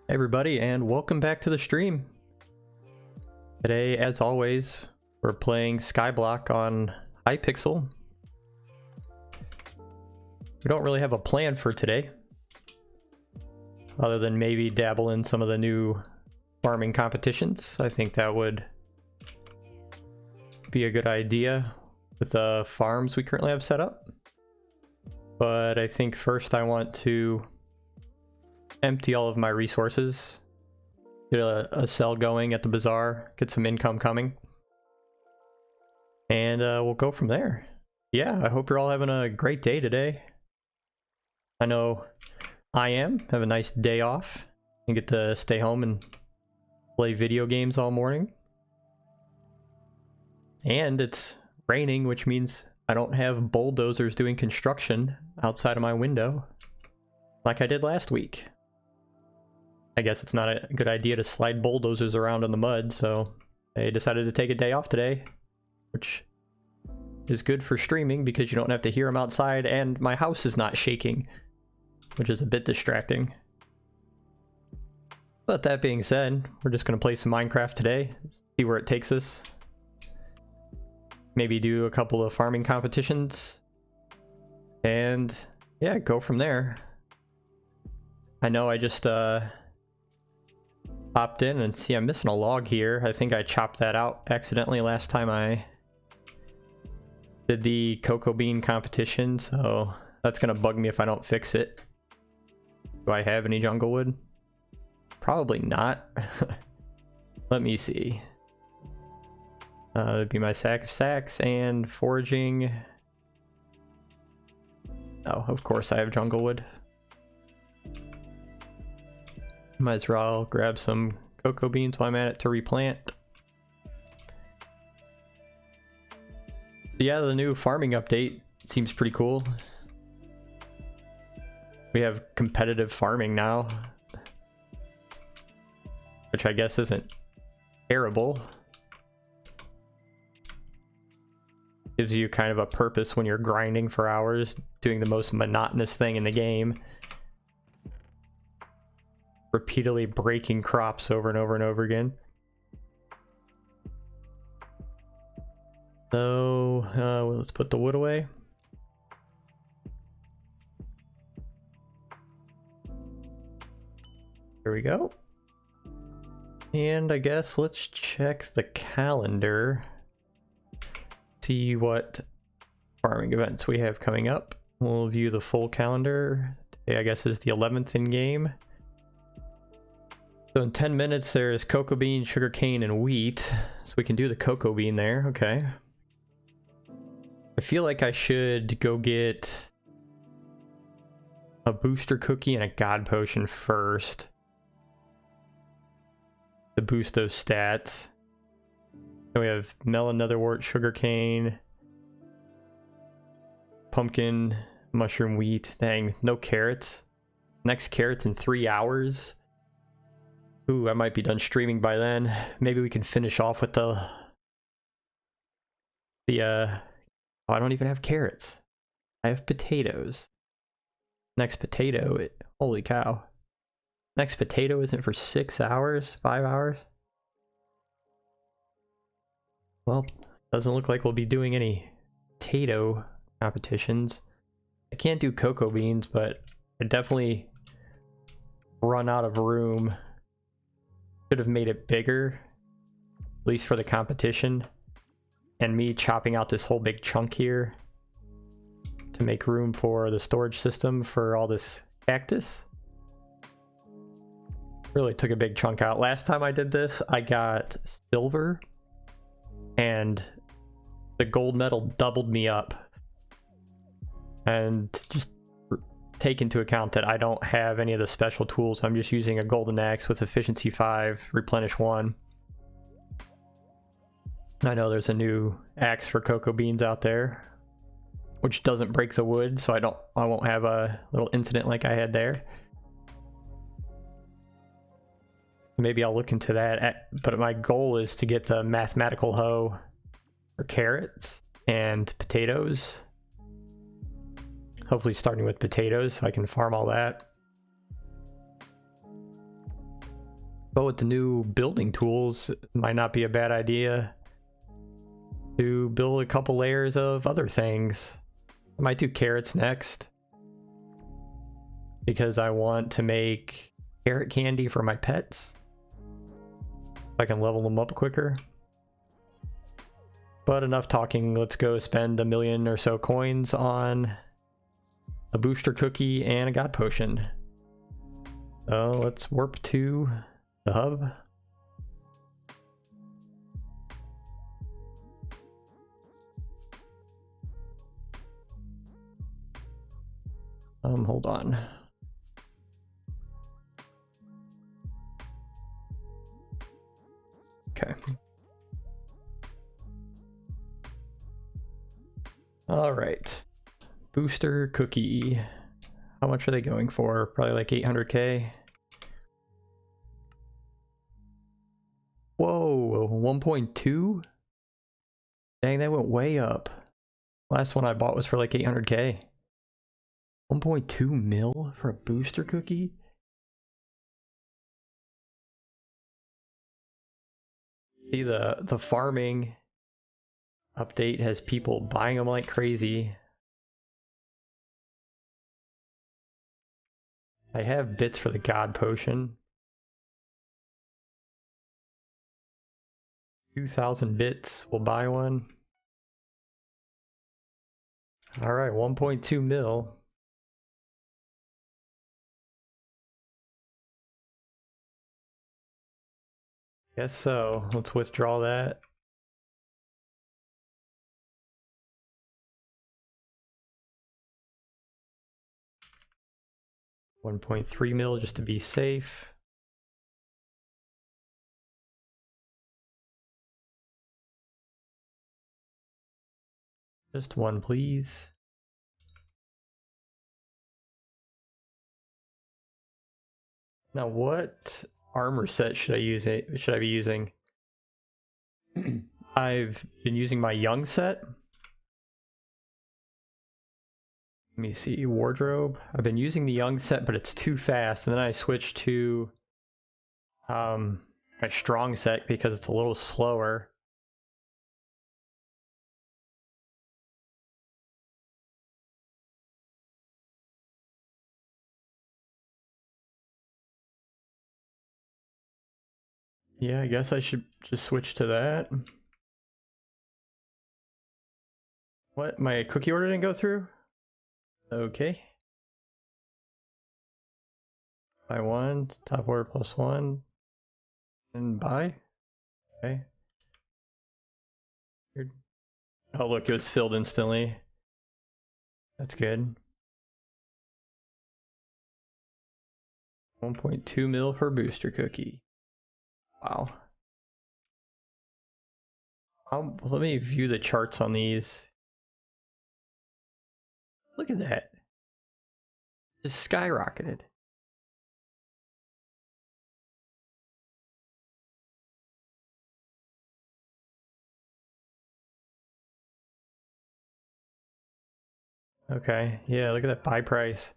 Hey everybody, and welcome back to the stream. Today, as always, we're playing Skyblock on Hypixel. We don't really have a plan for today, other than maybe dabble in some of the new farming competitions. I think that would be a good idea with the farms we currently have set up. But I think first I want to empty all of my resources, get a sell going at the bazaar, get some income coming, and we'll go from there. Yeah, I hope you're all having a great day today. I know I am. Have a nice day off and get to stay home and play video games all morning. And it's raining, which means I don't have bulldozers doing construction outside of my window like I did last week. I guess it's not a good idea to slide bulldozers around in the mud, so I decided to take a day off today, which is good for streaming because you don't have to hear them outside, and my house is not shaking, which is a bit distracting. But that being said, we're just going to play some Minecraft today, see where it takes us. Maybe do a couple of farming competitions, and yeah, go from there. I know I just popped in and see I'm missing a log here. I think I chopped that out accidentally last time I did the cocoa bean competition, so that's gonna bug me if I don't fix it. Do I have any jungle wood? Probably not. Let me see. It'd be my sack of sacks and foraging. Oh, of course I have jungle wood. Might as well grab some cocoa beans while I'm at it to replant. Yeah, the new farming update seems pretty cool. We have competitive farming now, which I guess isn't terrible. Gives you kind of a purpose when you're grinding for hours, doing the most monotonous thing in the game. Repeatedly breaking crops over and over and over again. So, well, let's put the wood away. There we go. And I guess let's check the calendar. See what farming events we have coming up. We'll view the full calendar. Today, I guess, is the 11th in game. So in 10 minutes, there's cocoa bean, sugar cane, and wheat. So we can do the cocoa bean there. Okay. I feel like I should go get a booster cookie and a god potion first to boost those stats. So we have melon, netherwort, sugar cane, pumpkin, mushroom, wheat. Dang, no carrots. Next carrots in 3 hours. Ooh, I might be done streaming by then. Maybe we can finish off with oh, I don't even have carrots. I have potatoes. Next potato, holy cow. Next potato isn't for 6 hours, 5 hours? Well, doesn't look like we'll be doing any potato competitions. I can't do cocoa beans, but I definitely run out of room. Should have made it bigger, at least for the competition, and me chopping out this whole big chunk here to make room for the storage system for all this cactus. Really took a big chunk out. Last time I did this, I got silver, and the gold medal doubled me up. And just take into account that I don't have any of the special tools. I'm just using a golden axe with efficiency 5, replenish 1. I know there's a new axe for cocoa beans out there, which doesn't break the wood, so I won't have a little incident like I had there. Maybe I'll look into that, but my goal is to get the mathematical hoe for carrots and potatoes. Hopefully starting with potatoes so I can farm all that. But with the new building tools, it might not be a bad idea to build a couple layers of other things. I might do carrots next, because I want to make carrot candy for my pets. I can level them up quicker. But enough talking, let's go spend 1 million or so coins on a booster cookie and a god potion. So let's warp to the hub. Hold on. Okay. All right. Booster cookie. How much are they going for? Probably like 800k. Whoa, 1.2? Dang, that went way up. Last one I bought was for like 800k. 1.2 mil for a booster cookie? See, the farming update has people buying them like crazy. I have bits for the god potion. 2,000 bits, we'll buy one. Alright, 1.2 mil. Guess so. Let's withdraw that. $1.3 mil just to be safe. Just one, please. Now, what armor set should I use? Should I be using? I've been using my young set. Let me see, wardrobe. I've been using the young set, but it's too fast. And then I switched to my strong set because it's a little slower. Yeah, I guess I should just switch to that. What? My cookie order didn't go through? Okay. Buy one, top order +1, and buy. Okay. Weird. Oh look, it was filled instantly. That's good. 1.2 mil for booster cookie. Wow. Let me view the charts on these. Look at that. Just skyrocketed. Okay, yeah, look at that buy price.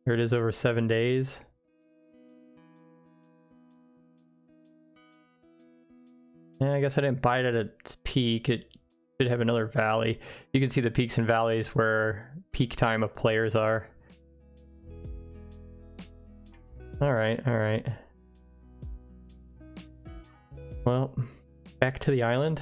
Here it is over 7 days. Yeah, I guess I didn't buy it at its peak. It should have another valley. You can see the peaks and valleys where peak time of players are. Alright, alright. Well, back to the island.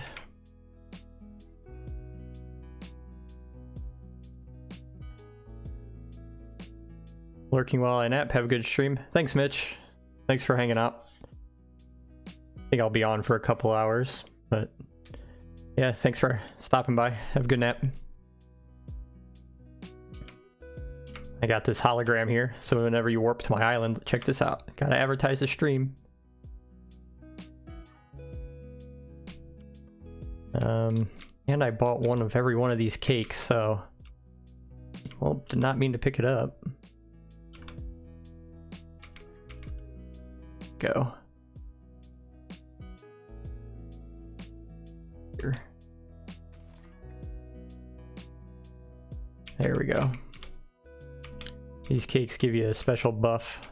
Lurking while I nap. Have a good stream. Thanks, Mitch. Thanks for hanging out. I think I'll be on for a couple hours, but yeah, thanks for stopping by. Have a good nap. I got this hologram here, so whenever you warp to my island, check this out. Gotta advertise the stream. And I bought one of every one of these cakes, so... Well, did not mean to pick it up. Go. Here. There we go. These cakes give you a special buff.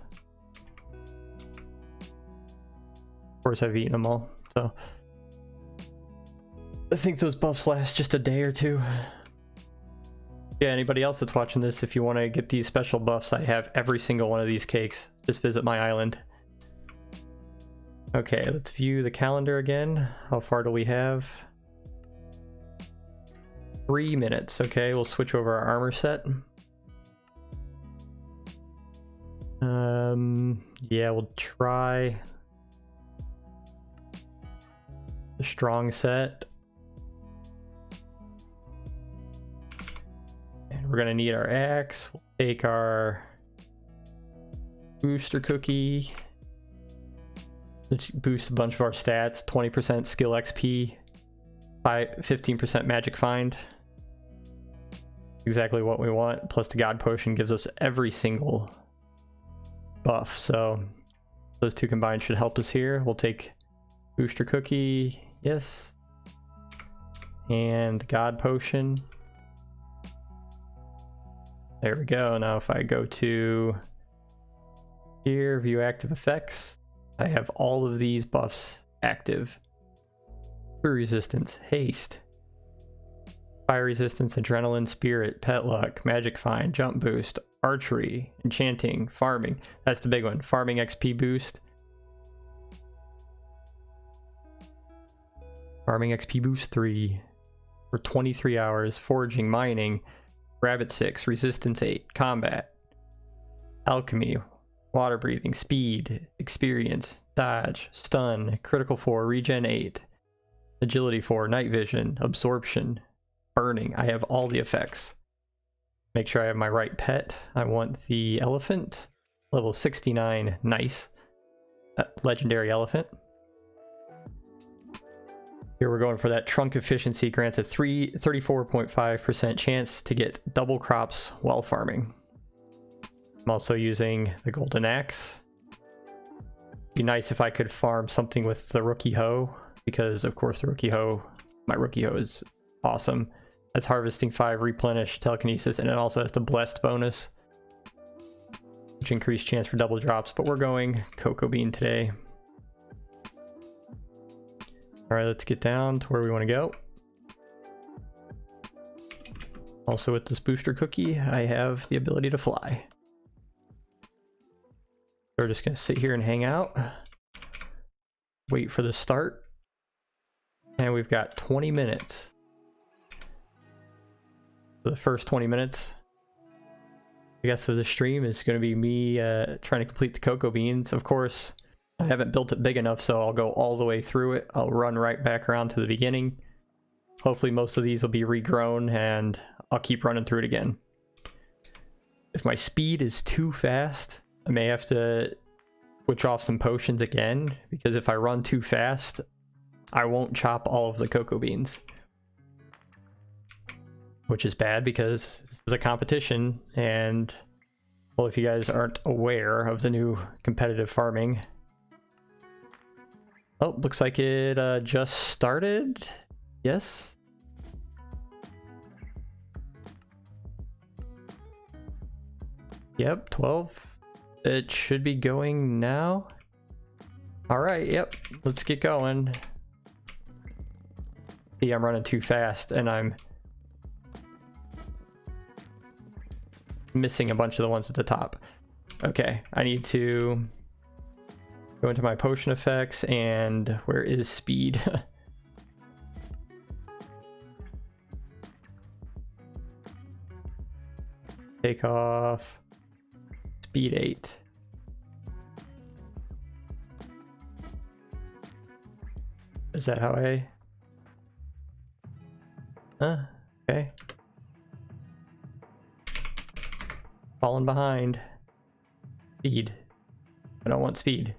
Of course, I've eaten them all, so I think those buffs last just a day or two. Yeah, anybody else that's watching this, if you want to get these special buffs, I have every single one of these cakes. Just visit my island. Okay, let's view the calendar again. How far do we have? 3 minutes. Okay, we'll switch over our armor set. Yeah, we'll try the strong set. And we're gonna need our axe. We'll take our booster cookie, which boosts a bunch of our stats, 20% skill XP, 15% magic find. Exactly what we want. Plus the god potion gives us every single buff, so those two combined should help us here. We'll take booster cookie, yes, and god potion. There we go. Now if I go to here, view active effects, I have all of these buffs active. True resistance, haste, fire resistance, adrenaline, spirit, pet luck, magic find, jump boost, archery, enchanting, farming. That's the big one. Farming XP boost. Farming XP boost 3 for 23 hours. Foraging, mining, rabbit 6, resistance 8, combat, alchemy, water breathing, speed, experience, dodge, stun, critical 4, regen 8, agility 4, night vision, absorption, burning. I have all the effects. Make sure I have my right pet. I want the elephant, level 69, nice. Legendary elephant. Here we're going for that trunk efficiency, grants a 34.5% chance to get double crops while farming. I'm also using the golden axe. Be nice if I could farm something with the rookie hoe, because of course the rookie hoe, my rookie hoe is awesome. That's harvesting 5, replenish, telekinesis, and it also has the blessed bonus, which increased chance for double drops, but we're going cocoa bean today. All right, let's get down to where we want to go. Also with this booster cookie, I have the ability to fly. We're just gonna sit here and hang out, wait for the start, and we've got 20 minutes. For the first 20 minutes, I guess of the stream is going to be me trying to complete the cocoa beans. Of course, I haven't built it big enough, so I'll go all the way through it. I'll run right back around to the beginning. Hopefully most of these will be regrown, and I'll keep running through it again. If my speed is too fast, I may have to switch off some potions again, because if I run too fast, I won't chop all of the cocoa beans. Which is bad, because this is a competition, and, well, if you guys aren't aware of the new competitive farming... Oh, looks like it just started. Yes. Yep, 12. It should be going now. All right, yep, let's get going. See, I'm running too fast, and I'm missing a bunch of the ones at the top. Okay, I need to go into my potion effects, and where is speed? Take off speed 8. Is that how I... okay. Falling behind. Speed. I don't want speed.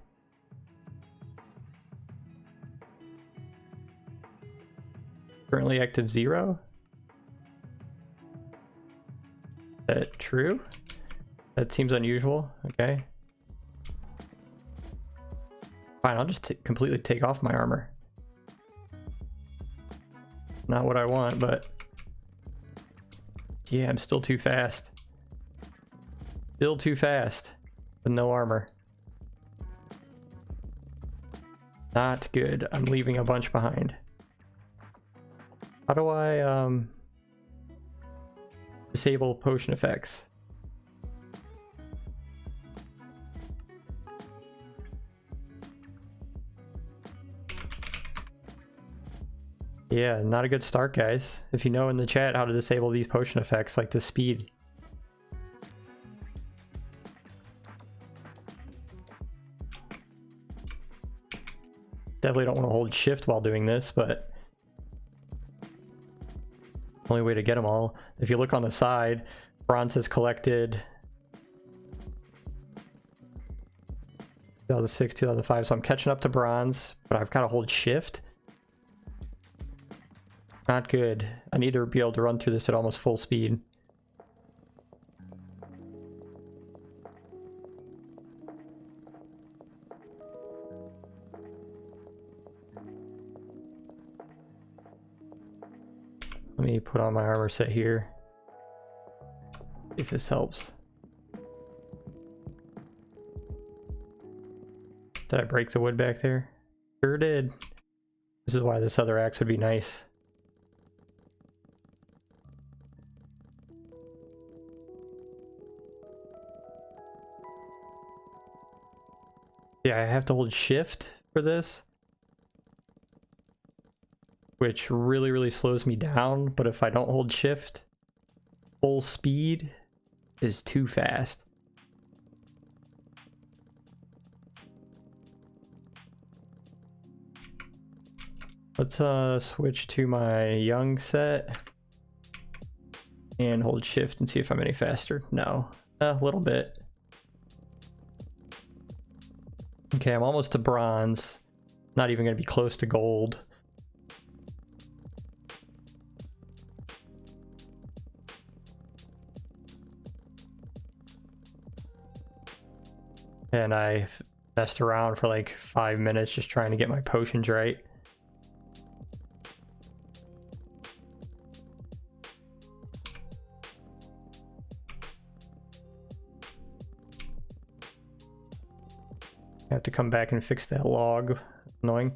Currently active 0. Is that true? That seems unusual. Okay. Fine, I'll just completely take off my armor. Not what I want, but Yeah, I'm still too fast. Still too fast. With no armor. Not good. I'm leaving a bunch behind. How do I, disable potion effects? Yeah, not a good start, guys. If you know in the chat how to disable these potion effects, like the speed. Definitely don't want to hold shift while doing this, but only way to get them all. If you look on the side, bronze has collected 2006, 2005, so I'm catching up to bronze, but I've got to hold shift. Not good. I need to be able to run through this at almost full speed. Let me put on my armor set here. See if this helps. Did I break the wood back there? Sure did. This is why this other axe would be nice. Yeah, I have to hold shift for this, which really slows me down, but if I don't hold shift, full speed is too fast. Let's switch to my young set and hold shift and see if I'm any faster. No, a little bit. Okay, I'm almost to bronze. Not even going to be close to gold. And I messed around for like 5 minutes just trying to get my potions right. I have to come back and fix that log. Annoying.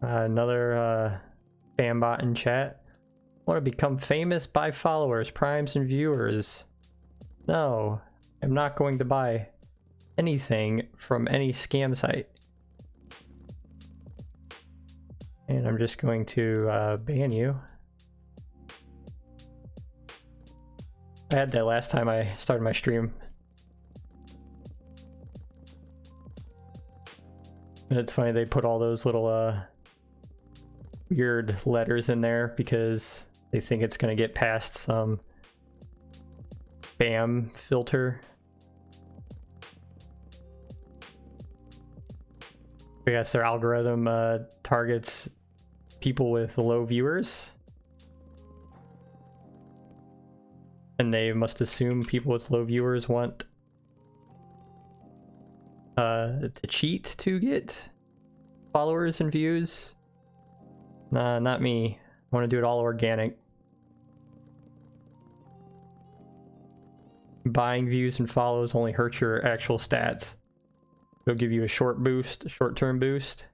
Another fan bot in chat. Want to become famous? Buy followers, primes, and viewers. No, I'm not going to buy anything from any scam site. And I'm just going to ban you. I had that last time I started my stream. And it's funny, they put all those little weird letters in there because they think it's going to get past some spam filter. I guess their algorithm targets people with low viewers. And they must assume people with low viewers want to cheat to get followers and views. Nah, not me. I want to do it all organic. Buying views and follows only hurts your actual stats. It'll give you a short boost, a short-term boost,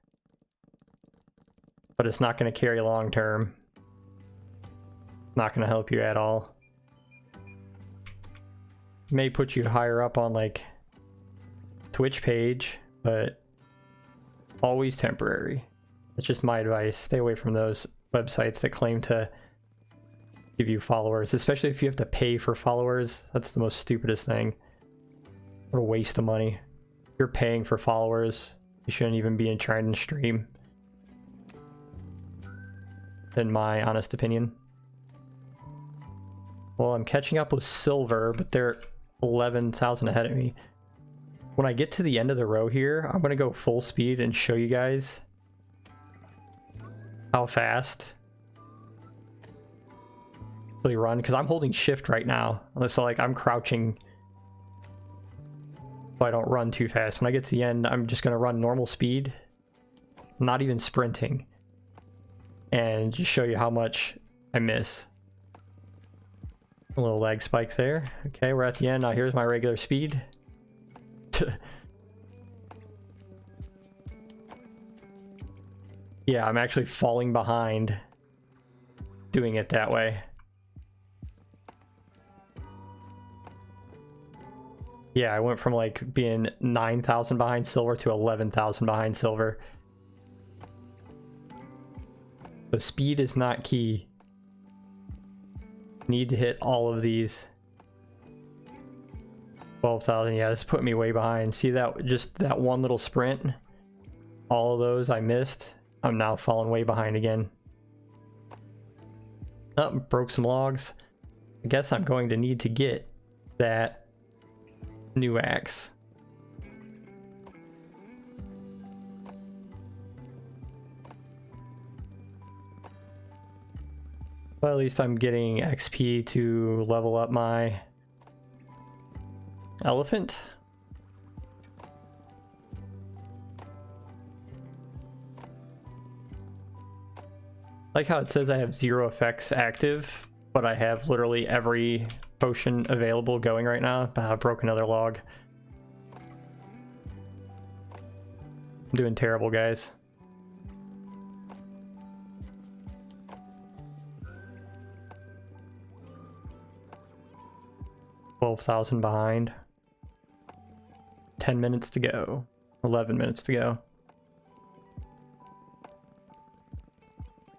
but it's not going to carry long-term. Not going to help you at all. May put you higher up on like Twitch page, but always temporary. That's just my advice. Stay away from those websites that claim to give you followers, especially if you have to pay for followers. That's the most stupidest thing. What a waste of money. If you're paying for followers, you shouldn't even be trying to stream. In my honest opinion. Well, I'm catching up with silver, but they're 11,000 ahead of me. When I get to the end of the row here, I'm going to go full speed and show you guys how fast really run, because I'm holding shift right now. So like I'm crouching so I don't run too fast. When I get to the end, I'm just going to run normal speed, not even sprinting, and just show you how much I miss. A little lag spike there. Okay, we're at the end. Now here's my regular speed. Yeah, I'm actually falling behind doing it that way. Yeah, I went from like being 9,000 behind silver to 11,000 behind silver. So speed is not key. Need to hit all of these. 12,000, yeah, this put me way behind. See that, just that one little sprint? All of those I missed. I'm now falling way behind again. Oh, broke some logs. I guess I'm going to need to get that new axe. Well, at least I'm getting XP to level up my elephant. Like how it says I have 0 effects active, but I have literally every potion available going right now. I broke another log. I'm doing terrible, guys. $12,000 behind. 10 minutes to go. 11 minutes to go.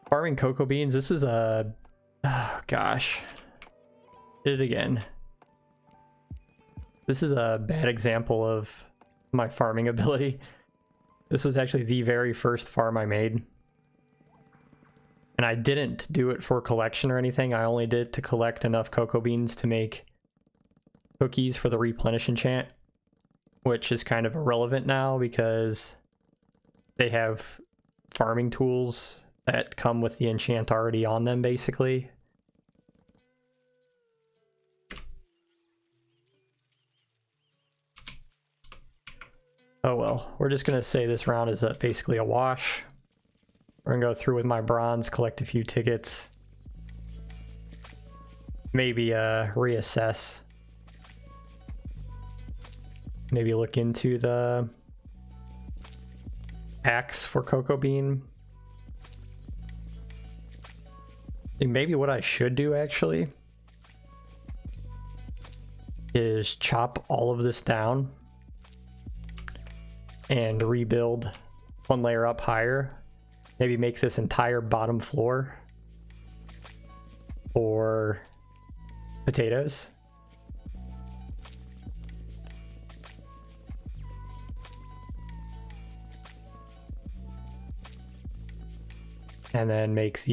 Farming cocoa beans, this is a... Oh, gosh. Did it again. This is a bad example of my farming ability. This was actually the very first farm I made. And I didn't do it for collection or anything. I only did it to collect enough cocoa beans to make cookies for the replenish enchant, which is kind of irrelevant now because they have farming tools that come with the enchant already on them, basically. Oh well, we're just gonna say this round is basically a wash. We're gonna go through with my bronze, collect a few tickets, maybe reassess, maybe look into the axe for cocoa bean. Maybe what I should do actually is chop all of this down and rebuild one layer up higher. Maybe make this entire bottom floor for potatoes. And then make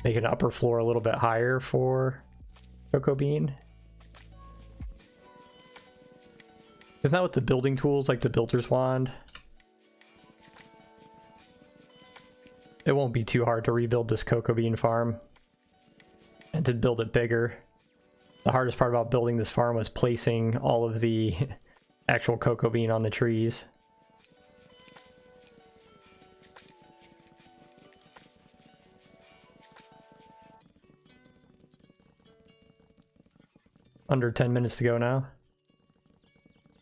an upper floor a little bit higher for cocoa bean. Because now with the building tools like the builder's wand, it won't be too hard to rebuild this cocoa bean farm and to build it bigger. The hardest part about building this farm was placing all of the actual cocoa bean on the trees. Under 10 minutes to go now.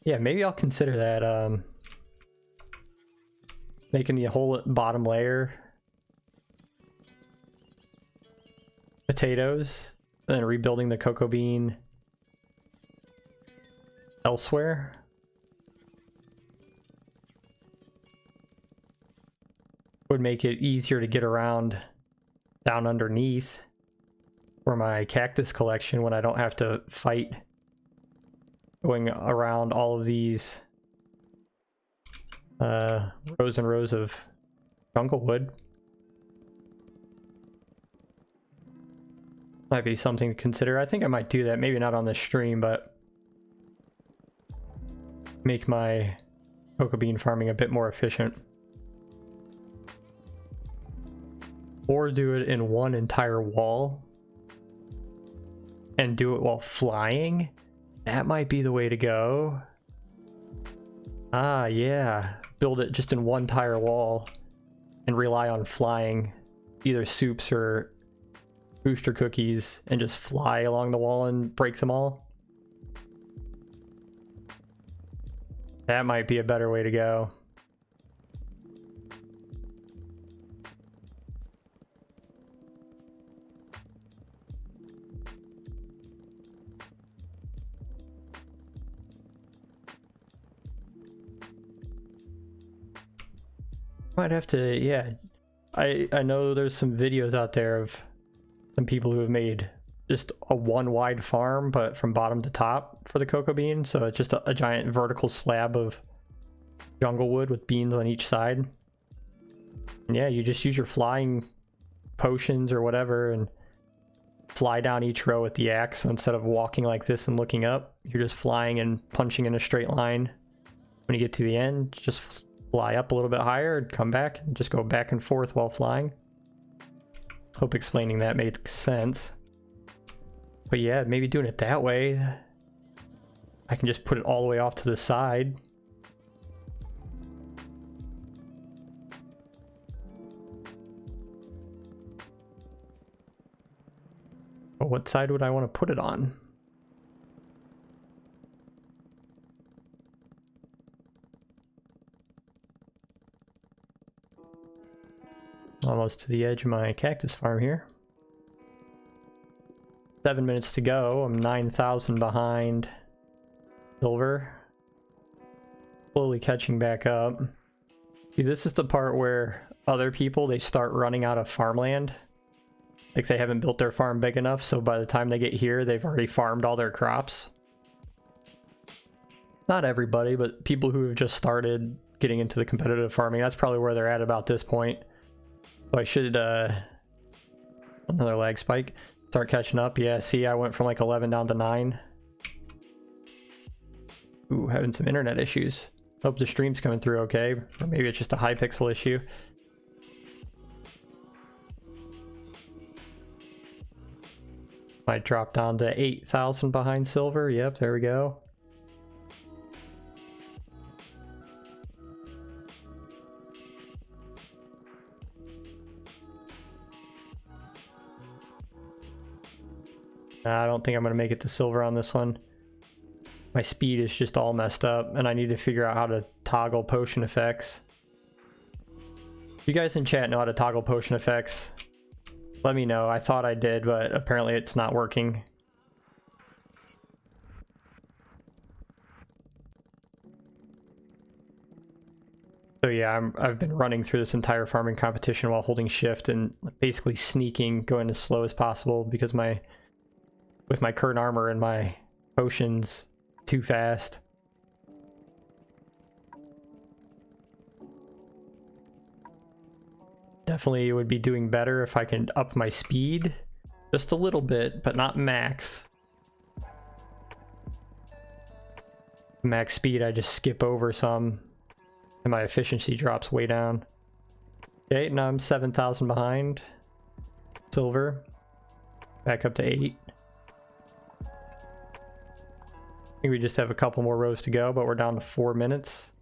Yeah, maybe I'll consider that, making the whole bottom layer potatoes, and then rebuilding the cocoa bean elsewhere. Would make it easier to get around down underneath for my cactus collection when I don't have to fight going around all of these rows and rows of jungle wood. Might be something to consider. I think I might do that, maybe not on this stream, but make my cocoa bean farming a bit more efficient. Or do it in one entire wall and do it while flying. That might be the way to go. Ah, yeah. Build it just in one tire wall and rely on flying either soups or booster cookies and just fly along the wall and break them all. That might be a better way to go. Might have to, yeah. I know there's some videos out there of some people who have made just a one wide farm, but from bottom to top for the cocoa bean. So it's just a giant vertical slab of jungle wood with beans on each side. And yeah, you just use your flying potions or whatever and fly down each row with the axe. So instead of walking like this and looking up, you're just flying and punching in a straight line. When you get to the end, just fly up a little bit higher and come back and just go back and forth while flying. Hope explaining that makes sense. But yeah, maybe doing it that way, I can just put it all the way off to the side. But what side would I want to put it on? Almost to the edge of my cactus farm here. 7 minutes to go. I'm 9,000 behind silver. Slowly catching back up. See, this is the part where other people, they start running out of farmland. Like they haven't built their farm big enough, so by the time they get here, they've already farmed all their crops. Not everybody, but people who have just started getting into the competitive farming, that's probably where they're at about this point. So I should, another lag spike, start catching up. Yeah, see, I went from like 11 down to 9. Ooh, having some internet issues. Hope the stream's coming through okay, or maybe it's just a Hypixel issue. Might drop down to 8,000 behind silver. Yep, there we go. I don't think I'm going to make it to silver on this one. My speed is just all messed up, and I need to figure out how to toggle potion effects. You guys in chat know how to toggle potion effects? Let me know. I thought I did, but apparently it's not working. So yeah, I've been running through this entire farming competition while holding shift and basically sneaking, going as slow as possible because with my current armor and my potions too fast. Definitely would be doing better if I can up my speed just a little bit, but not max. Max speed, I just skip over some and my efficiency drops way down. Okay, now I'm 7,000 behind silver. Back up to 8. I think we just have a couple more rows to go, but we're down to 4 minutes.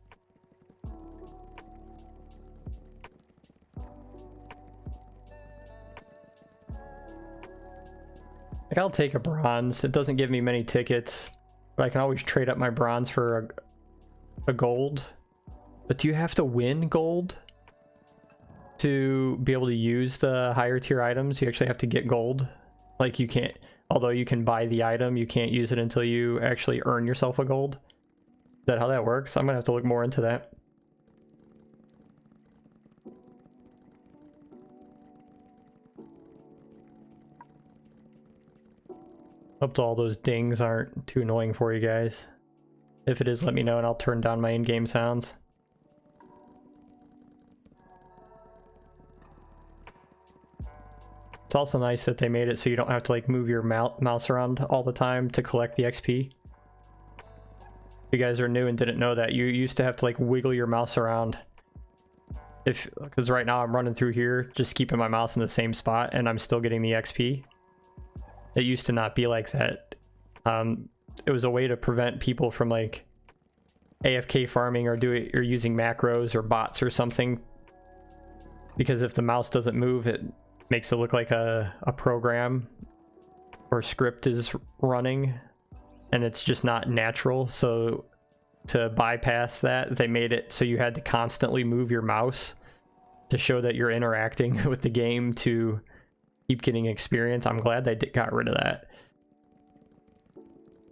Like, I'll take a bronze. It doesn't give me many tickets, but I can always trade up my bronze for a gold. But do you have to win gold to be able to use the higher tier items? You actually have to get gold. Like, you can't, although you can buy the item, you can't use it until you actually earn yourself a gold. Is that how that works? I'm gonna have to look more into that. Hope all those dings aren't too annoying for you guys. If it is, let me know and I'll turn down my in-game sounds. It's also nice that they made it so you don't have to like move your mouse around all the time to collect the XP. If you guys are new and didn't know that, you used to have to like wiggle your mouse around. Because right now I'm running through here, just keeping my mouse in the same spot and I'm still getting the XP. It used to not be like that. It was a way to prevent people from like AFK farming or you're using macros or bots or something, because if the mouse doesn't move, it makes it look like a program or script is running, and it's just not natural. So to bypass that, they made it so you had to constantly move your mouse to show that you're interacting with the game to keep getting experience. I'm glad they got rid of that.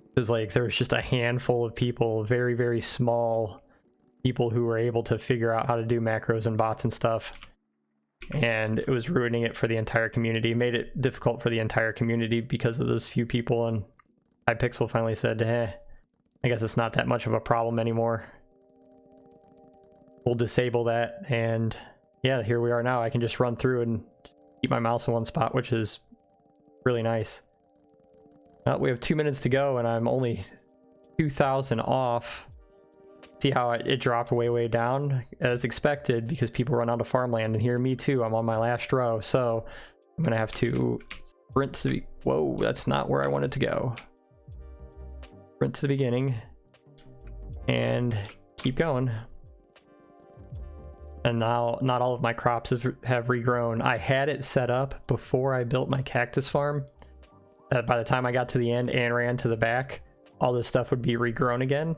Because like there was just a handful of people, very, very small people, who were able to figure out how to do macros and bots and stuff. And it was ruining it for the entire community. It made it difficult for the entire community because of those few people. And Hypixel finally said, I guess it's not that much of a problem anymore. We'll disable that. And yeah, here we are now. I can just run through and keep my mouse in one spot, which is really nice. We have 2 minutes to go, and I'm only 2,000 off. See how it dropped way down as expected, because people run out of farmland, and here me too, I'm on my last row, so I'm gonna have to sprint to the, whoa, that's not where I wanted to go. Sprint to the beginning and keep going. And now not all of my crops have regrown. I had it set up before I built my cactus farm that by the time I got to the end and ran to the back, all this stuff would be regrown again.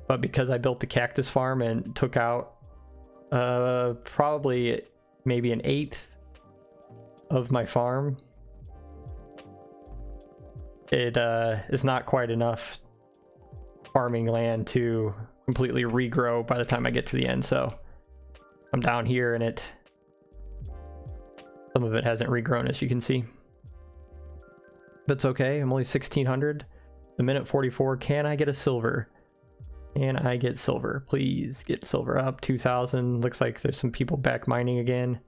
But because I built the cactus farm and took out probably maybe an eighth of my farm, it is not quite enough farming land to completely regrow by the time I get to the end. So I'm down here, and some of it hasn't regrown, as you can see. But it's okay, I'm only 1600. The minute 44, can I get a silver? Can I get silver? Please get silver up. 2000, looks like there's some people back mining again.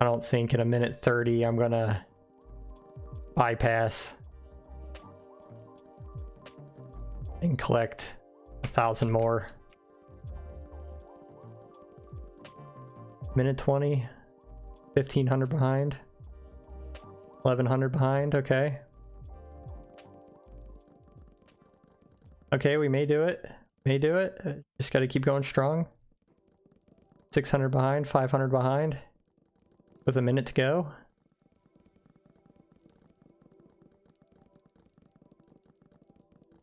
I don't think in a minute 30 I'm gonna bypass and collect 1,000 more. Minute 20, 1500 behind, 1100 behind. Okay. Okay, we may do it. May do it. Just got to keep going strong. 600 behind, 500 behind, with a minute to go.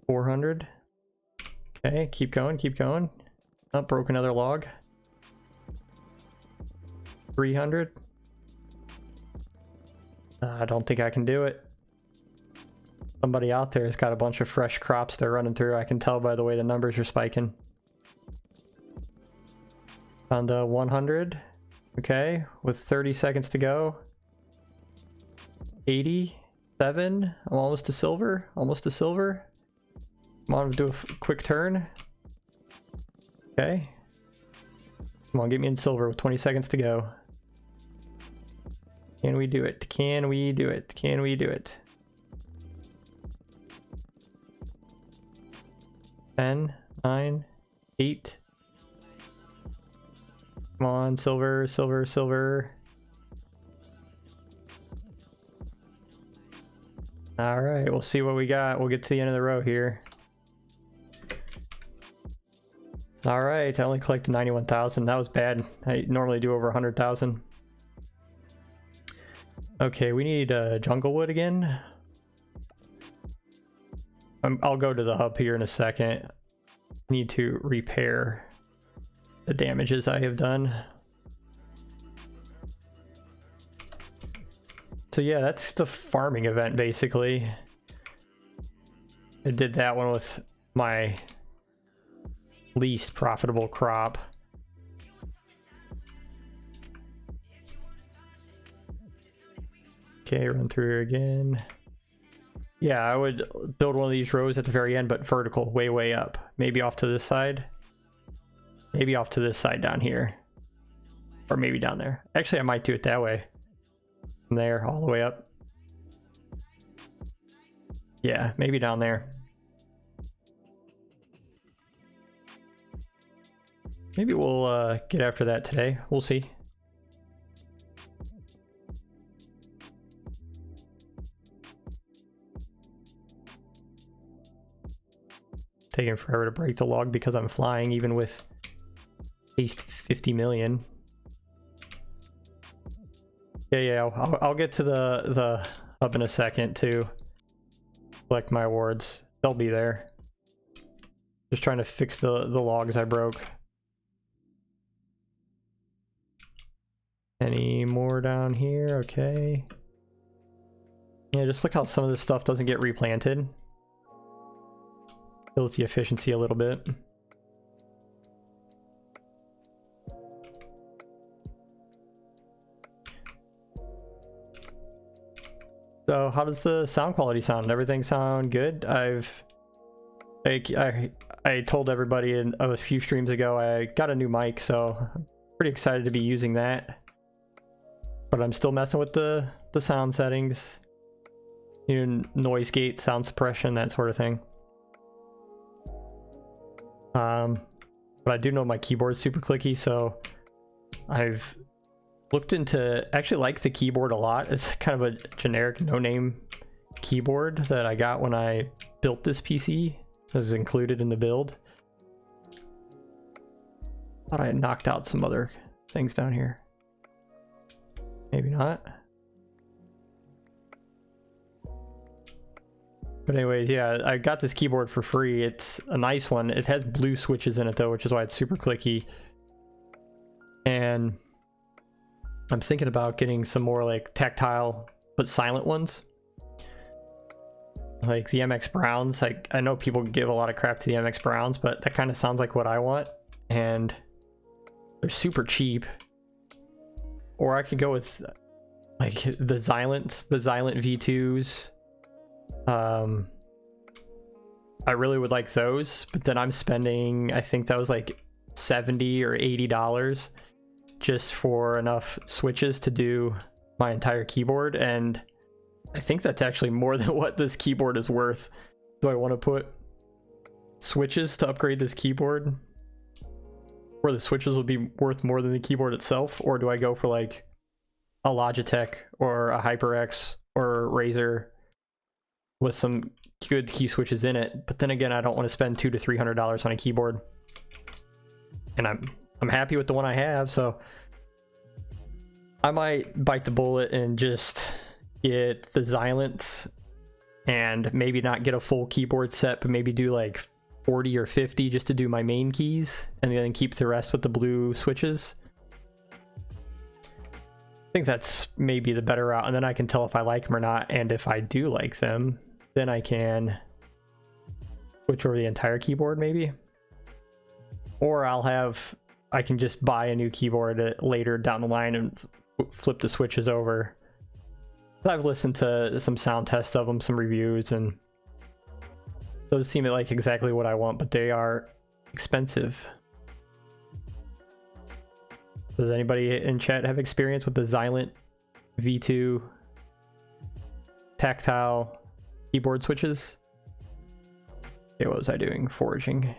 $400. Okay, keep going, keep going. Oh, broke another log. 300. I don't think I can do it. Somebody out there has got a bunch of fresh crops they're running through. I can tell by the way the numbers are spiking. Found 100. Okay, with 30 seconds to go. 87. I'm almost to silver. Almost to silver. Come on, do a quick turn. Okay. Come on, get me in silver with 20 seconds to go. Can we do it? Can we do it? Can we do it? 10, 9, 8. Come on, silver, silver, silver. All right, we'll see what we got. We'll get to the end of the row here. All right, I only collected 91,000. That was bad. I normally do over 100,000. Okay, we need jungle wood again. I'll go to the hub here in a second. Need to repair the damages I have done. So yeah, that's the farming event basically. I did that one with my least profitable crop. Okay, run through here again. Yeah, I would build one of these rows at the very end, but vertical, way up. Maybe off to this side. Maybe off to this side down here. Or maybe down there. Actually, I might do it that way. From there, all the way up. Yeah, maybe down there. Maybe we'll get after that today. We'll see. taking forever to break the log because I'm flying, even with at least 50 million. Yeah, I'll get to the hub in a second to collect my awards. They'll be there. Just trying to fix the logs I broke. Any more down here? Okay. Yeah, just look how some of this stuff doesn't get replanted. Kills the efficiency a little bit. So how does the sound quality sound? Everything sound good? I told everybody in a few streams ago I got a new mic, so I'm pretty excited to be using that. But I'm still messing with the sound settings. You know, noise gate, sound suppression, that sort of thing. But I do know my keyboard's super clicky, so I've looked into, actually like the keyboard a lot. It's kind of a generic no-name keyboard that I got when I built this PC. It was included in the build. Thought I had knocked out some other things down here. Maybe not. But anyways, yeah, I got this keyboard for free. It's a nice one. It has blue switches in it though, which is why it's super clicky. And I'm thinking about getting some more like tactile but silent ones. Like the MX Browns. I know people give a lot of crap to the MX Browns, but that kind of sounds like what I want. And they're super cheap. Or I could go with like the Xylent V2s. I really would like those, but then I'm spending, I think that was like $70 or $80 just for enough switches to do my entire keyboard, and I think that's actually more than what this keyboard is worth. Do I want to put switches to upgrade this keyboard, where the switches will be worth more than the keyboard itself, or do I go for like a Logitech or a HyperX or Razer with some good key switches in it? But then again, I don't want to spend $200 to $300 on a keyboard, and I'm happy with the one I have, so I might bite the bullet and just get the Xylents and maybe not get a full keyboard set, but maybe do like 40 or 50 just to do my main keys, and then keep the rest with the blue switches. I think that's maybe the better route, and then I can tell if I like them or not, and if I do like them, then I can switch over the entire keyboard maybe. Or I can just buy a new keyboard later down the line and flip the switches over. I've listened to some sound tests of them, some reviews, and those seem like exactly what I want, but they are expensive. Does anybody in chat have experience with the Xylent V2 tactile keyboard switches? Okay, what was I doing? Foraging.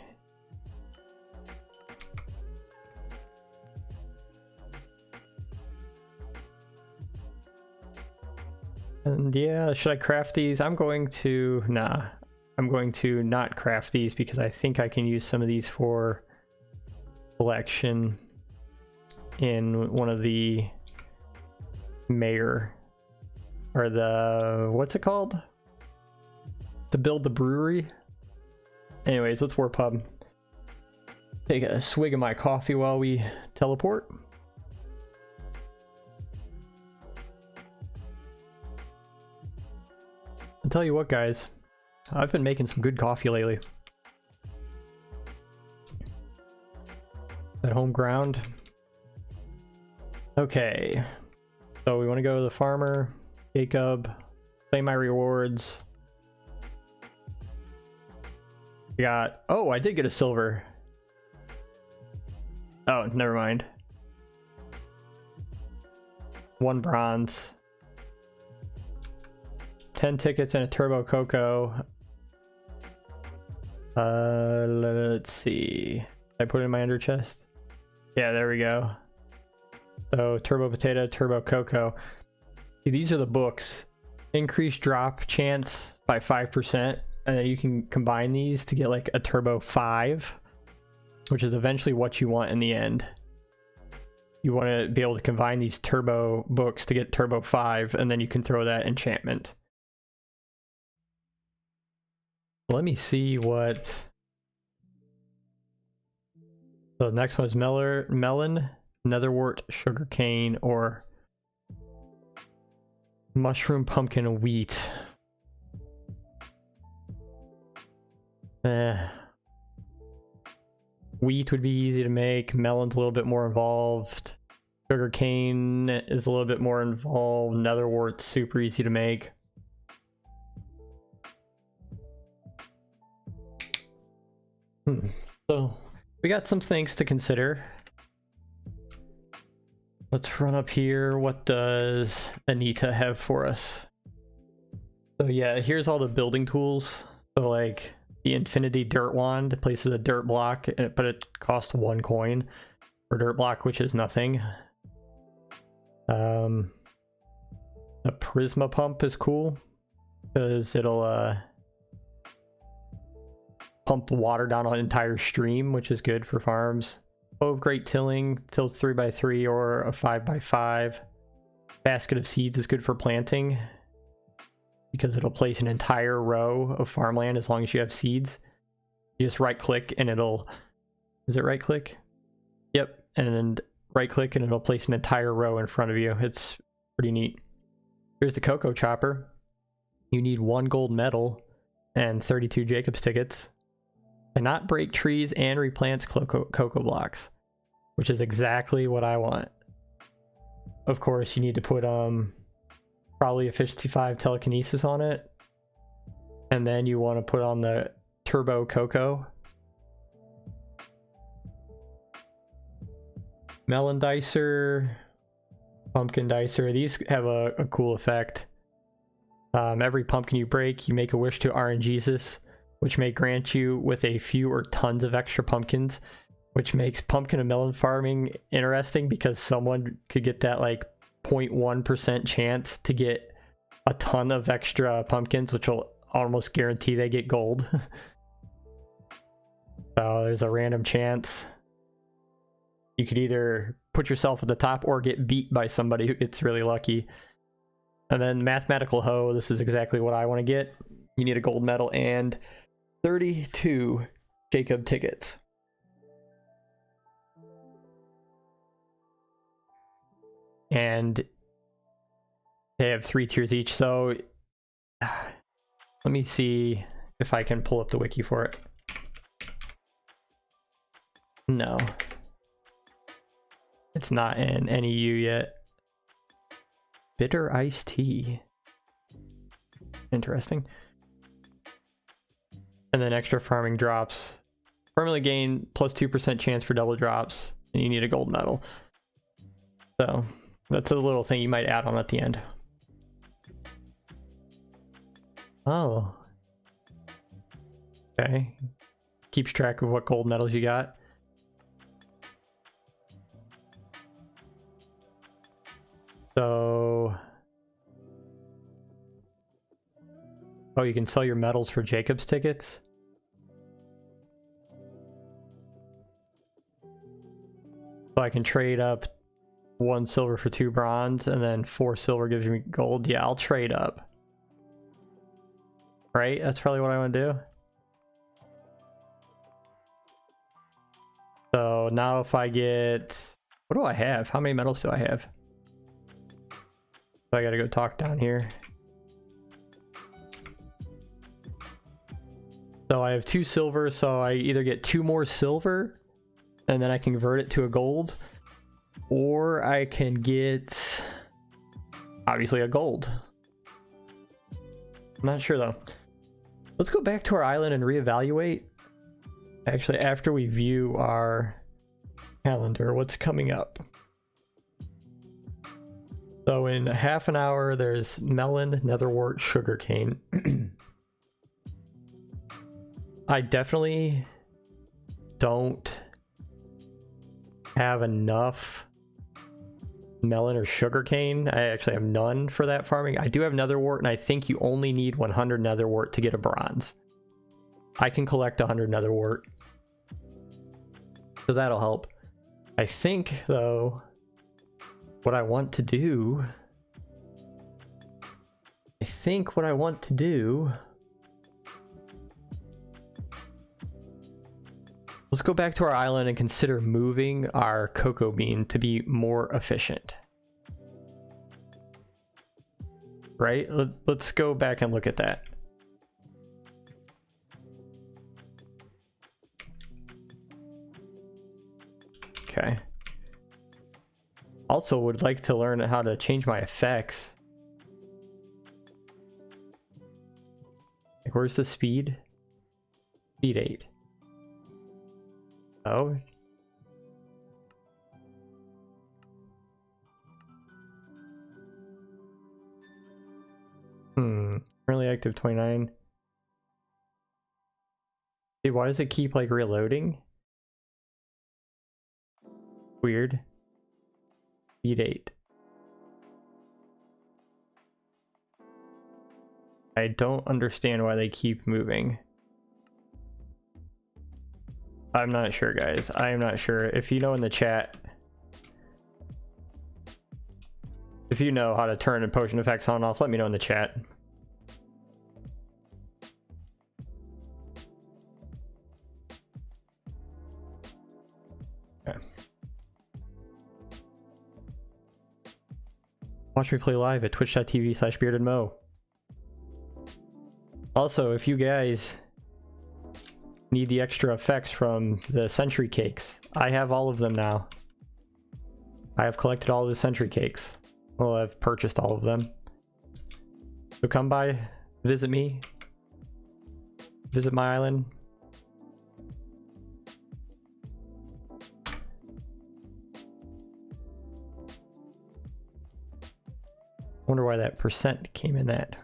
And yeah, should I craft these? I'm going to not craft these because I think I can use some of these for collection in one of the mayor, or the, what's it called? To build the brewery. Anyways, let's warp hub. Take a swig of my coffee while we teleport. I'll tell you what, guys, I've been making some good coffee lately. That home ground. Okay, so we want to go to the farmer, Jacob, claim my rewards. We got, oh, I did get a silver. Oh, never mind. 1 bronze. 10 tickets and a turbo cocoa. Let's see. Did I put it in my under chest? Yeah, there we go. So turbo potato, turbo cocoa. See, these are the books. Increased drop chance by 5%. and then you can combine these to get like a turbo 5, which is eventually what you want in the end. You want to be able to combine these turbo books to get turbo 5, and then you can throw that enchantment. Let me see what... So the next one is melon, netherwort, sugarcane, or mushroom, pumpkin, and wheat. Wheat would be easy to make. Melon's a little bit more involved. Sugarcane is a little bit more involved. Netherwort's super easy to make. So we got some things to consider. Let's run up here. What does Anita have for us? So yeah, here's all the building tools. So like the Infinity Dirt Wand places a dirt block, but it costs 1 coin per dirt block, which is nothing. The Prisma Pump is cool because it'll pump water down an entire stream, which is good for farms. Bow of Great Tilling, tills 3x3 or a 5x5. Basket of Seeds is good for planting because it'll place an entire row of farmland as long as you have seeds. You just right click and it'll... Is it right click? Yep, and then right click and it'll place an entire row in front of you. It's pretty neat. Here's the Cocoa Chopper. You need 1 gold medal and 32 Jacob's tickets. Cannot break trees and replants cocoa blocks, which is exactly what I want. Of course, you need to put probably efficiency 5 telekinesis on it, and then you want to put on the turbo cocoa. Melon dicer, pumpkin dicer, these have a cool effect. Every pumpkin you break, you make a wish to RNGesus, which may grant you with a few or tons of extra pumpkins, which makes pumpkin and melon farming interesting because someone could get that like 0.1% chance to get a ton of extra pumpkins, which will almost guarantee they get gold. So there's a random chance. You could either put yourself at the top or get beat by somebody who gets really lucky. And then Mathematical Hoe, this is exactly what I want to get. You need a gold medal and 32 Jacob tickets. And they have 3 tiers each, so let me see if I can pull up the wiki for it. No. It's not in NEU yet. Bitter iced tea. Interesting. And then extra farming drops. Permanently gain plus 2% chance for double drops, and you need a gold medal. So that's a little thing you might add on at the end. Oh. Okay. Keeps track of what gold medals you got. So... Oh, you can sell your medals for Jacob's tickets? So I can trade up 1 silver for 2 bronze, and then 4 silver gives me gold. Yeah, I'll trade up. Right? That's probably what I want to do. So now if I get... What do I have? How many medals do I have? So I gotta go talk down here. So I have 2 silver, so I either get 2 more silver, and then I can convert it to a gold, or I can get, obviously, a gold. I'm not sure, though. Let's go back to our island and reevaluate. Actually, after we view our calendar, what's coming up? So in half an hour, there's melon, netherwort, sugarcane. I definitely don't have enough melon or sugarcane. I actually have none for that farming. I do have netherwort, and I think you only need 100 netherwort to get a bronze. I can collect 100 nether wart. So that'll help. I think, though, what I want to do... Let's go back to our island and consider moving our cocoa bean to be more efficient. Right? Let's go back and look at that. Okay. Also would like to learn how to change my effects. Like, where's the speed? Speed 8. Oh. Currently active 29. Dude, why does it keep like reloading? Weird. Speed 8. I don't understand why they keep moving. I'm not sure, guys. I am not sure. If you know in the chat, if you know how to turn potion effects on and off, let me know in the chat. Okay. Watch me play live at twitch.tv/beardedmo. Also, if you guys need the extra effects from the century cakes, I have all of them now. I have collected all the century cakes. Well, I've purchased all of them. So come by, visit me, visit my island. Wonder why that percent came in that.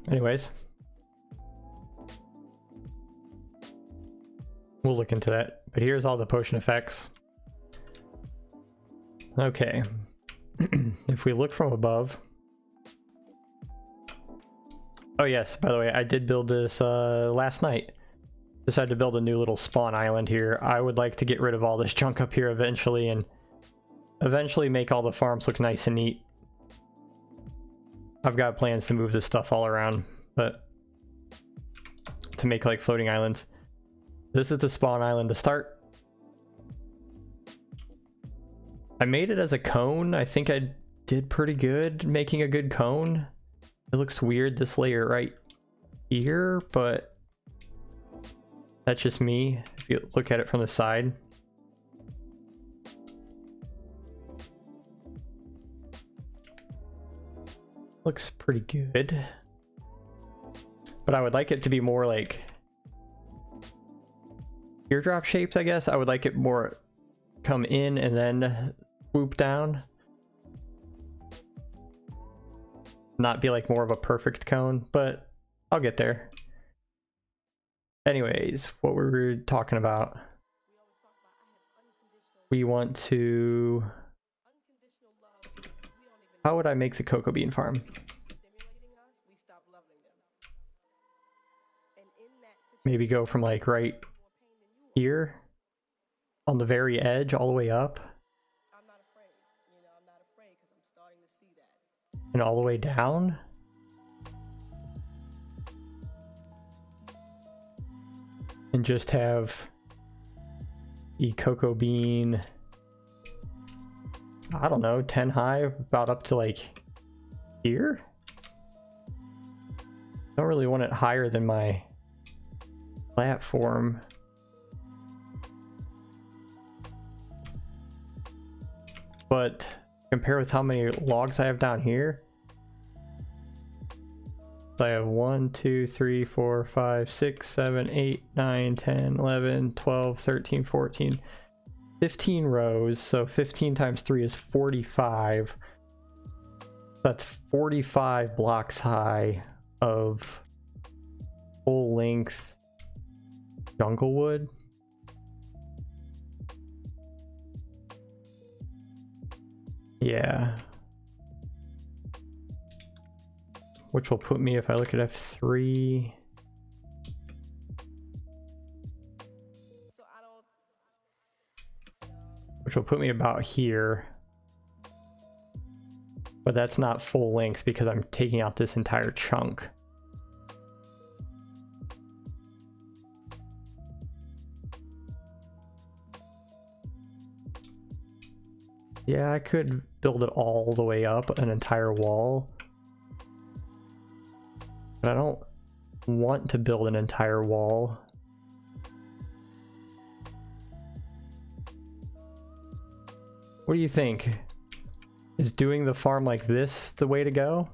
Anyways, we'll look into that. But here's all the potion effects. Okay. If we look from above. Oh yes, by the way, I did build this last night. Decided to build a new little spawn island here. I would like to get rid of all this junk up here eventually and eventually make all the farms look nice and neat. I've got plans to move this stuff all around, but to make like floating islands. This is the spawn island to start. I made it as a cone. I think I did pretty good making a good cone. It looks weird, this layer right here, but that's just me if you look at it from the side. Looks pretty good. But I would like it to be more like teardrop shapes, I guess. I would like it more come in and then swoop down. Not be like more of a perfect cone, but I'll get there. Anyways, what were we talking about? We want to... How would I make the cocoa bean farm? Maybe go from like right here on the very edge all the way up. And all the way down. And just have the cocoa bean, I don't know, 10 high, about up to like here. Don't really want it higher than my platform. But compare with how many logs I have down here. So I have 1, 2, 3, 4, 5, 6, 7, 8, 9, 10, 11, 12, 13, 14, 15 rows. So 15 times 3 is 45. That's 45 blocks high of full length jungle wood. Yeah. which will put me, if I look at F3, which will put me about here. But that's not full length because I'm taking out this entire chunk. Yeah, I could build it all the way up, an entire wall. But I don't want to build an entire wall. What do you think? Is doing the farm like this the way to go?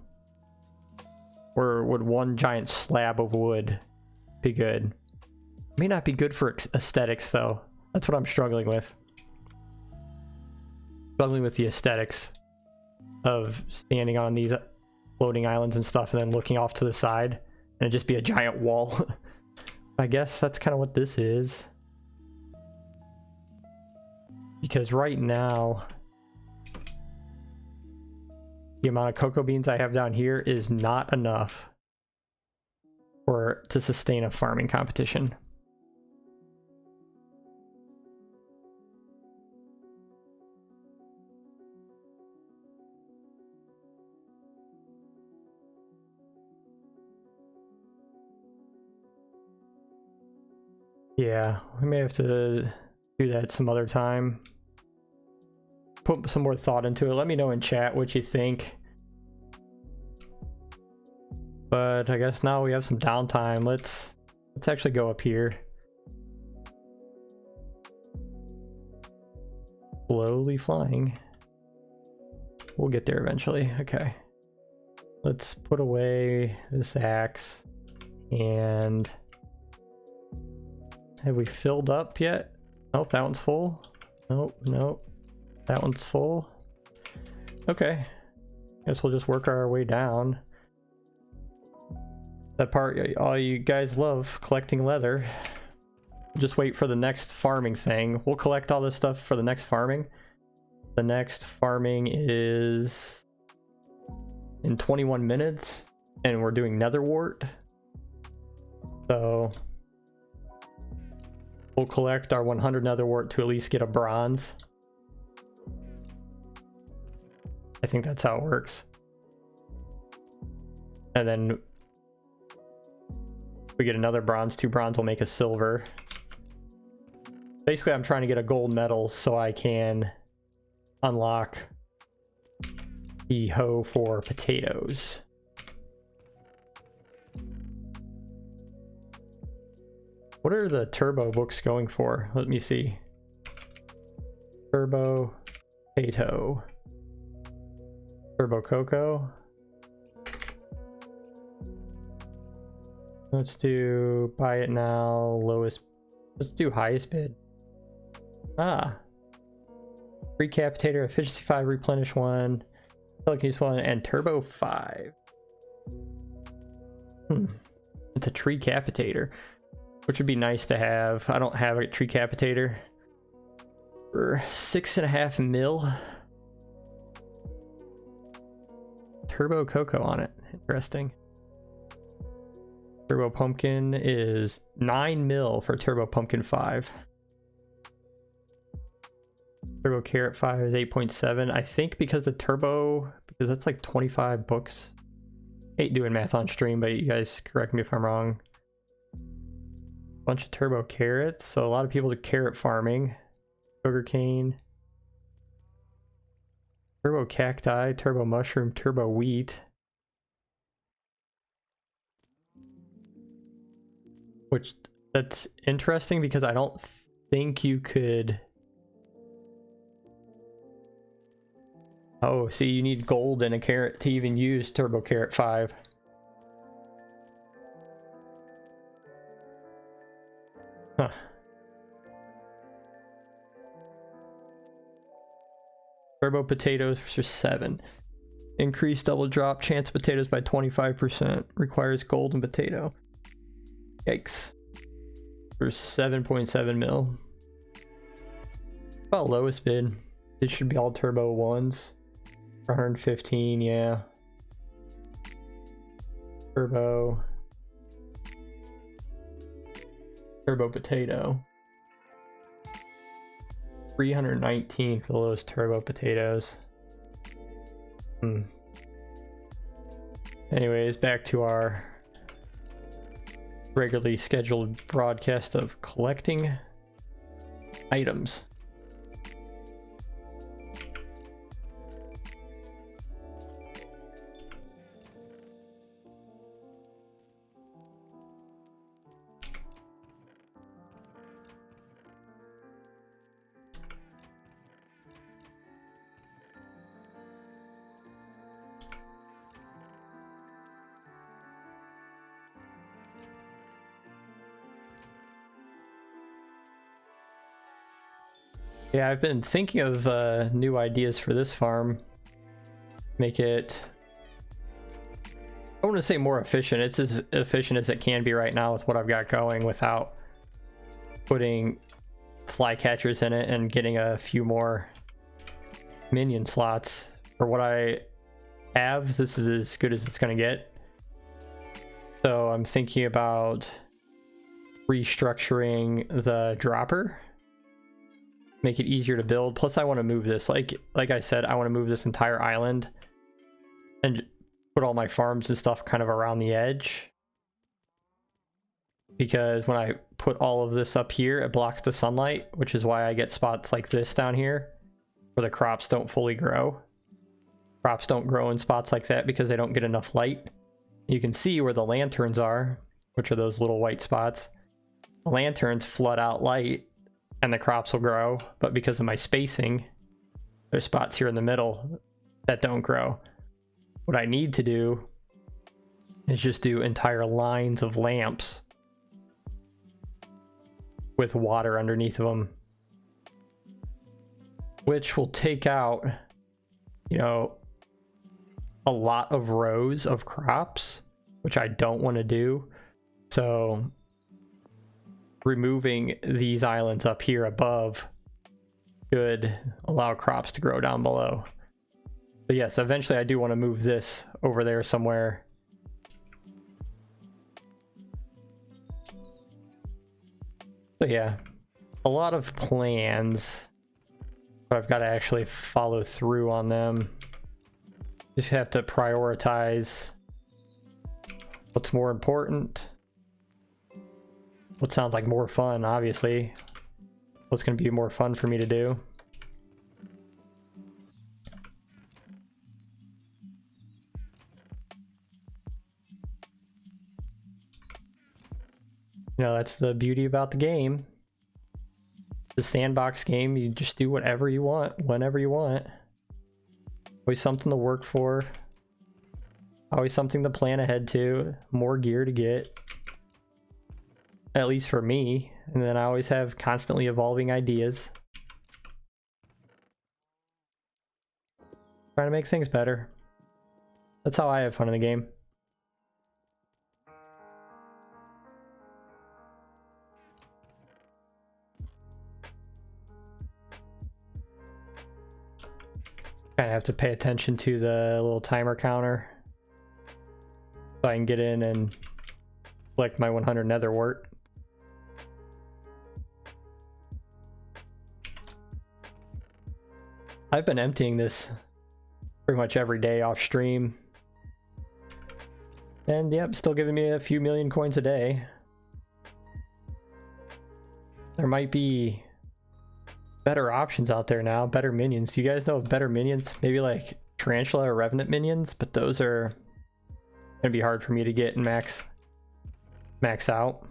Or would one giant slab of wood be good? May not be good for aesthetics though. That's what I'm struggling with. Struggling with the aesthetics of standing on these floating islands and stuff and then looking off to the side and it'd just be a giant wall. I guess that's kind of what this is. Because right now, the amount of cocoa beans I have down here is not enough to sustain a farming competition. Yeah, we may have to do that some other time. Put some more thought into it. Let me know in chat what you think. But I guess now we have some downtime. Let's actually go up here. Slowly flying. We'll get there eventually. Okay. Let's put away this axe. And have we filled up yet? Nope, that one's full. Nope, nope. That one's full. Okay. Guess we'll just work our way down. That part all you guys love, collecting leather. Just wait for the next farming thing. We'll collect all this stuff for the next farming. The next farming is in 21 minutes, and we're doing nether wart. So we'll collect our 100 nether wart to at least get a bronze. I think that's how it works. And then if we get another bronze, 2 bronze will make a silver. Basically, I'm trying to get a gold medal so I can unlock the hoe for potatoes. What are the turbo books going for? Let me see. Turbo potato. Turbo cocoa. Let's do buy it now, lowest. Let's do highest bid. Ah. Recapitator, efficiency 5, replenish 1, telekinesis 1, and turbo 5. It's a tree capitator, which would be nice to have. I don't have a tree capitator. For 6.5 mil. Turbo cocoa on it. Interesting. Turbo pumpkin is 9 mil for turbo pumpkin 5. Turbo carrot 5 is 8.7. I think because the turbo, because that's like 25 books. Hate doing math on stream, but you guys correct me if I'm wrong. Bunch of turbo carrots, so a lot of people do carrot farming. Sugarcane. Turbo cacti, turbo mushroom, turbo wheat. Which, that's interesting because I don't think you could... Oh, see, you need gold and a carrot to even use turbo carrot 5. Huh. Turbo potatoes for 7. Increase double drop chance potatoes by 25%. Requires gold and potato. Yikes. For 7.7 mil. About lowest bid. It should be all turbo 1s. 115, yeah. Turbo potato. 319 for those turbo potatoes. Anyways, back to our regularly scheduled broadcast of collecting items. Yeah, I've been thinking of new ideas for this farm. Make it, I want to say more efficient. It's as efficient as it can be right now with what I've got going without putting flycatchers in it and getting a few more minion slots. For what I have, this is as good as it's going to get. So I'm thinking about restructuring the dropper. Make it easier to build. Plus I want to move this, like I said, I want to move this entire island and put all my farms and stuff kind of around the edge, because when I put all of this up here, it blocks the sunlight, which is why I get spots like this down here where the crops don't fully grow. Crops don't grow in spots like that because they don't get enough light. You can see where the lanterns are, which are those little white spots. The lanterns flood out light and the crops will grow, but because of my spacing, there's spots here in the middle that don't grow. What I need to do is just do entire lines of lamps with water underneath of them, which will take out, you know, a lot of rows of crops, which I don't want to do. So removing these islands up here above should allow crops to grow down below. But yes, eventually I do want to move this over there somewhere. So yeah, a lot of plans, but I've got to actually follow through on them. Just have to prioritize what's more important. What sounds like more fun, obviously. What's going to be more fun for me to do? You know, that's the beauty about the game. The sandbox game, you just do whatever you want, whenever you want. Always something to work for. Always something to plan ahead to. More gear to get. At least for me. And then I always have constantly evolving ideas. Trying to make things better. That's how I have fun in the game. Kind of have to pay attention to the little timer counter so I can get in and collect my 100 nether wart. I've been emptying this pretty much every day off stream. And yep, still giving me a few million coins a day. There might be better options out there now, better minions. Do you guys know of better minions? Maybe like Tarantula or Revenant minions, but those are gonna be hard for me to get and max out.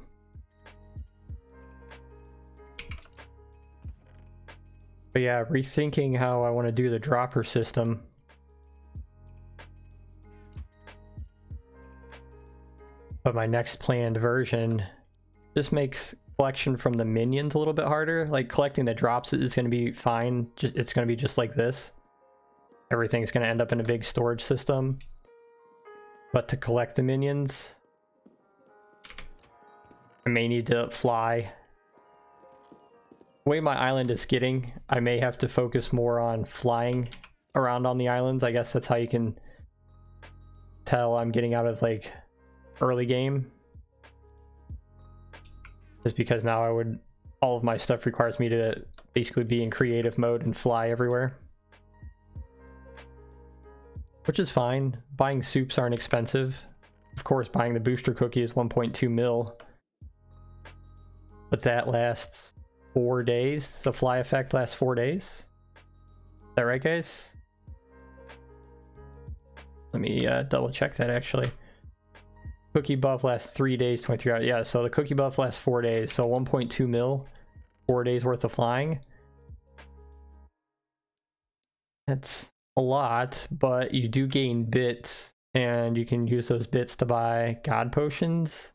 But yeah, rethinking how I want to do the dropper system. But my next planned version just makes collection from the minions a little bit harder. Like collecting the drops is going to be fine. It's going to be just like this. Everything's going to end up in a big storage system. But to collect the minions, I may need to fly. The way my island is getting, I may have to focus more on flying around on the islands. I guess that's how you can tell I'm getting out of like early game. Just because now all of my stuff requires me to basically be in creative mode and fly everywhere. Which is fine. Buying soups aren't expensive. Of course, buying the booster cookie is 1.2 mil. But that lasts 4 days. The fly effect lasts 4 days. Is that right, guys? Let me double check that actually. Cookie buff lasts 3 days, 23 hours. Yeah, so the cookie buff lasts 4 days. So 1.2 mil, 4 days worth of flying. That's a lot, but you do gain bits, and you can use those bits to buy god potions.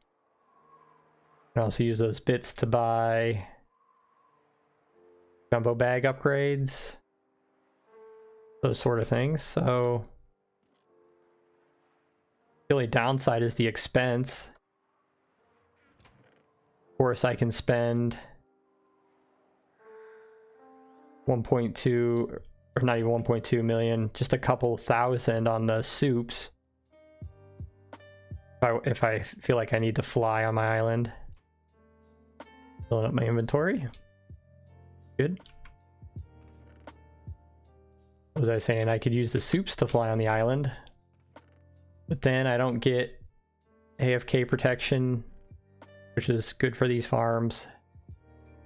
You can also use those bits to buy jumbo bag upgrades, those sort of things. So the only downside is the expense. Of course, I can spend 1.2, or not even 1.2 million, just a couple thousand on the soups if I feel like I need to fly on my island. Filling up my inventory. Good. What was I saying? I could use the soups to fly on the island, but then I don't get AFK protection, which is good for these farms.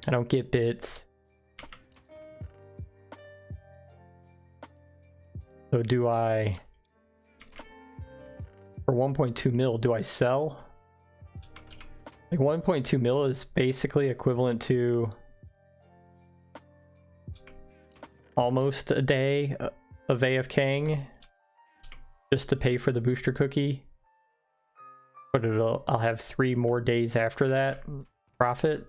I don't get bits. So do I, for 1.2 mil, do I sell? Like 1.2 mil is basically equivalent to almost a day of AFKing just to pay for the booster cookie. But I'll have 3 more days after that profit.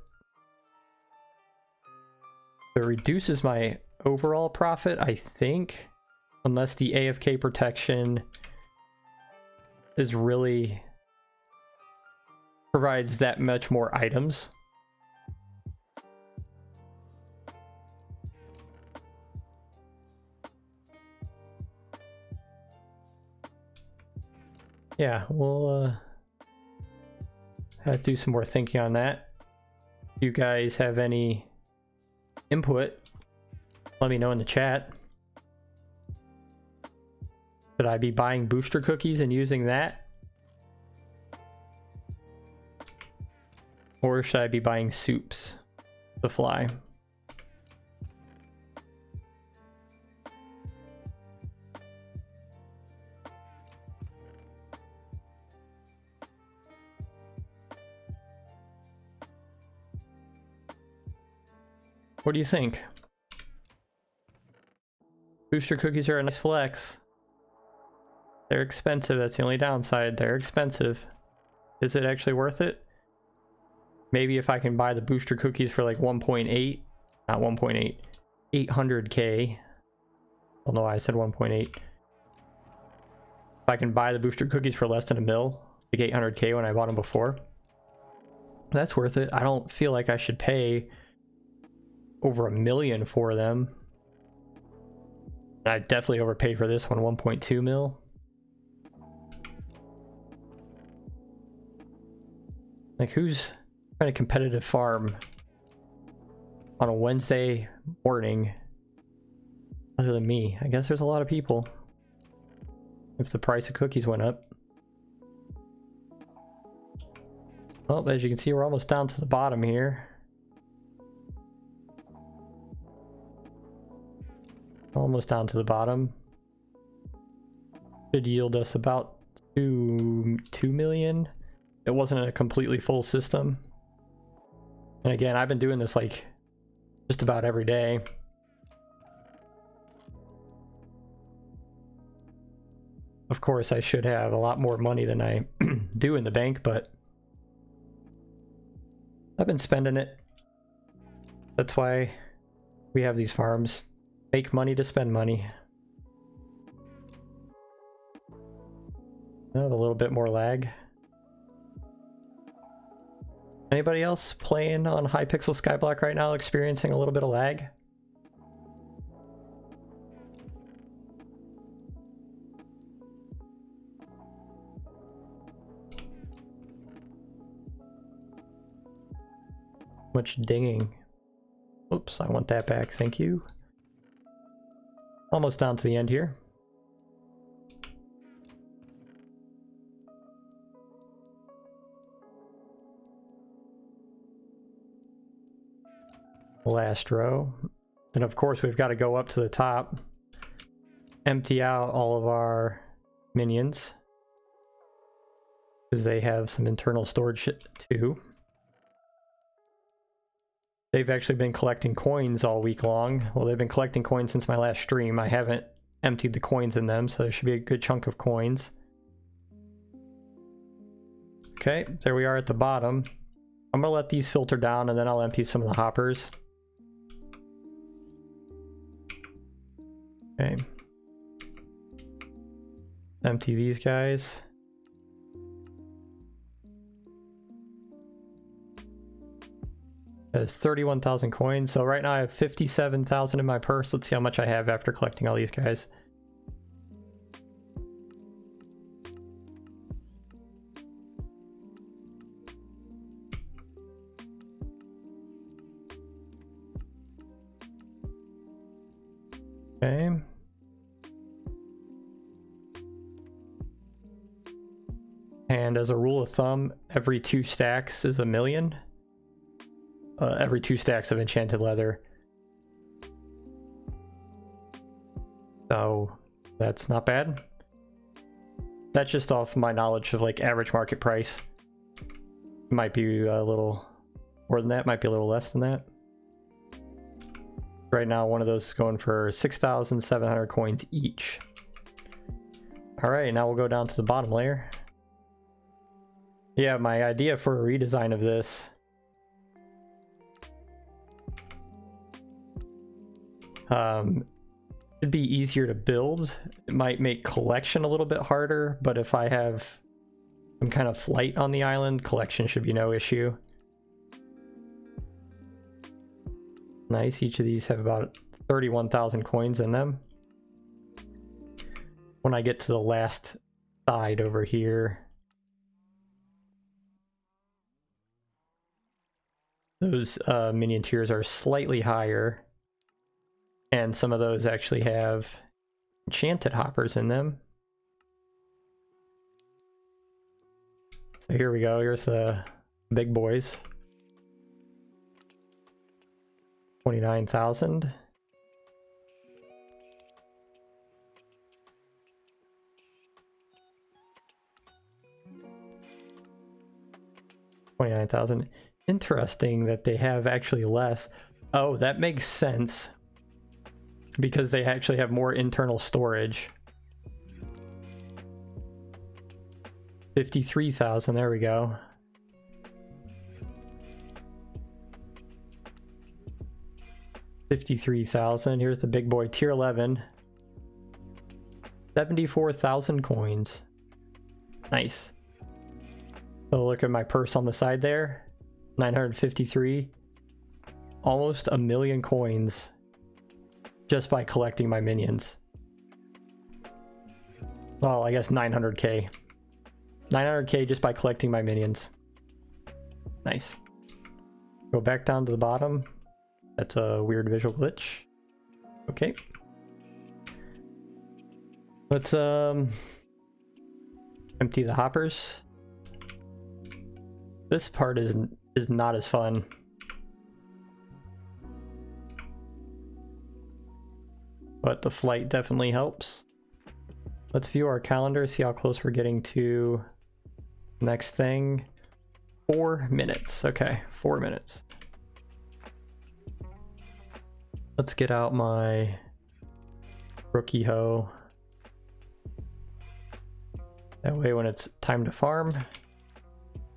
So it reduces my overall profit, I think, unless the AFK protection is really provides that much more items. Yeah, we'll have to do some more thinking on that. If you guys have any input, let me know in the chat. Should I be buying booster cookies and using that? Or should I be buying soups to fly? What do you think? Booster cookies are a nice flex. They're expensive, that's the only downside. They're expensive. Is it actually worth it? Maybe if I can buy the booster cookies for like 1.8, not 1.8, 800k. I don't know why I said 1.8. If I can buy the booster cookies for less than a mil, like 800k when I bought them before, that's worth it. I don't feel like I should pay over $1 million for them. I definitely overpaid for this one, 1.2 mil. Like, who's trying to competitive farm on a Wednesday morning other than me? I guess there's a lot of people if the price of cookies went up. Well, as you can see, we're almost down to the bottom here. Almost down to the bottom. Should yield us about 2 million. It wasn't a completely full system. And again, I've been doing this like just about every day. Of course, I should have a lot more money than I do in the bank, but I've been spending it. That's why we have these farms. Make money to spend money. I have a little bit more lag. Anybody else playing on Hypixel Skyblock right now experiencing a little bit of lag? Much dinging. Oops, I want that back, thank you. Almost down to the end here. Last row. And of course we've got to go up to the top, empty out all of our minions, because they have some internal storage too. They've actually been collecting coins all week long. Well, they've been collecting coins since my last stream. I haven't emptied the coins in them, so there should be a good chunk of coins. Okay, there we are at the bottom. I'm gonna let these filter down and then I'll empty some of the hoppers. Okay. Empty these guys. There's 31,000 coins, so right now I have 57,000 in my purse. Let's see how much I have after collecting all these guys. Okay. And as a rule of thumb, every 2 stacks is 1,000,000. Every 2 stacks of enchanted leather. So that's not bad. That's just off my knowledge of like average market price. Might be a little more than that, might be a little less than that. Right now one of those is going for 6,700 coins each. Alright, now we'll go down to the bottom layer. Yeah, my idea for a redesign of this should be easier to build. It might make collection a little bit harder, but if I have some kind of flight on the island, collection should be no issue. Nice, each of these have about 31,000 coins in them. When I get to the last side over here, those minion tiers are slightly higher. And some of those actually have enchanted hoppers in them. So here we go, here's the big boys. 29,000. $29,000. Interesting that they have actually less. Oh, that makes sense. Because they actually have more internal storage. 53,000, there we go. $53,000. Here's the big boy, tier 11. 74,000 coins. Nice. So look at my purse on the side there. 953. Almost 1,000,000 coins. Just by collecting my minions. Well, I guess 900k. 900k just by collecting my minions. Nice. Go back down to the bottom. That's a weird visual glitch. Okay. Let's empty the hoppers. This part is not as fun. But the flight definitely helps. Let's view our calendar, see how close we're getting to next thing. 4 minutes. Okay, 4 minutes. Let's get out my rookie hoe. That way when it's time to farm,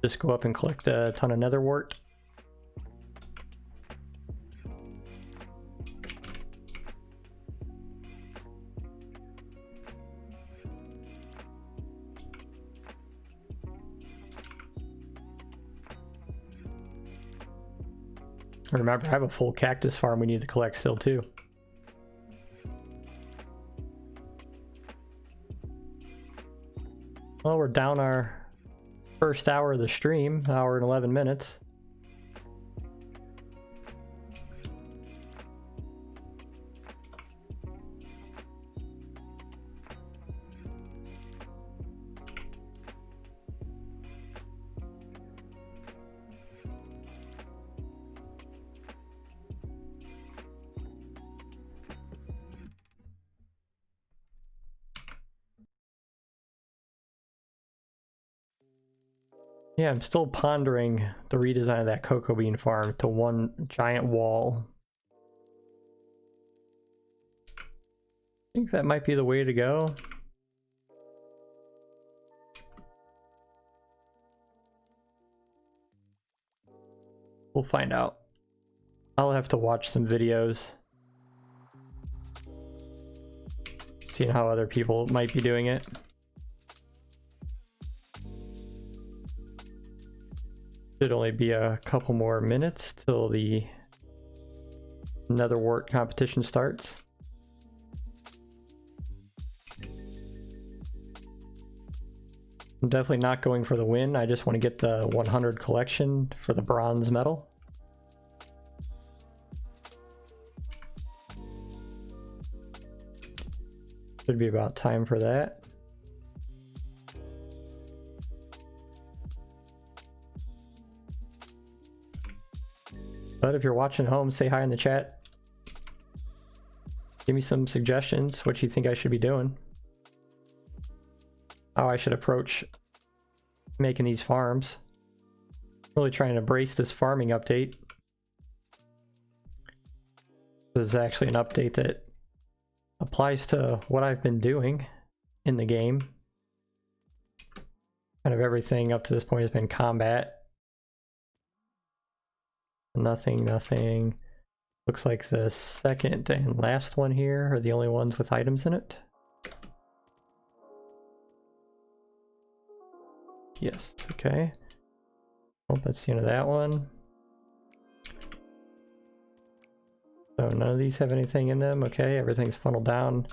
just go up and collect a ton of nether wart. Remember, I have a full cactus farm we need to collect still too. Well, we're down our first hour of the stream, hour and 11 minutes. Yeah, I'm still pondering the redesign of that cocoa bean farm to one giant wall. I think that might be the way to go. We'll find out. I'll have to watch some videos, seeing how other people might be doing it. Should only be a couple more minutes till the nether wart competition starts. I'm definitely not going for the win. I just want to get the 100 collection for the bronze medal. Should be about time for that. But if you're watching at home, say hi in the chat. Give me some suggestions, what you think I should be doing. How I should approach making these farms. Really trying to embrace this farming update. This is actually an update that applies to what I've been doing in the game. Kind of everything up to this point has been combat. Nothing. Looks like the second and last one here are the only ones with items in it. Yes, okay. Oh, that's the end of that one. So none of these have anything in them. Okay, everything's funneled down.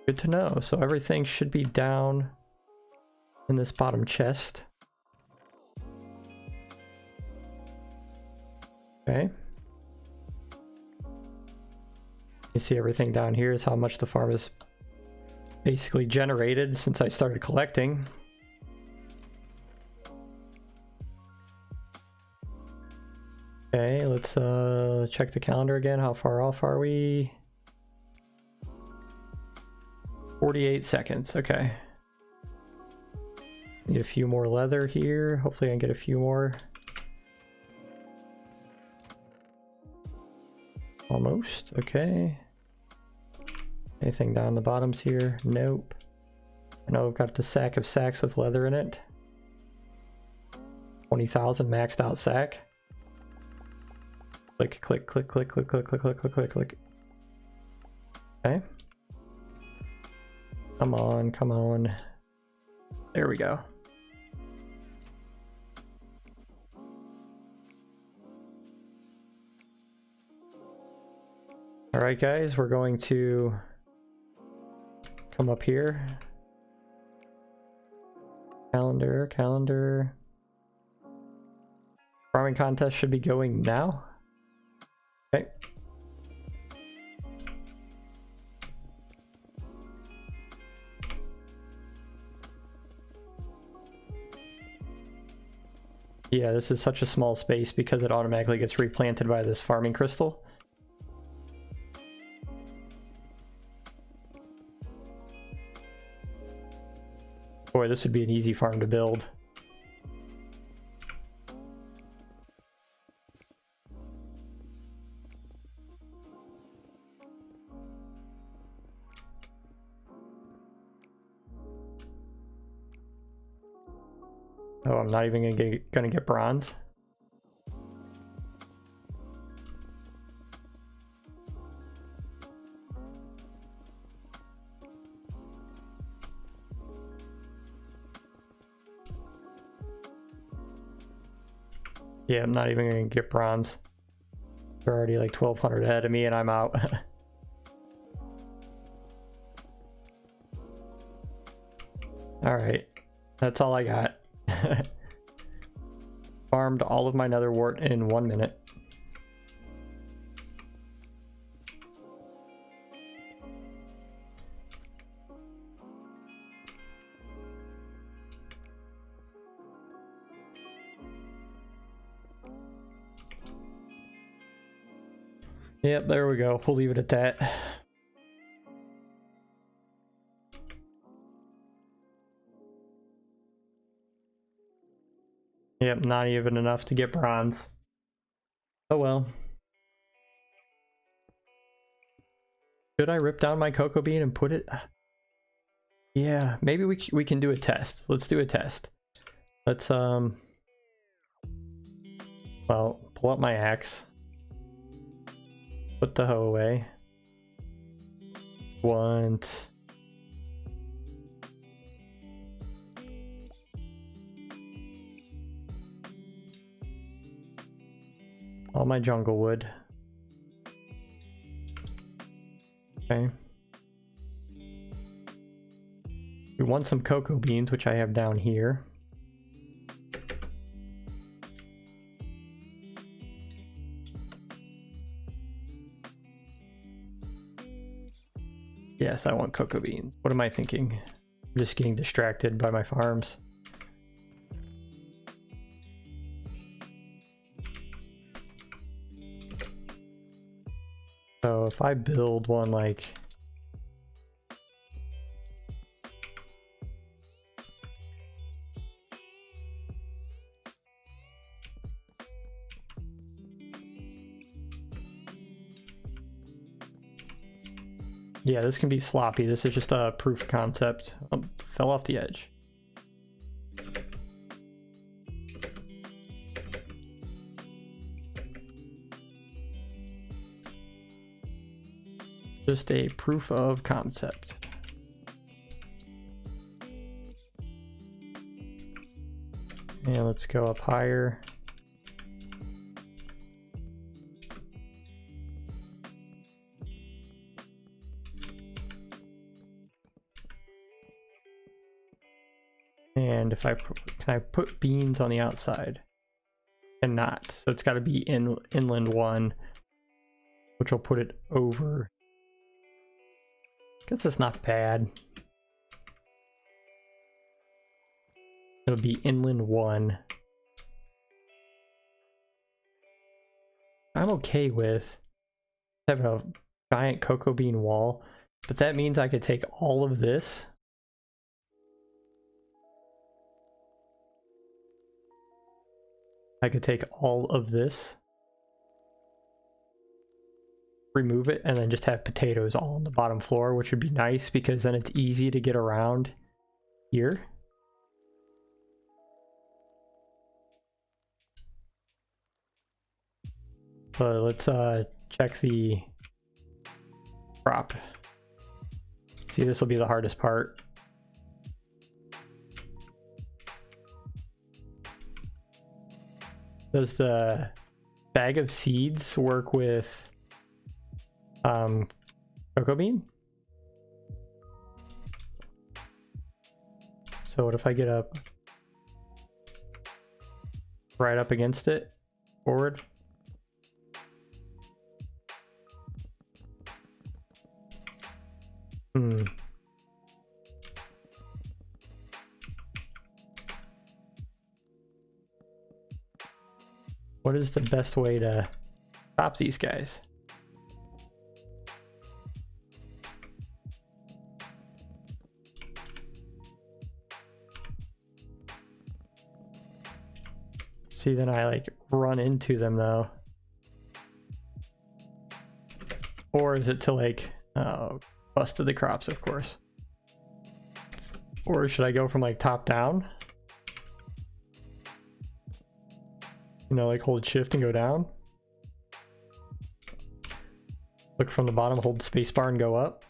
Good to know. So everything should be down in this bottom chest. Okay. You see everything down here is how much the farm is basically generated since I started collecting. Okay, let's check the calendar again. How far off are we? 48 seconds, okay. Need a few more leather here. Hopefully I can get a few more. Almost, okay. Anything down the bottoms here? Nope. I know I've got the sack of sacks with leather in it. 20,000 maxed out sack. Click, click, click, click, click, click, click, click, click, click, click. Okay. Come on, come on. There we go. All right, guys, we're going to come up here. Calendar. Farming contest should be going now. Okay. Yeah, this is such a small space because it automatically gets replanted by this farming crystal. Boy, this would be an easy farm to build. Oh, I'm not even gonna get bronze. Yeah, I'm not even gonna get bronze. They're already like 1,200 ahead of me and I'm out. Alright, that's all I got. Farmed all of my nether wart in 1 minute. Yep, there we go. We'll leave it at that. Yep, not even enough to get bronze. Oh well. Should I rip down my cocoa bean and put it? Yeah, maybe we can do a test. Let's do a test. Let's well, pull up my axe. Put the hoe away. Want all my jungle wood. Okay. We want some cocoa beans, which I have down here. Yes, I want cocoa beans. What am I thinking? I'm just getting distracted by my farms. So if I build one like yeah, this can be sloppy. This is just a proof of concept. Oh, fell off the edge. Just a proof of concept. And let's go up higher. And if can I put beans on the outside? Cannot. So it's got to be inland one, which will put it over. Guess that's not bad. It'll be inland one. I'm okay with having a giant cocoa bean wall, but that means I could take all of this. I could take all of this, remove it, and then just have potatoes all on the bottom floor, which would be nice because then it's easy to get around here. But let's check the crop. See, this will be the hardest part. Does the bag of seeds work with cocoa bean? So what if I get up right up against it, forward? What is the best way to stop these guys? See, then I like run into them though. Or is it to like, oh, busted the crops, of course. Or should I go from like top down? You know, like hold shift and go down. Look from the bottom, hold spacebar and go up.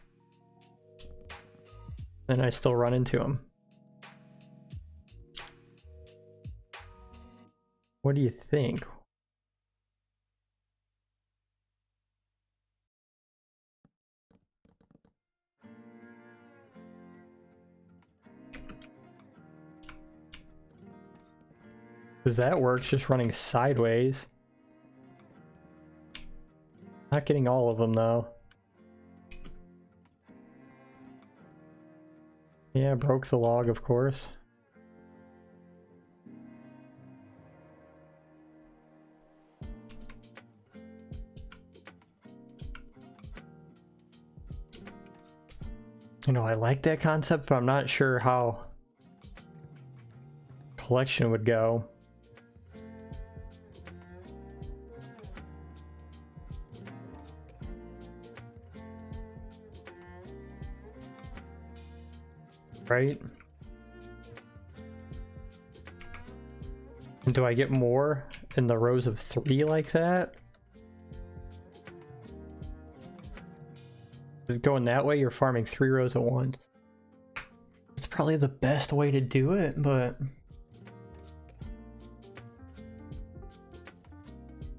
And I still run into them. What do you think? Because that works just running sideways. Not getting all of them though. Yeah, broke the log, of course. You know, I like that concept, but I'm not sure how collection would go. right? And do I get more in the rows of 3 like that? Is it going that way? You're farming 3 rows at once. It's probably the best way to do it, but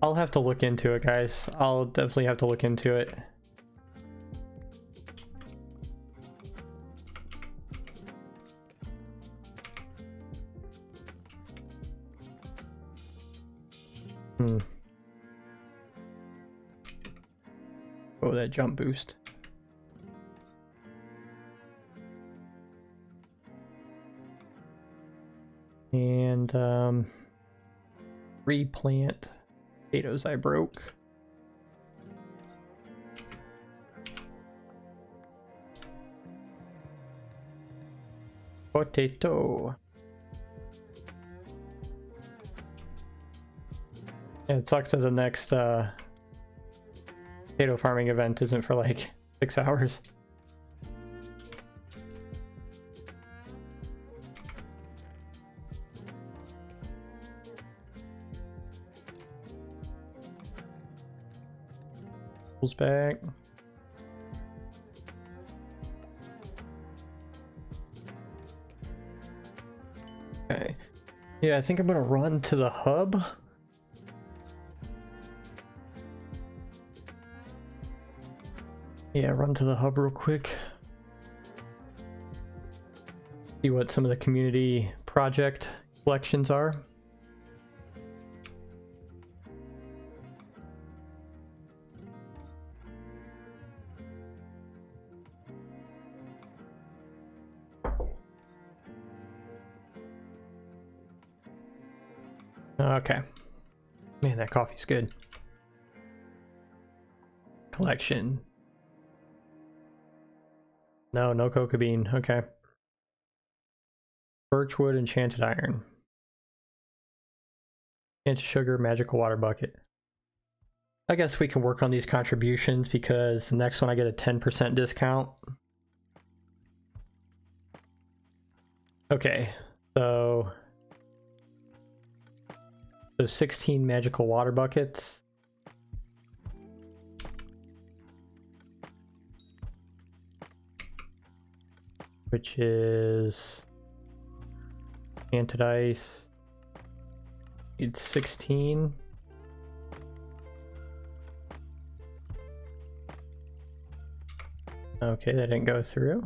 I'll have to look into it, guys. I'll definitely have to look into it. Oh, that jump boost. And replant potatoes I broke. Potato. Yeah, it sucks that the next potato farming event isn't for like 6 hours. Pulls back. Okay. Yeah, I think I'm gonna run to the hub. Yeah, run to the hub real quick. See what some of the community project collections are. Okay. Man, that coffee's good. Collection. No, no cocoa bean. Okay. Birchwood, enchanted iron. Enchanted sugar, magical water bucket. I guess we can work on these contributions because the next one I get a 10% discount. Okay, so 16 magical water buckets. Which is enchanted ice. Need 16. Okay, that didn't go through.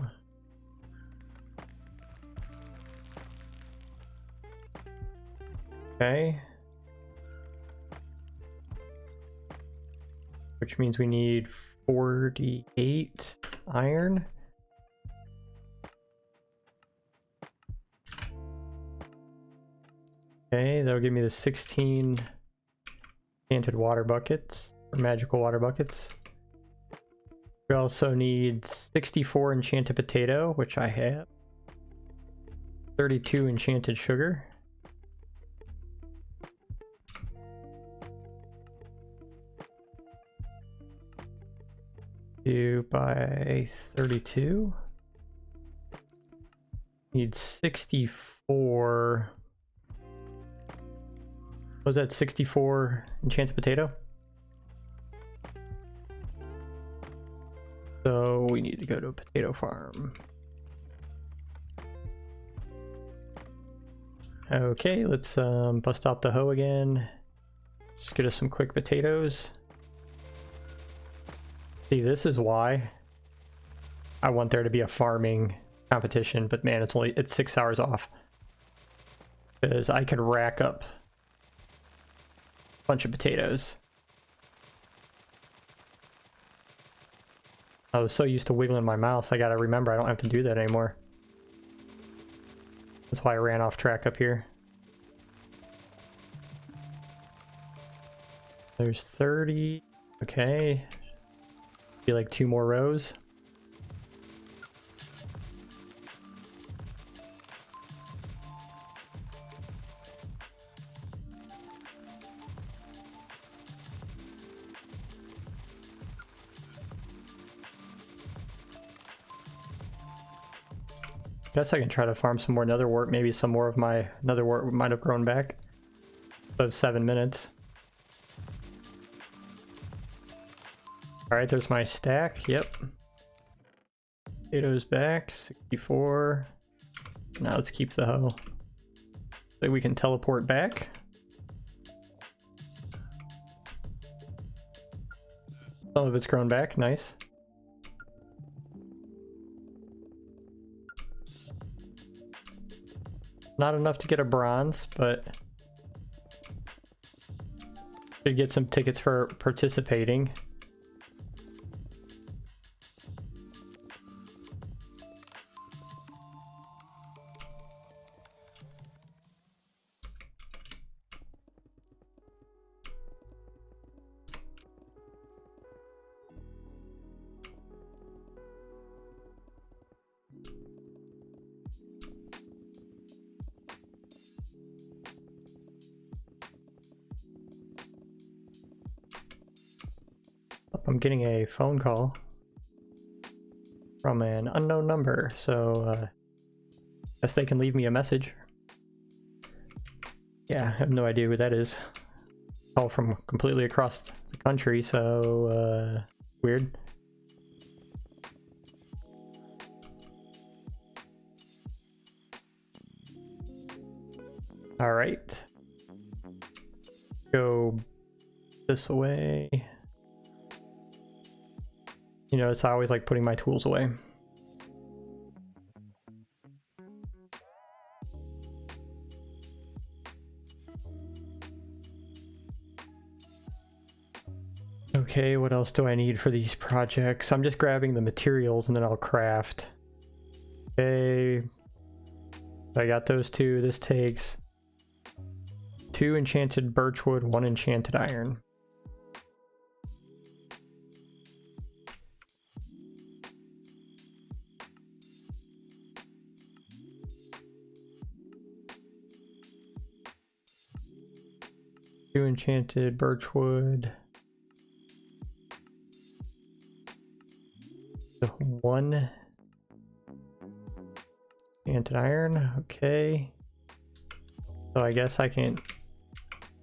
Okay. Which means we need 48 iron. Okay, that'll give me the 16 enchanted water buckets, or magical water buckets. We also need 64 enchanted potato, which I have. 32 enchanted sugar. Do by 32. Need 64. Was that 64 enchanted potato? So we need to go to a potato farm. Okay, let's bust out the hoe again. Just get us some quick potatoes. See, this is why I want there to be a farming competition, but man, it's 6 hours off. Because I could rack up a bunch of potatoes. I was so used to wiggling my mouse, I gotta remember I don't have to do that anymore. That's why I ran off track up here. There's 30. Okay. Be like 2 more rows. Guess I can try to farm some more netherwort. Maybe some more of my netherwort might have grown back. Of 7 minutes. Alright, there's my stack. Yep. Potatoes back. 64. Now let's keep the hoe. So we can teleport back. Some of it's grown back. Nice. Not enough to get a bronze, but should get some tickets for participating. I'm getting a phone call from an unknown number, so guess they can leave me a message. Yeah, I have no idea who that is. Call from completely across the country, so weird. All right, go this way. You know, it's always like putting my tools away. Okay, what else do I need for these projects? I'm just grabbing the materials and then I'll craft. Okay, I got those two. This takes 2 enchanted birchwood, 1 enchanted iron. Two enchanted birchwood. 1 enchanted iron. Okay. So I guess I can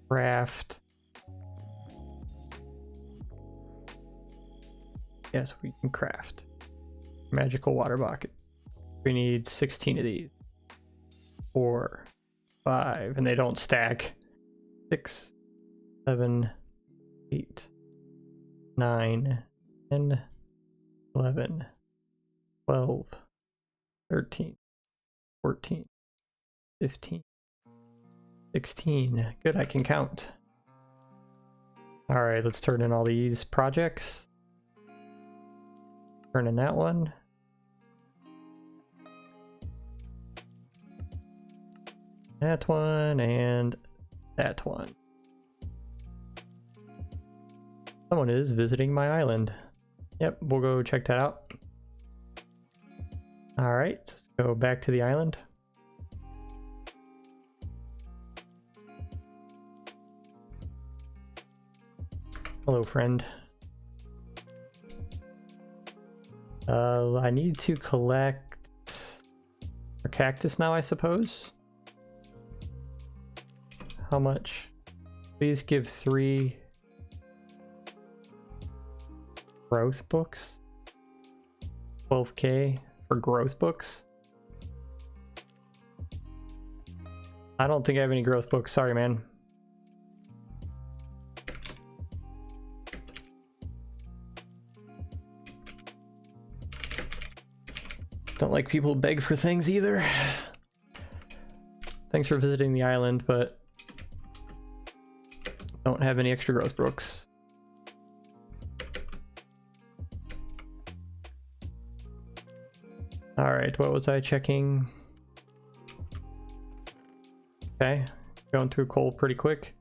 craft. Yes, we can craft. Magical water bucket. We need 16 of these. 4, 5, and they don't stack. 6, 7, 8, 9, 10, 11, 12, 13, 14, 15, 16. Good, I can count. Alright, let's turn in all these projects. Turn in that one. That one, and that one. Someone is visiting my island. Yep, we'll go check that out. Alright, let's go back to the island. Hello, friend. I need to collect a cactus now, I suppose. How much? Please give 3 growth books. 12k for growth books. I don't think I have any growth books. Sorry, man. Don't like people beg for things either. Thanks for visiting the island, but don't have any extra growth books. Alright, what was I checking? Okay, going through coal pretty quick.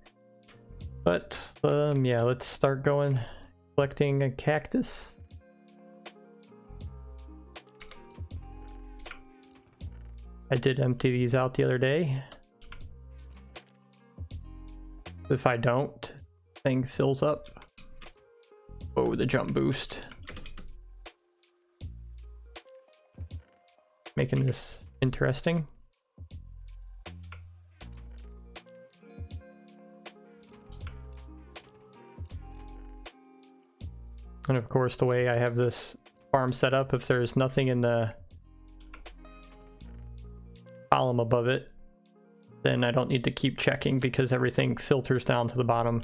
But, yeah, let's start going collecting a cactus. I did empty these out the other day. If I don't, thing fills up. Oh, the jump boost. Making this interesting. And of course, the way I have this farm set up, if there's nothing in the column above it, then I don't need to keep checking because everything filters down to the bottom.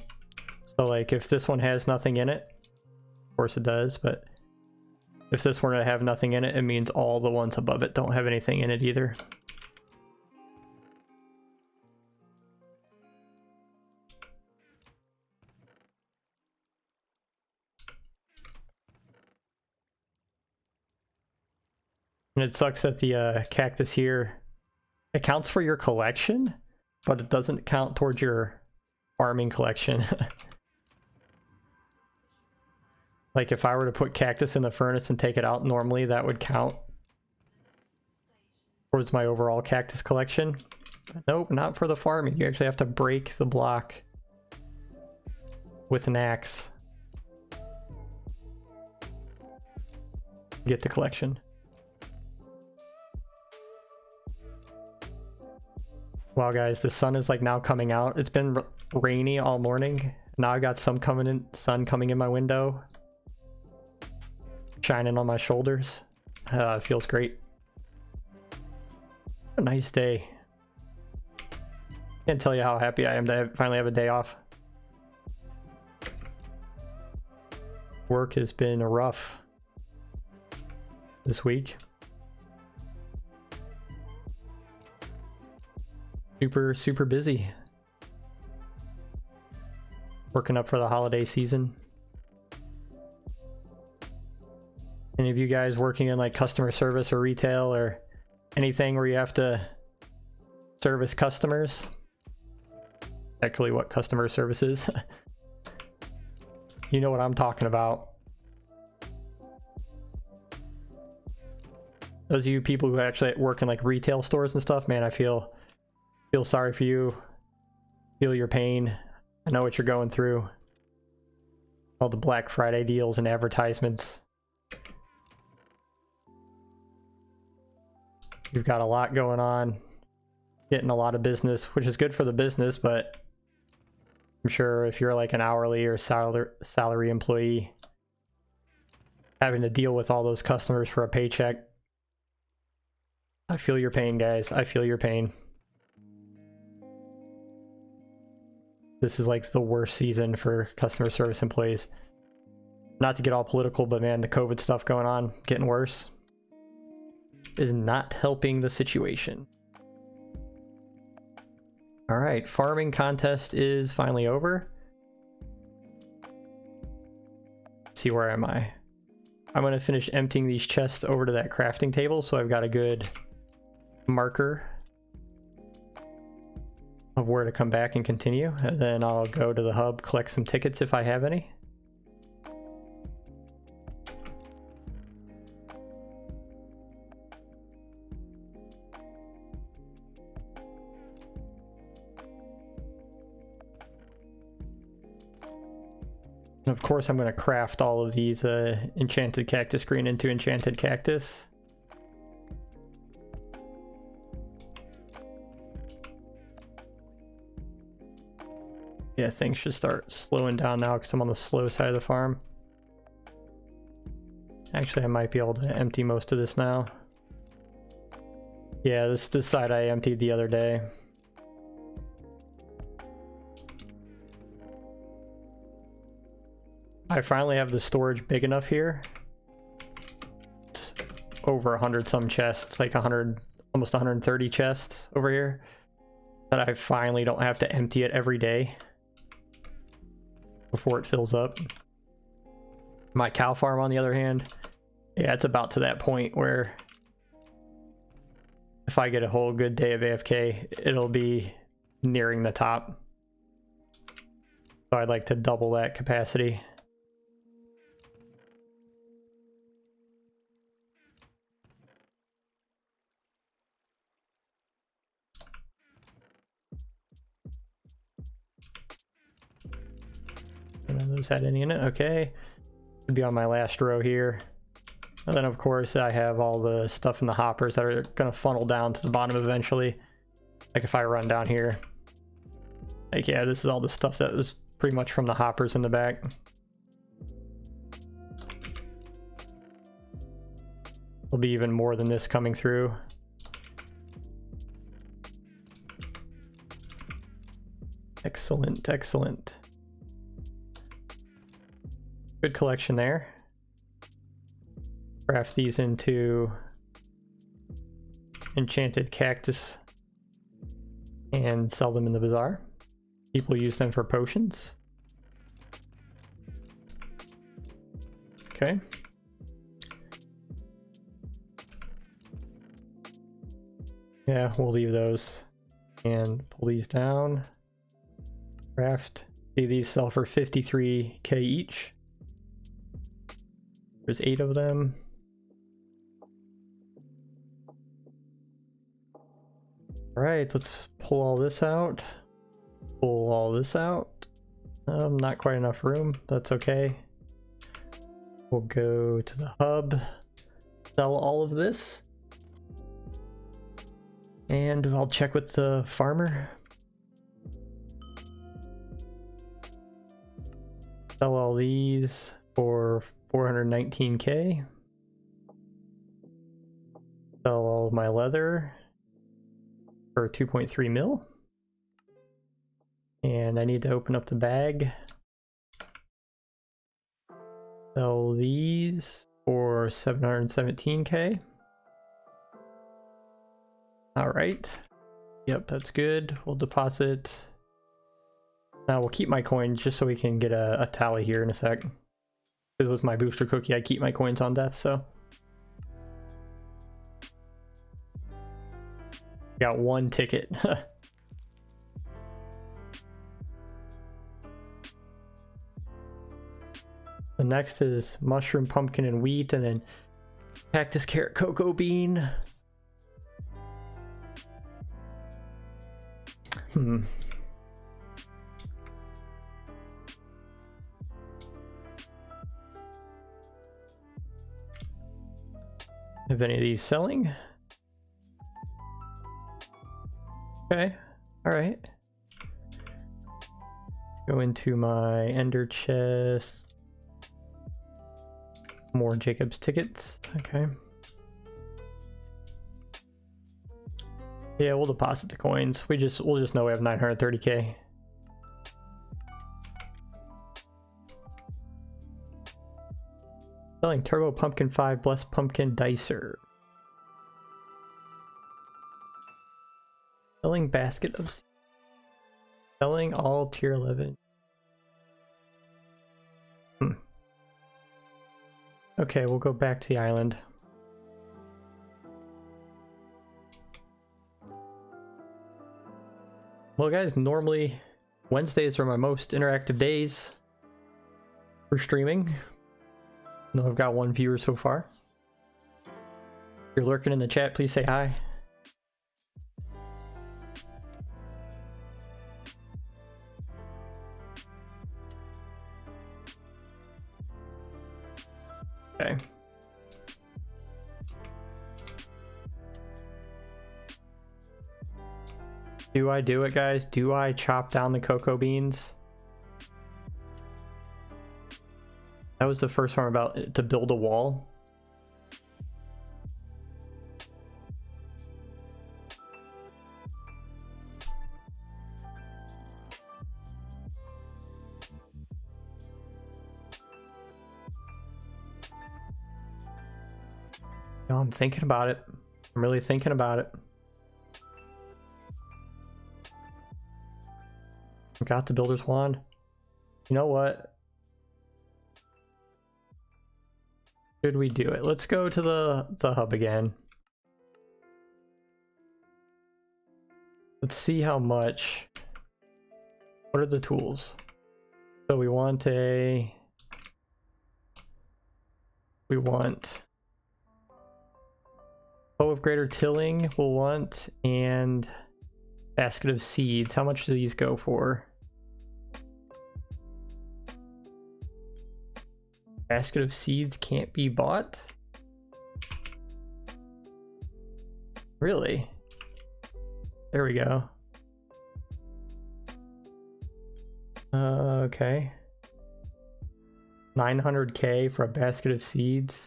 So like if this one has nothing in it, of course it does, but if this were to have nothing in it, it means all the ones above it don't have anything in it either. And it sucks that the cactus here, it counts for your collection, but it doesn't count towards your farming collection. Like if I were to put cactus in the furnace and take it out normally, that would count towards my overall cactus collection. But nope, not for the farming. You actually have to break the block with an axe to get the collection. Wow guys, the sun is like now coming out. It's been rainy all morning. Now I got sun coming in my window, shining on my shoulders. It feels great. A nice day. Can't tell you how happy I am to finally have a day off. Work has been rough this week. Super busy. Working up for the holiday season. Any of you guys working in like customer service or retail or anything where you have to service customers? Actually, what customer service is. You know what I'm talking about. Those of you people who actually work in like retail stores and stuff, man, I feel sorry for you. Feel your pain. I know what you're going through. All the Black Friday deals and advertisements. You've got a lot going on. Getting a lot of business, which is good for the business, but I'm sure if you're like an hourly or salary employee, having to deal with all those customers for a paycheck, I feel your pain, guys. I feel your pain. This is like the worst season for customer service employees. Not to get all political, but man, the COVID stuff going on, getting worse, is not helping the situation. All right, farming contest is finally over. Let's see, where am I? I'm gonna finish emptying these chests over to that crafting table, so I've got a good marker of where to come back and continue, and then I'll go to the hub, collect some tickets if I have any. And of course I'm going to craft all of these enchanted cactus green into enchanted cactus. Yeah, things should start slowing down now because I'm on the slow side of the farm. Actually, I might be able to empty most of this now. Yeah, this side I emptied the other day. I finally have the storage big enough here. It's over 100 some chests, like 100, almost 130 chests over here, that I finally don't have to empty it every day before it fills up. My cow farm, on the other hand, yeah, it's about to that point where if I get a whole good day of AFK, it'll be nearing the top. So I'd like to double that capacity. None of those had any in it. Okay, should be on my last row here. And then of course I have all the stuff in the hoppers that are gonna funnel down to the bottom eventually. Like if I run down here, like yeah, this is all the stuff that was pretty much from the hoppers in the back. There'll be even more than this coming through. Excellent, excellent. Good collection there. Craft these into enchanted cactus and sell them in the bazaar. People use them for potions. Okay. Yeah, we'll leave those and pull these down. Craft. See, these sell for 53k each. There's 8 of them. Alright, let's pull all this out. Pull all this out. Not quite enough room. That's okay. We'll go to the hub. Sell all of this. And I'll check with the farmer. Sell all these for 419k. Sell all of my leather for 2.3 mil. And I need to open up the bag. Sell these for 717k. All right. Yep, that's good. We'll deposit. Now we'll keep my coins just so we can get a tally here in a sec. Because with my booster cookie, I keep my coins on death, so. Got 1 ticket. The next is mushroom, pumpkin, and wheat, and then cactus, carrot, cocoa bean. Have any of these selling? Okay, alright. Go into my ender chest. More Jacob's tickets. Okay. Yeah, we'll deposit the coins. We'll just know we have 930k. Selling Turbo Pumpkin 5 Blessed Pumpkin Dicer. Selling Basket of... Selling all tier 11. Okay, we'll go back to the island. Well guys, normally Wednesdays are my most interactive days for streaming. No, I've got 1 viewer so far. If you're lurking in the chat, please say hi. Okay. Do I do it, guys? Do I chop down the cocoa beans? That was the first one about to build a wall. No, I'm thinking about it. I'm really thinking about it. I got the builder's wand. You know what? Should we do it? Let's go to the hub again. Let's see how much. What are the tools? So we want bow of greater tilling we'll want, and basket of seeds. How much do these go for? Basket of seeds can't be bought. Really? There we go. Okay. 900k for a basket of seeds.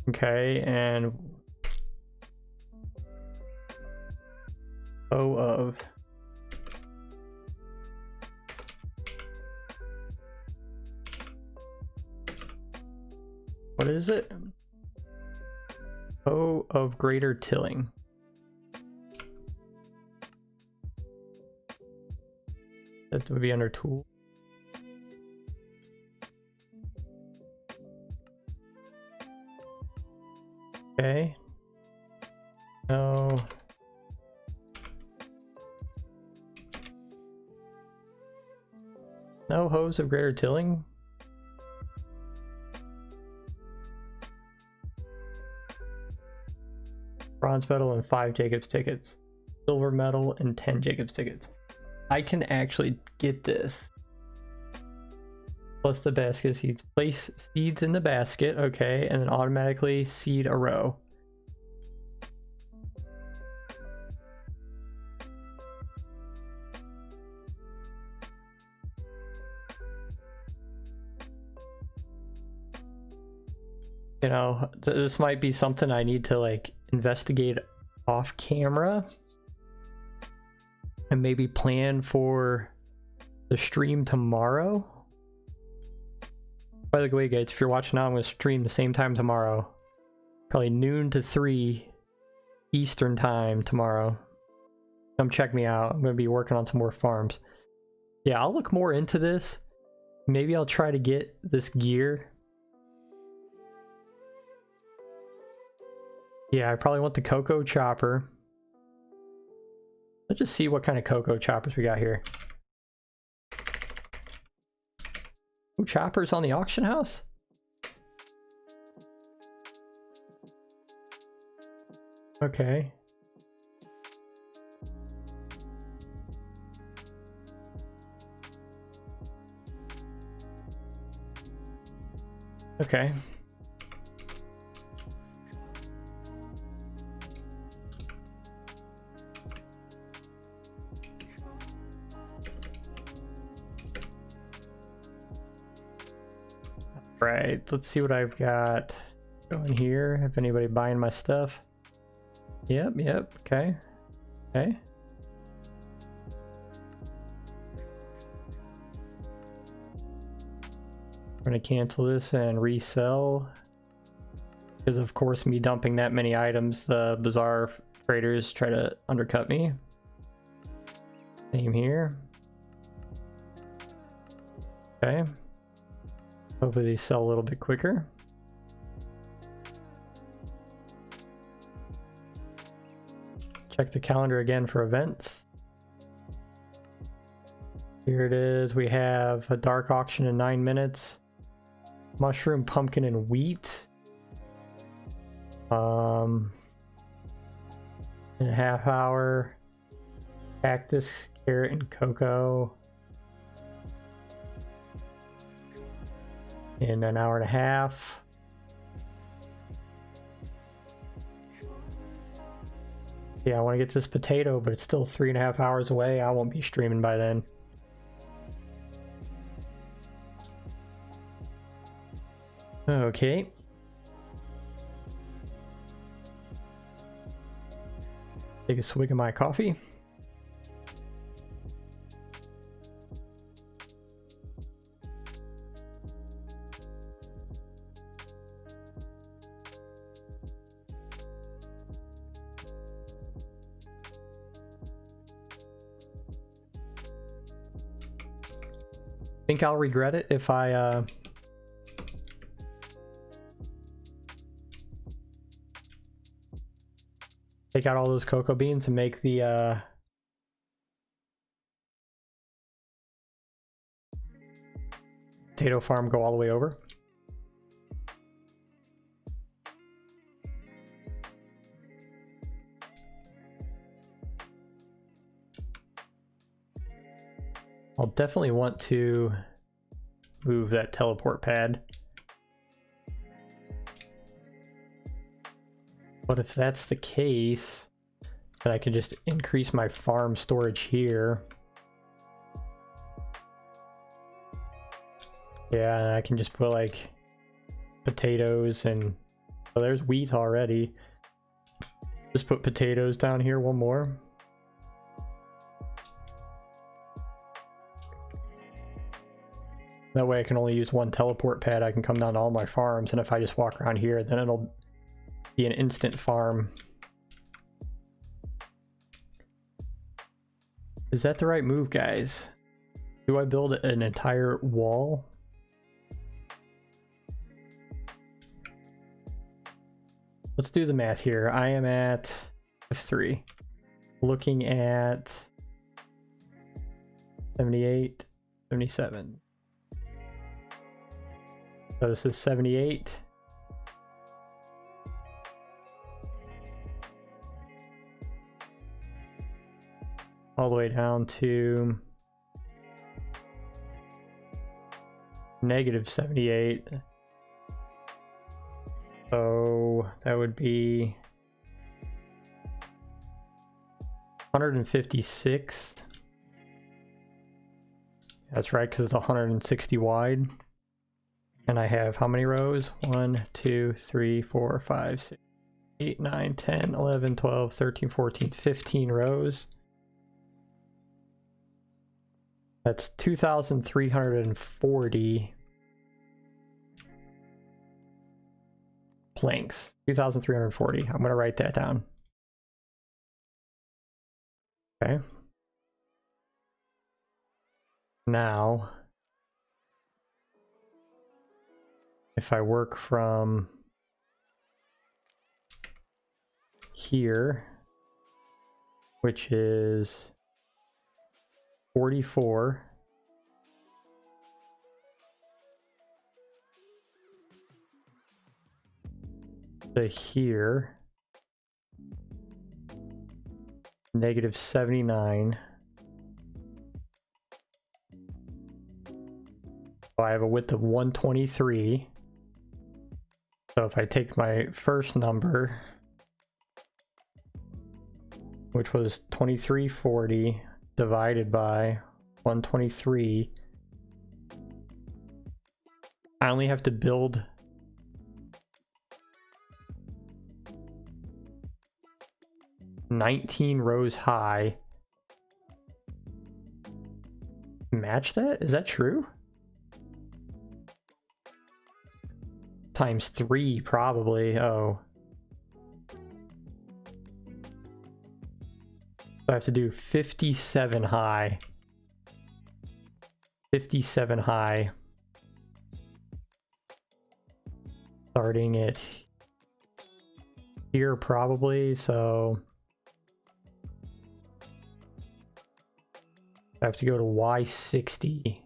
Okay, and O of what is it? O of greater tilling. That would be under tool. Okay. No. No hose of greater tilling? Bronze medal and 5 Jacobs tickets. Silver medal and 10 Jacobs tickets. I can actually get this. Plus the basket of seeds. Place seeds in the basket, okay, and then automatically seed a row. You know, this might be something I need to like investigate off camera and maybe plan for the stream tomorrow. By the way, guys, if you're watching now, I'm going to stream the same time tomorrow. Probably noon to 3 Eastern time tomorrow. Come check me out. I'm going to be working on some more farms. Yeah, I'll look more into this. Maybe I'll try to get this gear. Yeah, I probably want the cocoa chopper. Let's just see what kind of cocoa choppers we got here. Ooh, choppers on the auction house? Okay. Okay. Right, let's see what I've got going here. If anybody buying my stuff. Yep, okay. Okay. I'm gonna cancel this and resell. Because of course me dumping that many items, the bizarre traders try to undercut me. Same here. Okay. Hopefully they sell a little bit quicker. Check the calendar again for events. Here it is. We have a dark auction in 9 minutes. Mushroom, pumpkin, and wheat. In a half hour. Cactus, carrot, and cocoa. In an hour and a half. Yeah, I want to get this potato, but it's still 3.5 hours away. I won't be streaming by then. Okay. Take a swig of my coffee. I think I'll regret it if I take out all those cocoa beans and make the potato farm go all the way over. I'll definitely want to move that teleport pad. But if that's the case, then I can just increase my farm storage here. Yeah, and I can just put like potatoes and... Oh, there's wheat already. Just put potatoes down here, one more. That way I can only use one teleport pad. I can come down to all my farms, and if I just walk around here, then it'll be an instant farm. Is that the right move, guys? Do I build an entire wall? Let's do the math here. I am at F3. Looking at 78, 77. So this is 78. All the way down to negative 78. So that would be 156. That's right, because it's 160 wide. And I have how many rows? 1, 2, 3, 4, 5, 6, 8, 9, 10, 11, 12, 13, 14, 15 rows. That's 2,340 planks. 2,340. I'm going to write that down. Okay. Now, if I work from here, which is 44, to here, negative 79. So I have a width of 123. So if I take my first number, which was 2340, divided by 123, I only have to build $19 rows high. Match that? Is that true? Times 3, probably. Oh. So I have to do 57 high. 57 high. Starting it here, probably, so I have to go to Y60.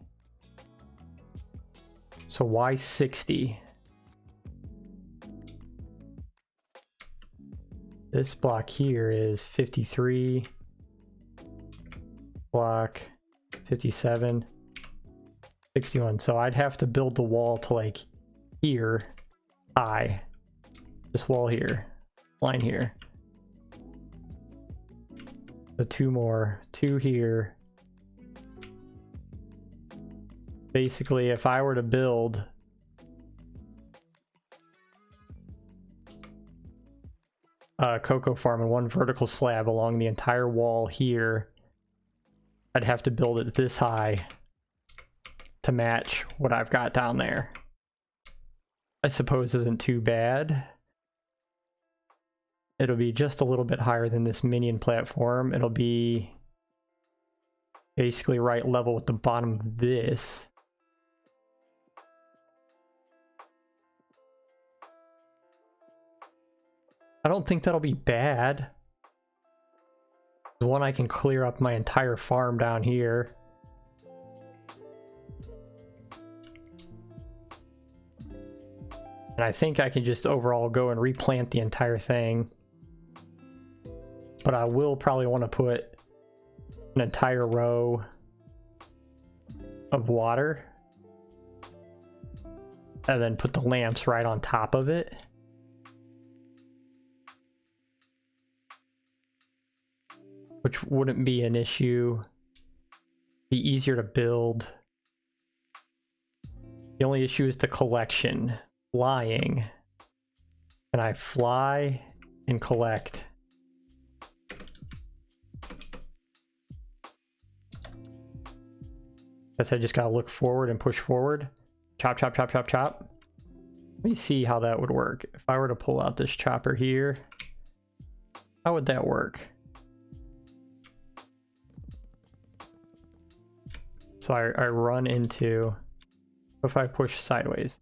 So Y60. This block here is 53. Block 57. 61. So I'd have to build the wall to like here high. This wall here. Line here. So 2 more. 2 here. Basically, if I were to build a cocoa farm and 1 vertical slab along the entire wall here, I'd have to build it this high to match what I've got down there. I suppose isn't too bad. It'll be just a little bit higher than this minion platform. It'll be basically right level with the bottom of this. I don't think that'll be bad. One, I can clear up my entire farm down here. And I think I can just overall go and replant the entire thing. But I will probably want to put an entire row of water. And then put the lamps right on top of it. which wouldn't be an issue. Be easier to build. The only issue is the collection. Flying. Can I fly and collect? Guess I just gotta look forward and push forward. Chop, chop, chop, chop, chop. Let me see how that would work. If I were to pull out this chopper here, how would that work? So I run into, if I push sideways.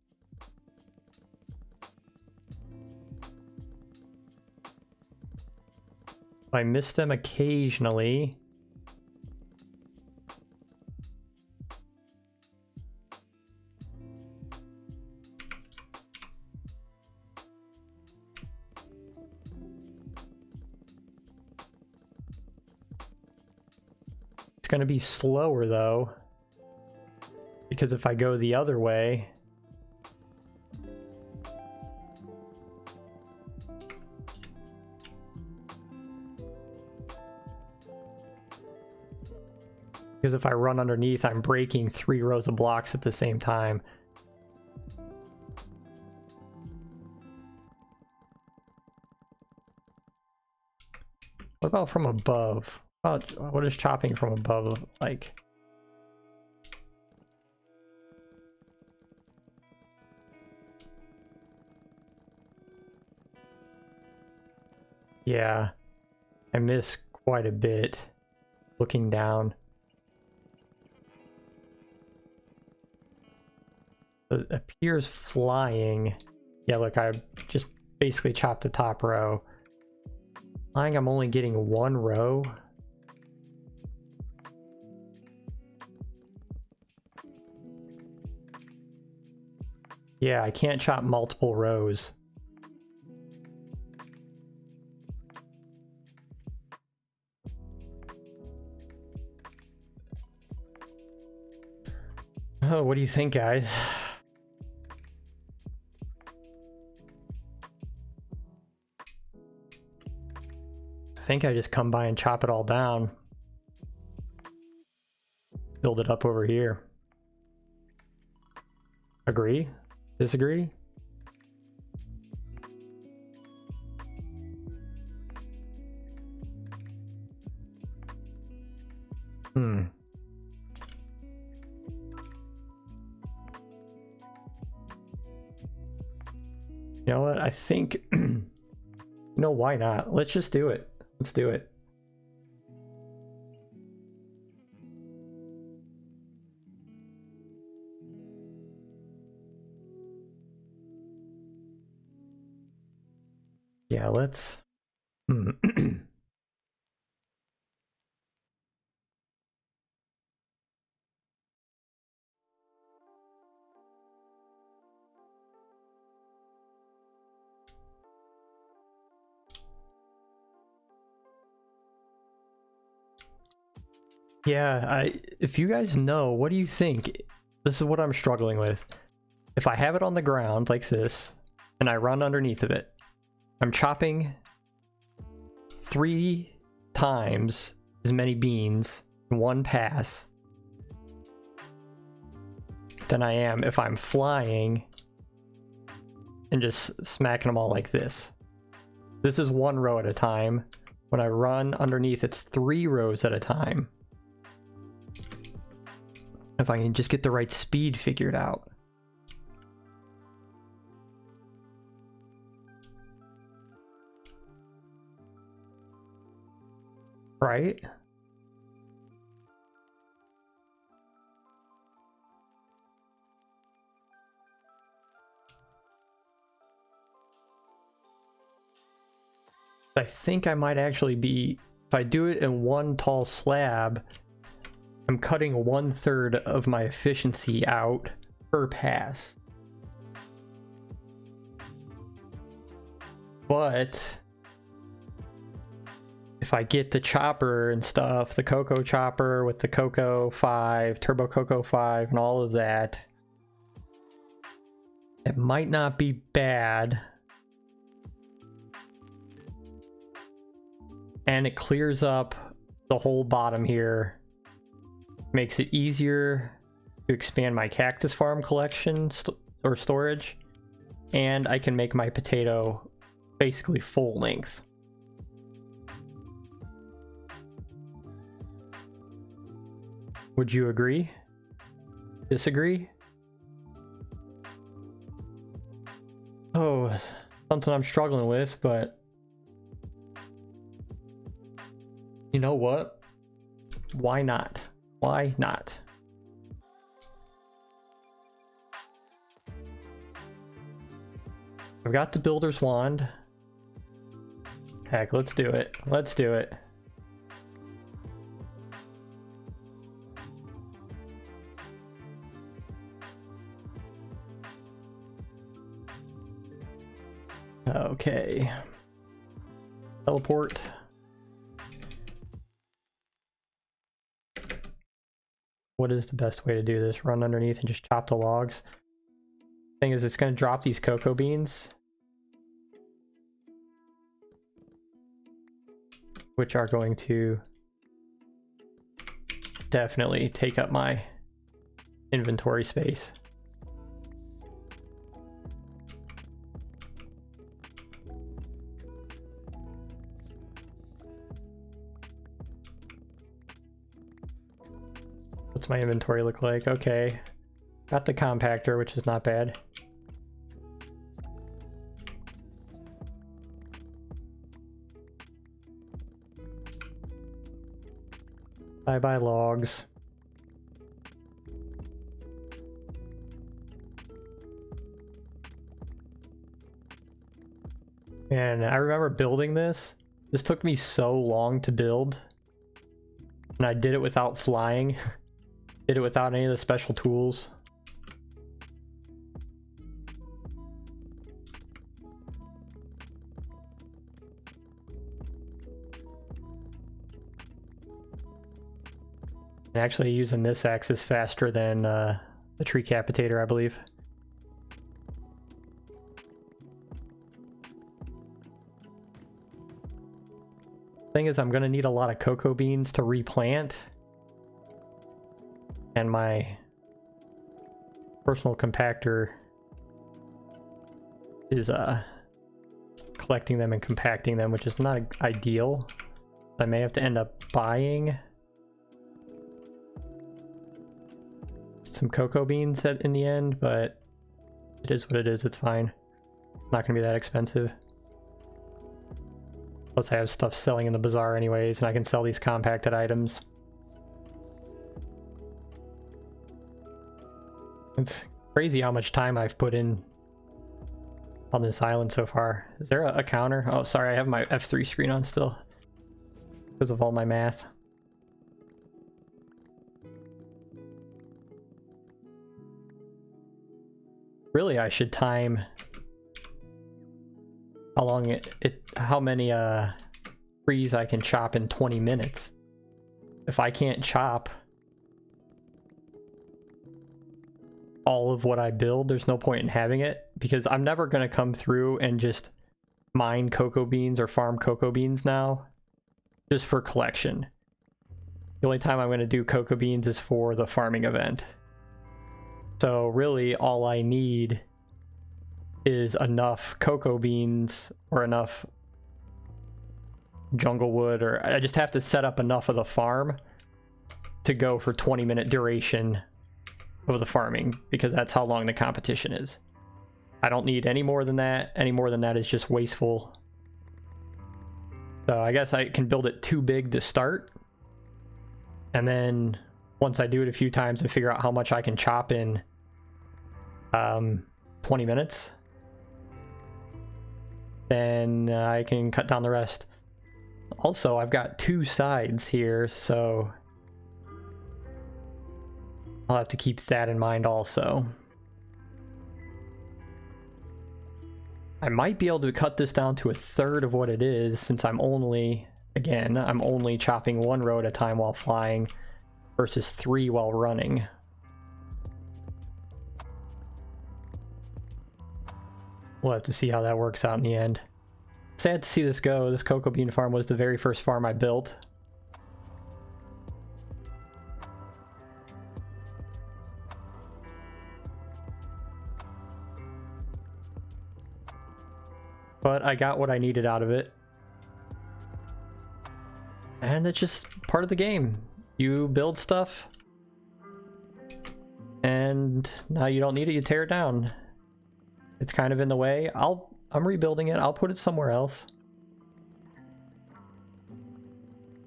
I miss them occasionally. It's going to be slower though, because if I go the other way, because if I run underneath, I'm breaking 3 rows of blocks at the same time. What about from above? What is chopping from above like? Yeah, I miss quite a bit looking down. It appears flying. Yeah, look, I just basically chopped the top row. Flying, I'm only getting 1 row. Yeah, I can't chop multiple rows. Oh, what do you think, guys? I think I just come by and chop it all down. Build it up over here. Agree? Disagree? You know what? I think... No, why not? Let's just do it. Let's do it. Yeah, let's... Yeah, if you guys know, what do you think? This is what I'm struggling with. If I have it on the ground like this, and I run underneath of it, I'm chopping 3 times as many beans in one pass than I am if I'm flying and just smacking them all like this. This is 1 row at a time. When I run underneath, it's 3 rows at a time. If I can just get the right speed figured out. Right? I think I might actually be, if I do it in 1 tall slab, I'm cutting 1/3 of my efficiency out per pass. But if I get the chopper and stuff, the Cocoa chopper with the Cocoa 5, Turbo Cocoa 5, and all of that, it might not be bad. And it clears up the whole bottom here makes it easier to expand my cactus farm collection or storage, and I can make my potato basically full length. Would you agree? Disagree? Oh, something I'm struggling with, but you know what? Why not? Why not? I've got the builder's wand. Heck, let's do it. Let's do it. Okay. Teleport. What is the best way to do this? Run underneath and just chop the logs. Thing is, it's going to drop these cocoa beans, which are going to definitely take up my inventory space. What's my inventory look like? Okay. Got the compactor, which is not bad. Bye-bye logs. And I remember building this. This took me so long to build. And I did it without flying. Did it without any of the special tools. And actually using this axe is faster than the tree capitator, I believe. Thing is, I'm gonna need a lot of cocoa beans to replant. And my personal compactor is collecting them and compacting them, which is not ideal. I may have to end up buying some cocoa beans in the end, but it is what it is. It's fine. Not gonna be that expensive. Plus I have stuff selling in the bazaar anyways, and I can sell these compacted items. It's crazy how much time I've put in on this island so far. Is there a counter? Oh, sorry, I have my F3 screen on still because of all my math. Really, I should time how long how many trees I can chop in 20 minutes. If I can't chop all of what I build, there's no point in having it, because I'm never going to come through and just mine cocoa beans or farm cocoa beans now just for collection. The only time I'm going to do cocoa beans is for the farming event. So really all I need is enough cocoa beans or enough jungle wood, or I just have to set up enough of the farm to go for 20-minute duration of the farming, because that's how long the competition is. I don't need any more than that. Any more than that is just wasteful. So I guess I can build it too big to start, and then once I do it a few times and figure out how much I can chop in 20 minutes, then I can cut down the rest. Also, I've got two sides here, so I'll have to keep that in mind also. I might be able to cut this down to a third of what it is, since I'm only chopping one row at a time while flying versus 3 while running. We'll have to see how that works out in the end. Sad to see this go. This cocoa bean farm was the very first farm I built. but I got what I needed out of it. And it's just part of the game. You build stuff, and now you don't need it, you tear it down. It's kind of in the way. I'm rebuilding it. I'll put it somewhere else.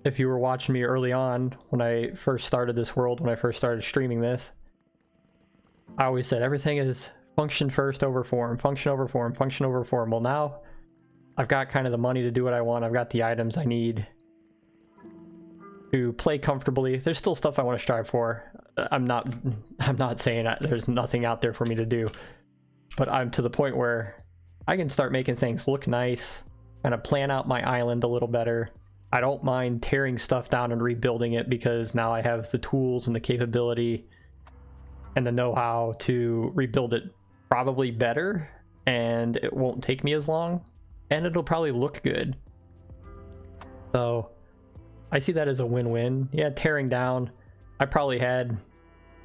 If you were watching me early on when I first started this world, when I first started streaming this, I always said everything is function first over form, function over form, function over form. Well, now I've got kind of the money to do what I want. I've got the items I need to play comfortably. There's still stuff I want to strive for. I'm not saying there's nothing out there for me to do, but I'm to the point where I can start making things look nice, kind of plan out my island a little better. I don't mind tearing stuff down and rebuilding it because now I have the tools and the capability and the know-how to rebuild it probably better, and it won't take me as long, and it'll probably look good. So I see that as a win-win. Yeah, tearing down, I probably had,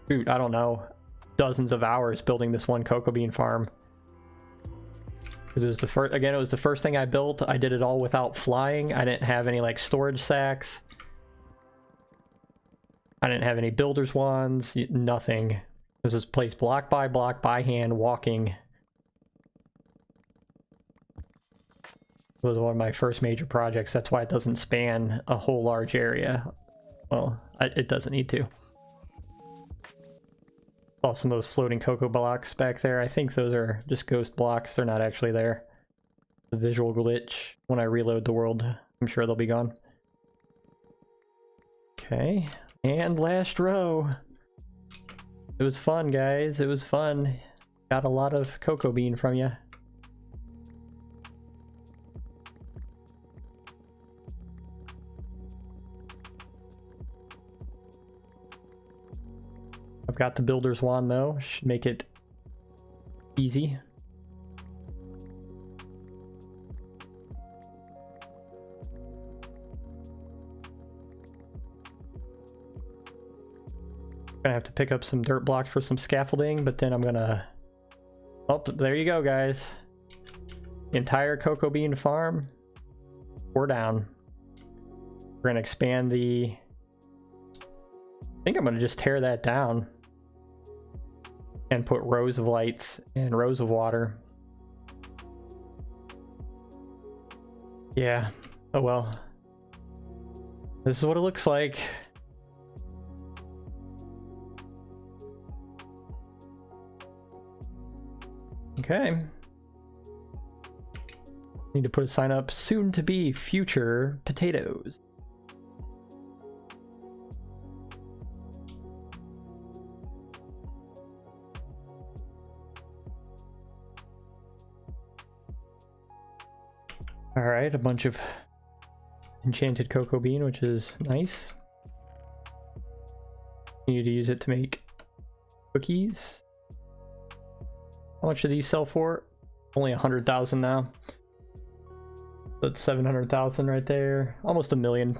shoot, I don't know, dozens of hours building this one cocoa bean farm. Because it was the first, again, it was the first thing I built. I did it all without flying. I didn't have any like storage sacks. I didn't have any builder's wands, nothing. It was just placed block by hand, walking. It was one of my first major projects. That's why it doesn't span a whole large area. Well, it doesn't need to. Saw some of those floating cocoa blocks back there. I think those are just ghost blocks. They're not actually there. The visual glitch. When I reload the world, I'm sure they'll be gone. Okay. And last row. It was fun, guys. It was fun. Got a lot of cocoa bean from you. I've got the builder's wand though, should make it easy. Gonna have to pick up some dirt blocks for some scaffolding, but then I'm gonna... Oh, there you go, guys. Entire cocoa bean farm. We're down. We're gonna expand the... I think I'm gonna just tear that down and put rows of lights and rows of water. Yeah, oh well. This is what it looks like. Okay. Need to put a sign up, soon to be future potatoes. Alright, a bunch of enchanted cocoa bean, which is nice. Need to use it to make cookies. How much do these sell for? Only 100,000 now. That's 700,000 right there. Almost a million.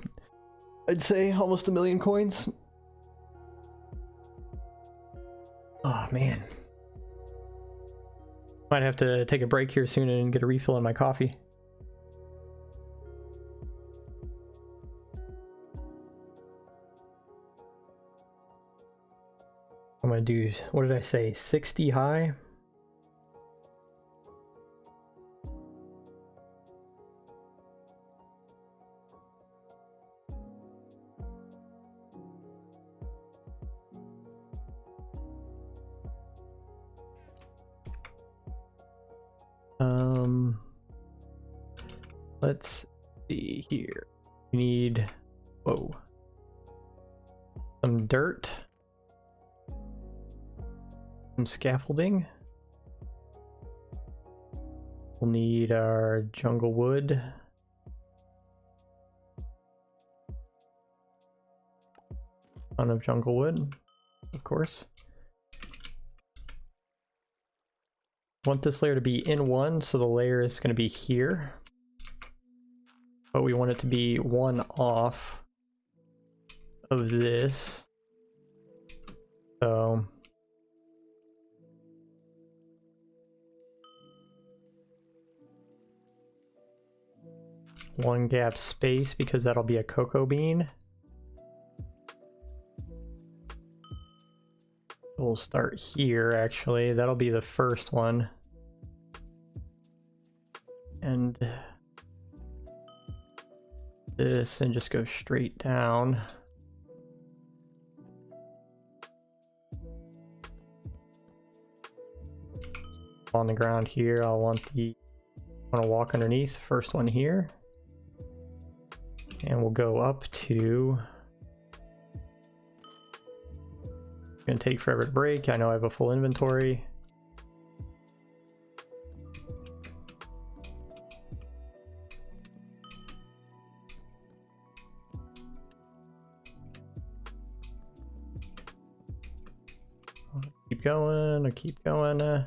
I'd say almost a million coins. Oh man. Might have to take a break here soon and get a refill on my coffee. I'm gonna do, what did I say, 60 high? Let's see here. We need, whoa, some dirt. Some scaffolding. We'll need our jungle wood. Ton of jungle wood, of course. Want this layer to be in one, so the layer is going to be here. But we want it to be one off of this. So one gap space because that'll be a cocoa bean. We'll start here actually. That'll be the first one. And this, and just go straight down. On the ground here, I want to walk underneath, first one here. And we'll go up to, it's gonna take forever to break. I know I have a full inventory. Keep going, or keep going.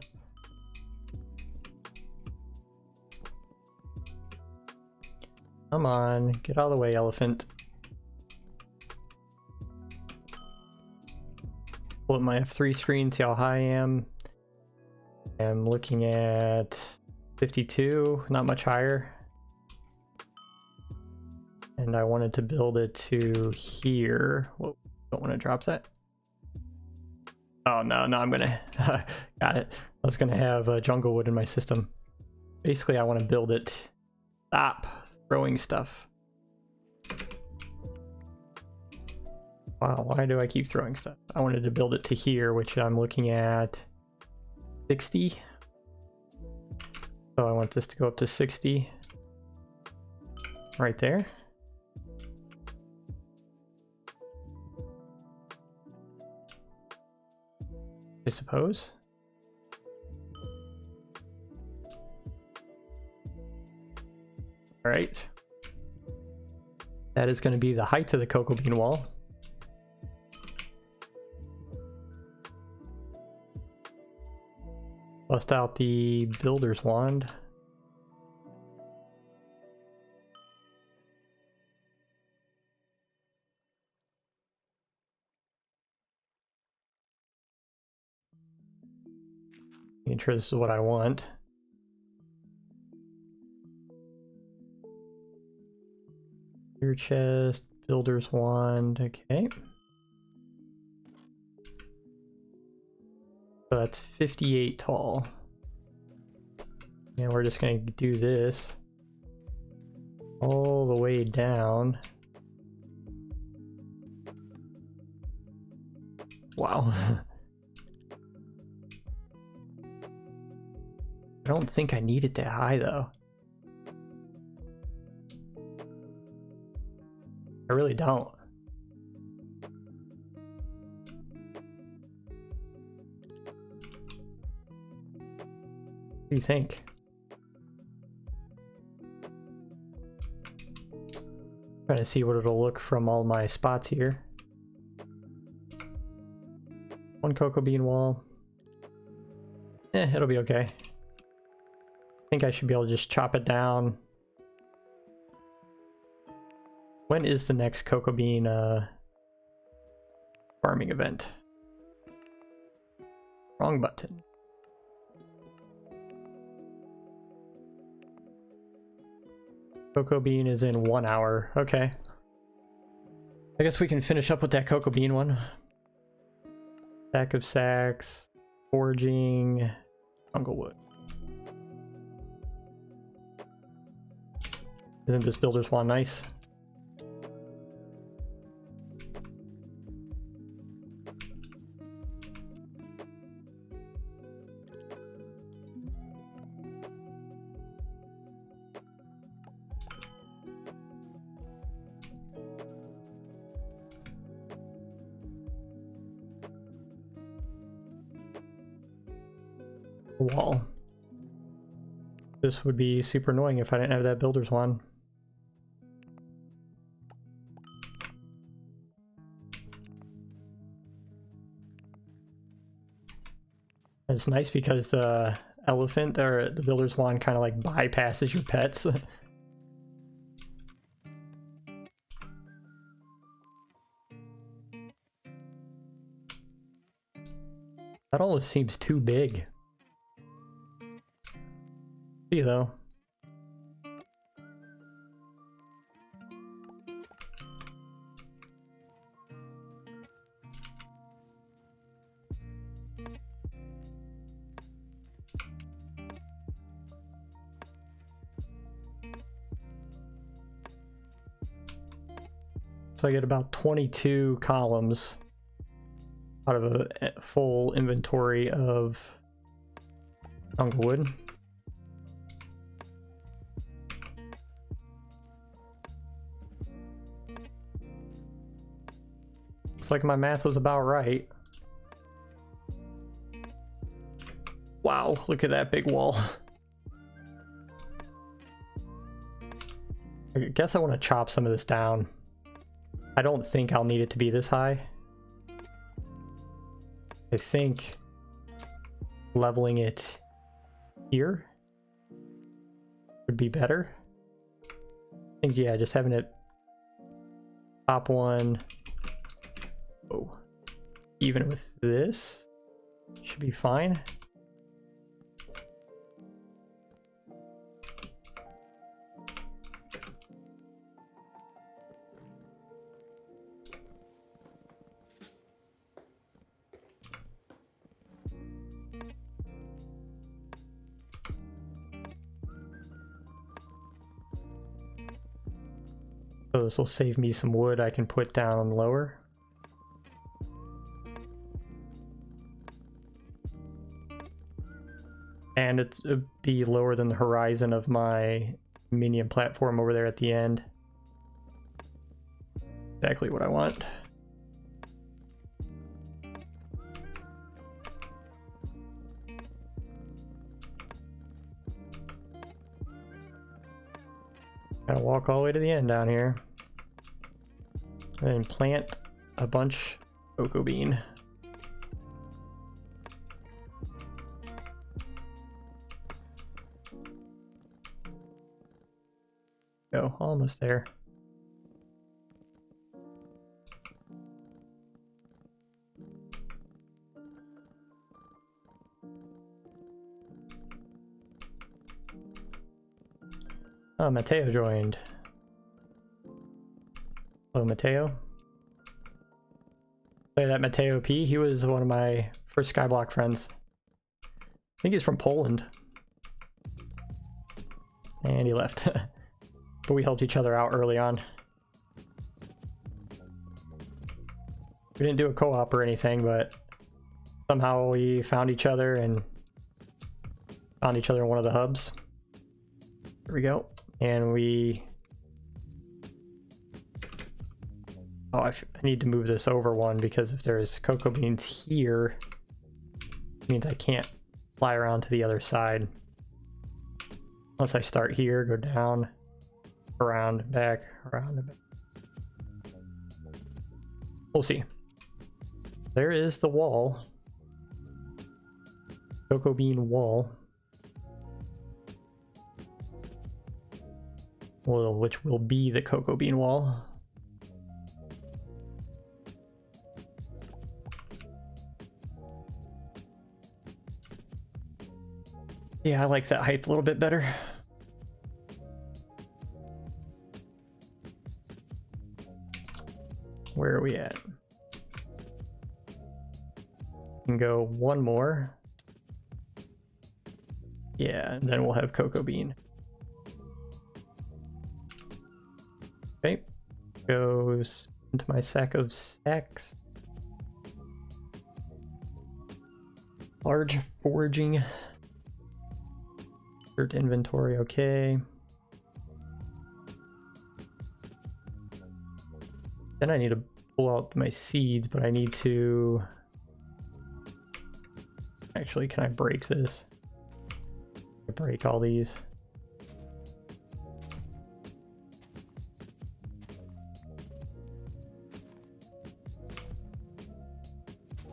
Come on, get out of the way, elephant. Pull up my F3 screen, see how high I am. I'm looking at 52, not much higher. And I wanted to build it to here. Whoa, don't want to drop that. Oh no, I'm gonna got it. I was gonna have jungle wood in my system. Basically, I want to build it. Stop throwing stuff. Wow, why do I keep throwing stuff? I wanted to build it to here, which I'm looking at 60. So I want this to go up to 60. Right there. I suppose. All right. That is going to be the height of the cocoa bean wall. Bust out the builder's wand. Making sure this is what I want. Your chest, builder's wand, okay. So that's 58 tall. And we're just going to do this all the way down. Wow. I don't think I need it that high though. I really don't. What do you think? Trying to see what it'll look from all my spots here. One cocoa bean wall. It'll be okay. I think I should be able to just chop it down. When is the next cocoa bean farming event? Wrong button. Cocoa bean is in 1 hour. Okay. I guess we can finish up with that cocoa bean one. Stack of sacks, foraging, jungle wood. Isn't this builder's wand nice? Wall. This would be super annoying if I didn't have that builder's wand. It's nice because the elephant or the builder's wand kind of like bypasses your pets. That almost seems too big. See though. So I get about 22 columns out of a full inventory of jungle wood. Looks like my math was about right. Wow, look at that big wall. I guess I want to chop some of this down. I don't think I'll need it to be this high. I think leveling it here would be better. I think, yeah, just having it top one, oh, even with this should be fine. So this will save me some wood I can put down lower. And it'll be lower than the horizon of my minion platform over there at the end. Exactly what I want. Gotta walk all the way to the end down here. And plant a bunch of cocoa bean. Go, almost there. Oh, Mateo joined. Hello, Mateo. Play that Mateo P. He was one of my first Skyblock friends. I think he's from Poland. And he left. But we helped each other out early on. We didn't do a co-op or anything, but somehow we found each other and found each other in one of the hubs. There we go. And we... Oh, I need to move this over one because if there's cocoa beans here, it means I can't fly around to the other side. Once I start here, go down, around, back, around, and back. We'll see. There is the wall. Cocoa bean wall. Well, which will be the cocoa bean wall. Yeah, I like that height a little bit better. Where are we at? Can go one more. Yeah, and then we'll have cocoa bean. Okay, goes into my sack of sacks. Large foraging. Dirt inventory, okay. Then I need to pull out my seeds, but I need to... Actually, can I break this? Break all these.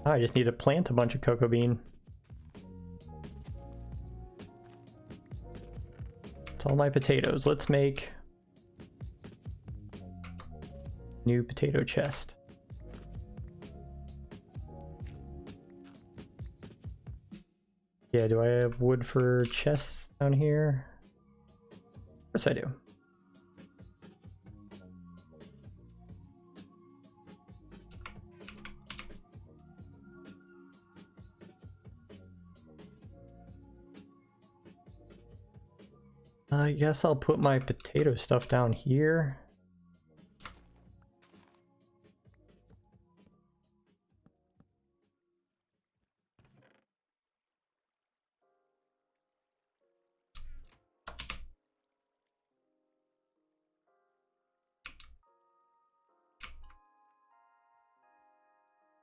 Oh, I just need to plant a bunch of cocoa bean. It's all my potatoes. Let's make new potato chest. Yeah, do I have wood for chests down here? Of course I do. I guess I'll put my potato stuff down here.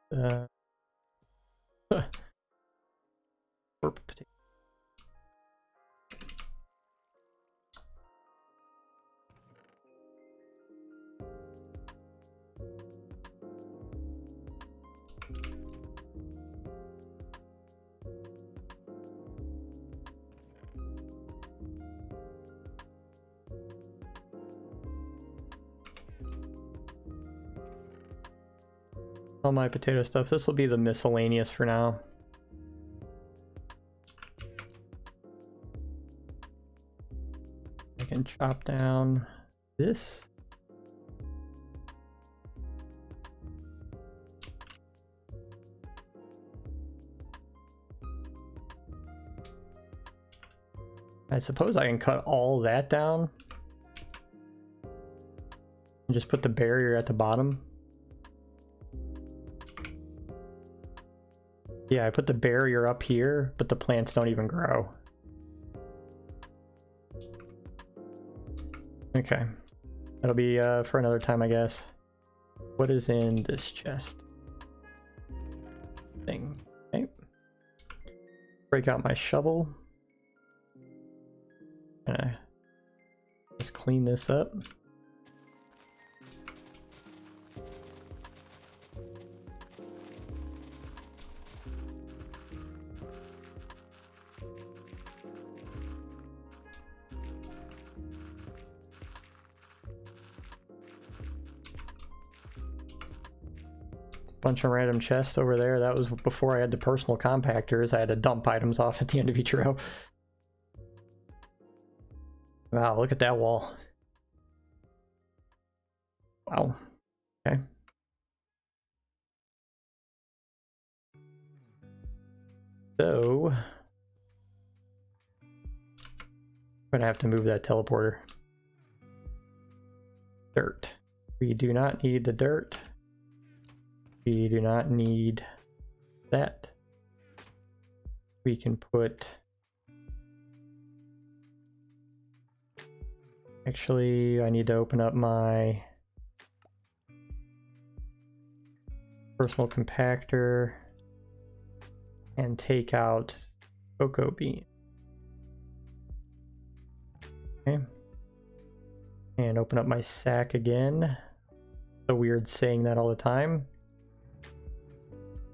Or potato. All my potato stuff. This will be the miscellaneous for now. I can chop down this. I suppose I can cut all that down and just put the barrier at the bottom. Yeah, I put the barrier up here, but the plants don't even grow. Okay. That'll be for another time, I guess. What is in this chest? Thing. Okay. Break out my shovel. Just clean this up. Bunch of random chests over there. That was before I had the personal compactors. I had to dump items off at the end of each row. Wow, look at that wall. Wow. Okay. So I'm gonna have to move that teleporter. Dirt. We do not need the dirt. We do not need that. We can put... Actually, I need to open up my personal compactor and take out cocoa bean. Okay. And open up my sack again. So weird saying that all the time.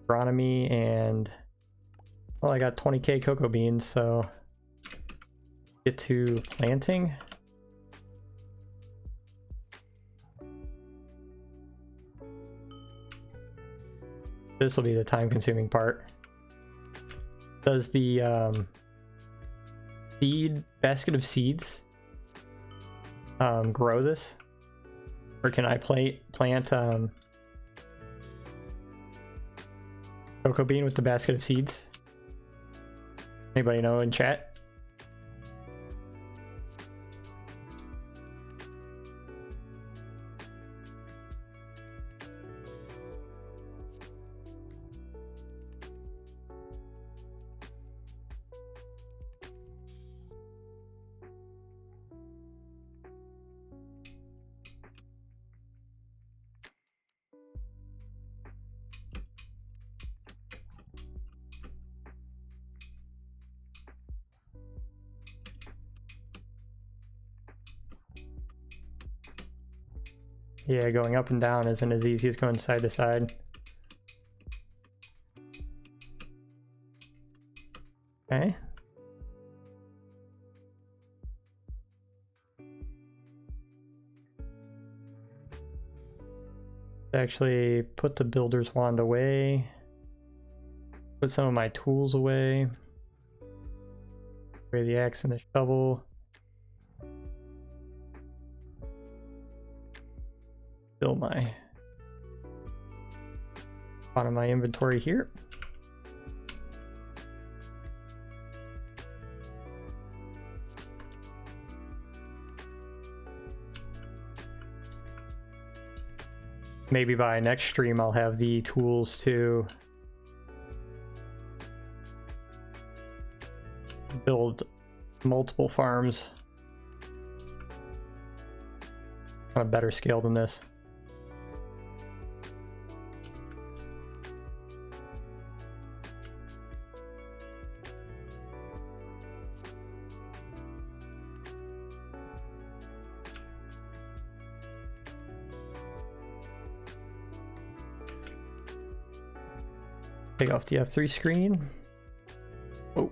Agronomy, and well, I got 20k cocoa beans, so get to planting. This will be the time-consuming part. Does the seed basket of seeds grow this, or can I plant cocoa bean with the basket of seeds? Anybody know in chat? Yeah, going up and down isn't as easy as going side to side. Okay. Actually put the builder's wand away. Put some of my tools away. Away the axe and the shovel. Fill my bottom of my inventory here. Maybe by next stream I'll have the tools to build multiple farms on a better scale than this. Take off the F3 screen. Oh.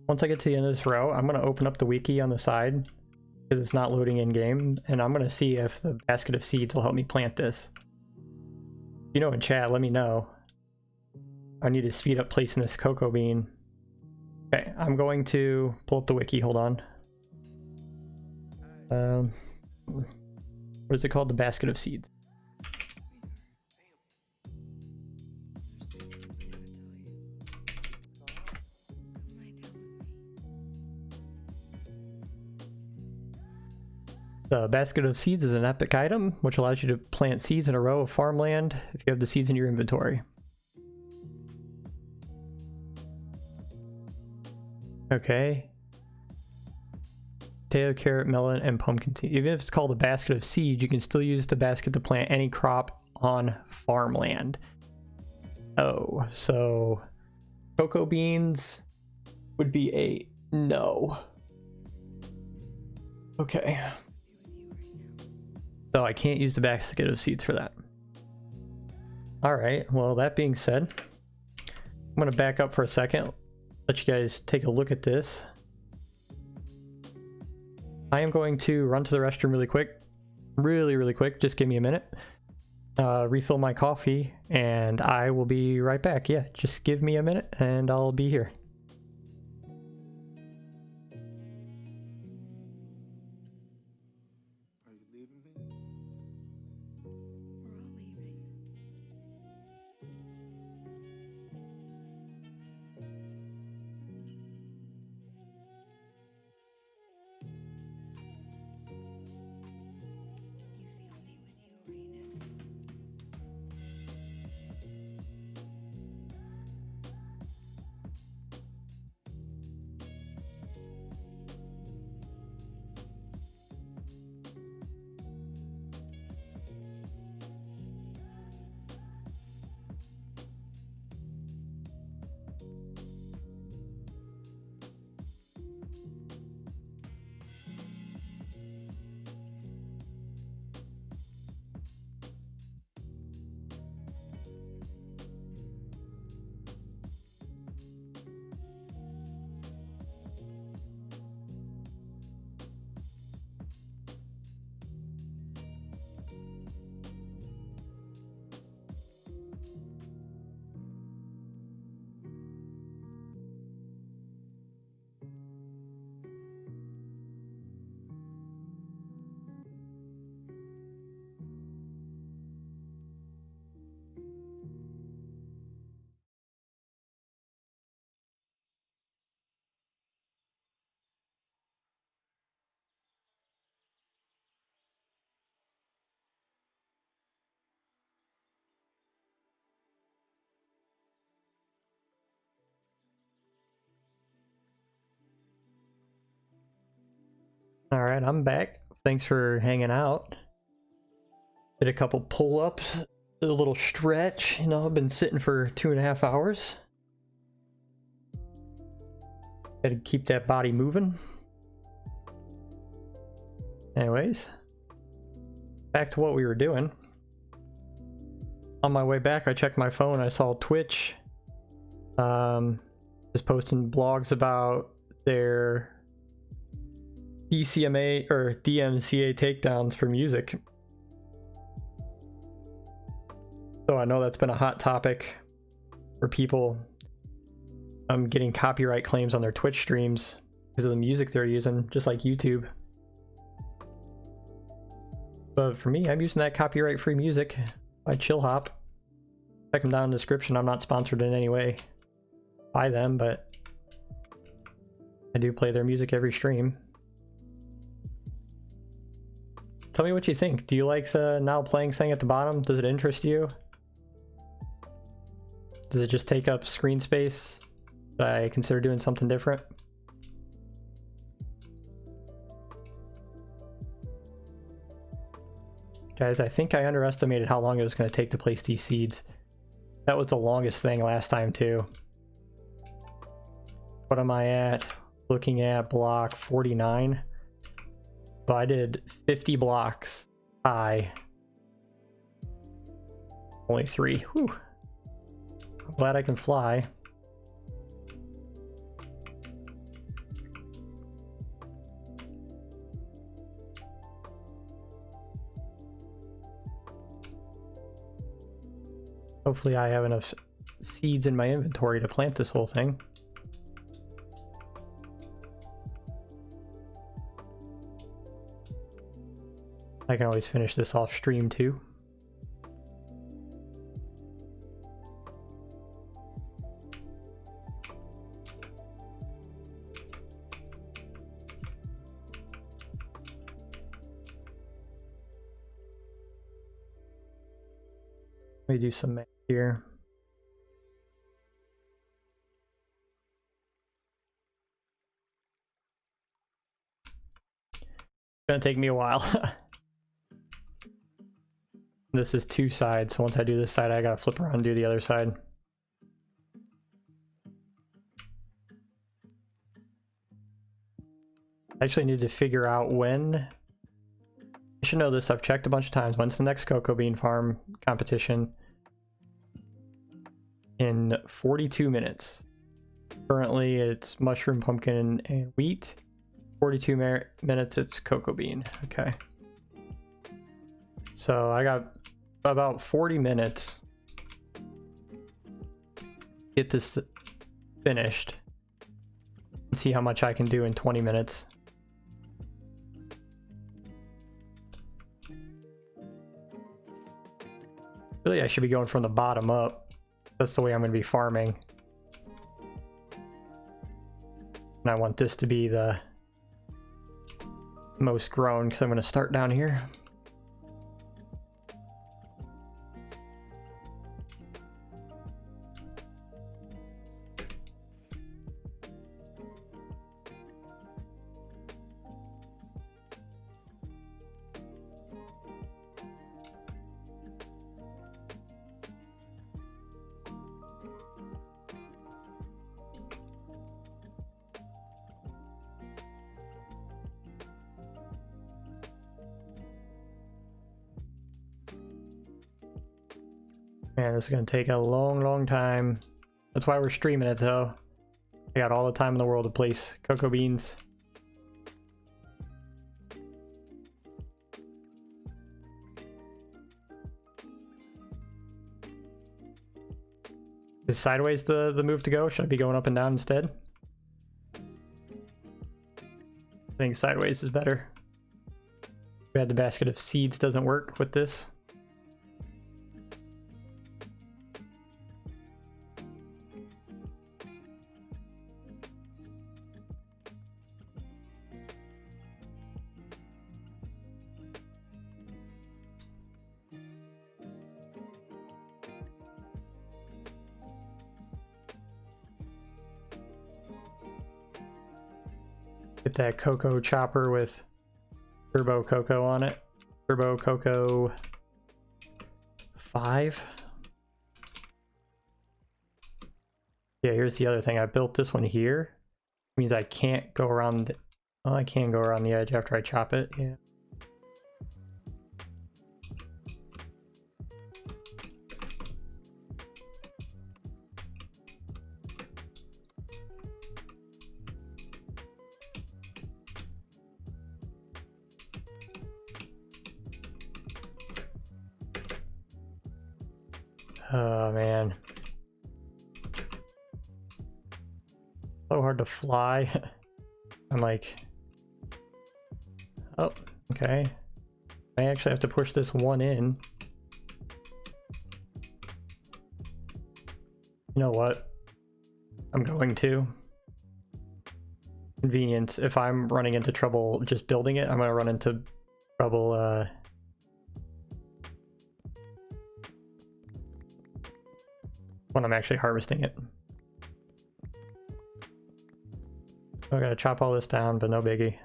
Once I get to the end of this row, I'm going to open up the wiki on the side because it's not loading in game, and I'm going to see if the basket of seeds will help me plant this. You know, in chat, let me know. I need to speed up placing this cocoa bean. Okay, I'm going to pull up the wiki. Hold on. What is it called? The basket of seeds. The basket of seeds is an epic item which allows you to plant seeds in a row of farmland if you have the seeds in your inventory. Okay. Potato, carrot, melon, and pumpkin seed. Even if it's called a basket of seeds, you can still use the basket to plant any crop on farmland. Oh, so cocoa beans would be a no. Okay. So I can't use the basket of seeds for that. Alright, well that being said, I'm going to back up for a second, let you guys take a look at this. I am going to run to the restroom really quick. Really quick, just give me a minute. Refill my coffee, and I will be right back. Yeah, just give me a minute and I'll be here. Alright, I'm back. Thanks for hanging out. Did a couple pull-ups, did a little stretch. You know, I've been sitting for 2.5 hours. Gotta keep that body moving. Anyways, back to what we were doing. On my way back, I checked my phone. I saw Twitch is posting blogs about their DCMA or DMCA takedowns for music. So I know that's been a hot topic for people getting copyright claims on their Twitch streams because of the music they're using, just like YouTube. But for me, I'm using that copyright-free music by Chill Hop. Check them down in the description. I'm not sponsored in any way by them, but I do play their music every stream. Tell me what you think. Do you like the now playing thing at the bottom? Does it interest you? Does it just take up screen space? Should I consider doing something different? Guys, I think I underestimated how long it was going to take to place these seeds. That was the longest thing last time too. What am I at? Looking at block 49. So I did 50 blocks high. Only 3. Whew. I'm glad I can fly. Hopefully I have enough seeds in my inventory to plant this whole thing. I can always finish this off stream too. Let me do some math here. It's gonna take me a while. This is 2 sides, so once I do this side, I gotta flip around and do the other side. I actually need to figure out when. I should know this, I've checked a bunch of times. When's the next cocoa bean farm competition? In 42 minutes. Currently it's mushroom, pumpkin, and wheat. 42 minutes it's cocoa bean. Okay. So I got about 40 minutes to get this finished and see how much I can do in 20 minutes. Really, I should be going from the bottom up. That's the way I'm going to be farming. And I want this to be the most grown because I'm going to start down here. Man, this is gonna take a long time. That's why we're streaming it though. I got all the time in the world to place cocoa beans. Is sideways the move to go? Should I be going up and down instead? I think sideways is better. We had the basket of seeds doesn't work with this. Get that cocoa chopper with turbo cocoa on it. Turbo cocoa 5. Yeah, here's the other thing. I built this one here. It means I can't go around. Well, I can go around the edge after I chop it. Yeah. Oh man. So hard to fly. I'm like, oh, okay. I actually have to push this one in. You know what? I'm going to. Convenience. If I'm running into trouble just building it, I'm gonna run into trouble when I'm actually harvesting it. I gotta chop all this down, but no biggie.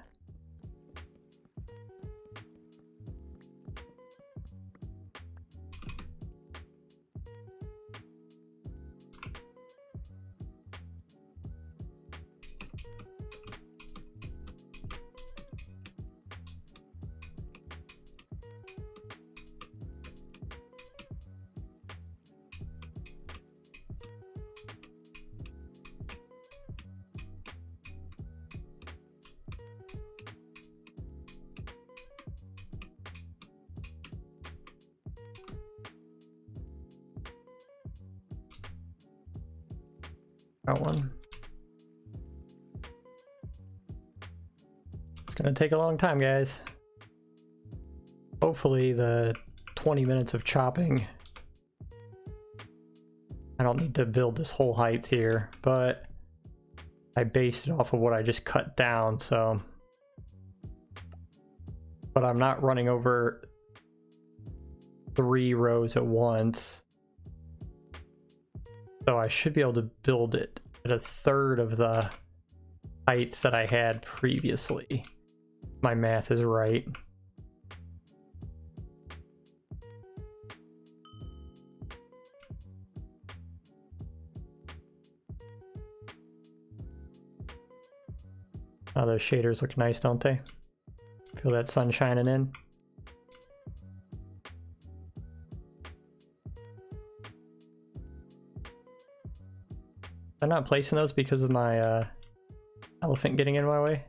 That one. It's gonna take a long time, guys. Hopefully the 20 minutes of chopping, I don't need to build this whole height here, but I based it off of what I just cut down, so. But I'm not running over 3 rows at once. So I should be able to build it at 1/3 of the height that I had previously. My math is right. Oh, those shaders look nice, don't they? Feel that sun shining in. I'm not placing those because of my elephant getting in my way.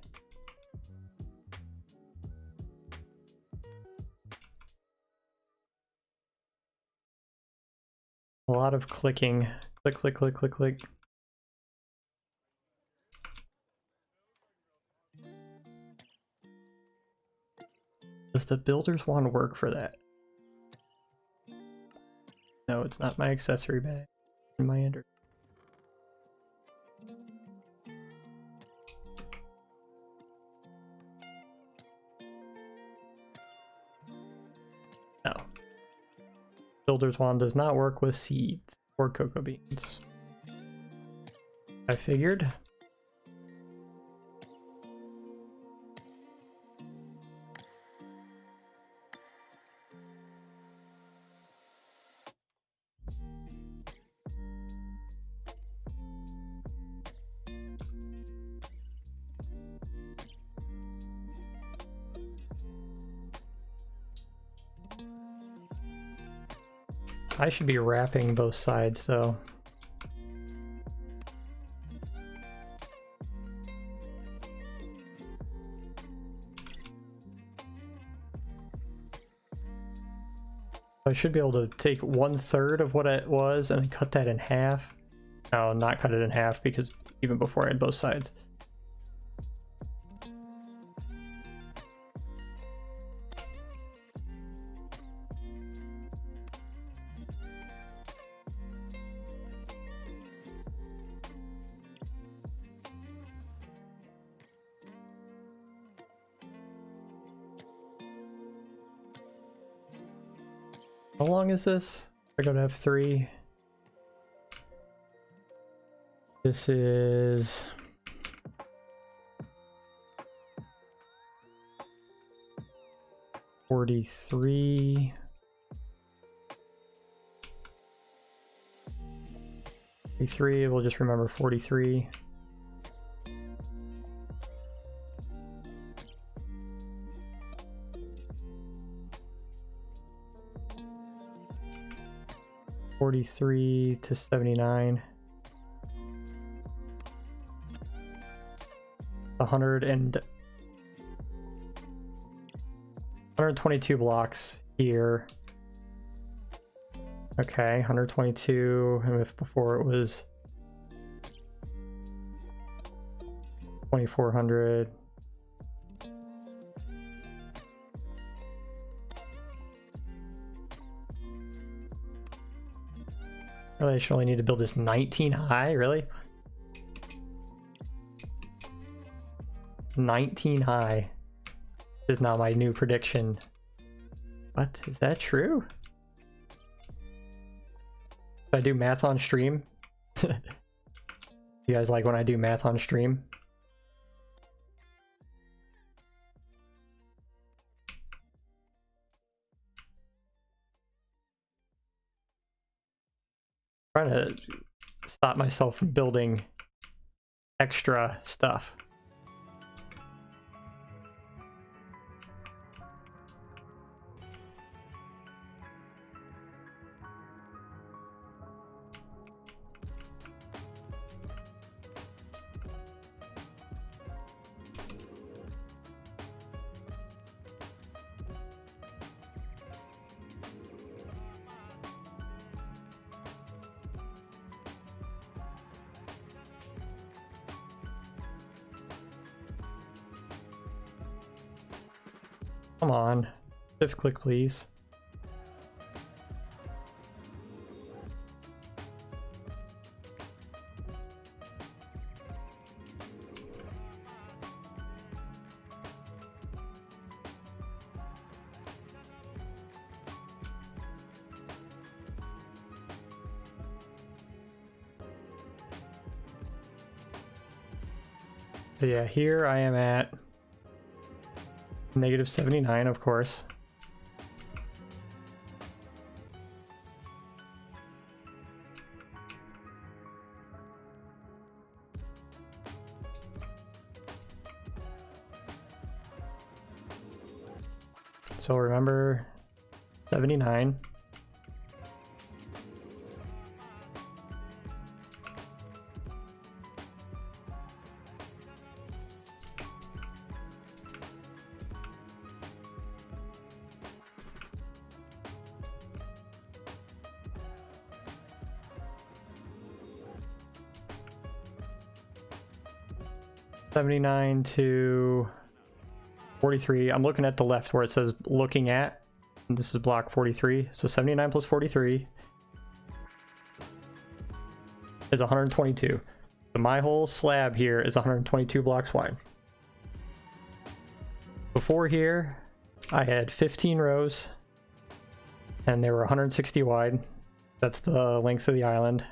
A lot of clicking. Click, click, click, click, click. Does the builder's wand work for that? No, it's not my accessory bag. In my ender. No. Builder's wand does not work with seeds or cocoa beans. I figured. I should be wrapping both sides though. I should be able to take 1/3 of what it was and then cut that in half. No, not cut it in half because even before I had both sides. How long is this? I go to F3. This is 43. 43, we'll just remember 43. $43 to $79. 122 blocks here. Okay, 122, and if before it was 2400. Really, I should only need to build this 19 high, really? 19 high is now my new prediction. What? Is that true? Should I do math on stream? You guys like when I do math on stream? I'm trying to stop myself from building extra stuff. Come on. Shift click, please. So yeah, here I am at negative 79, of course. So remember 79. $79 to 43. I'm looking at the left where it says looking at. And this is block 43. So 79 plus 43 is 122. So my whole slab here is 122 blocks wide. Before here, I had 15 rows and they were 160 wide. That's the length of the island.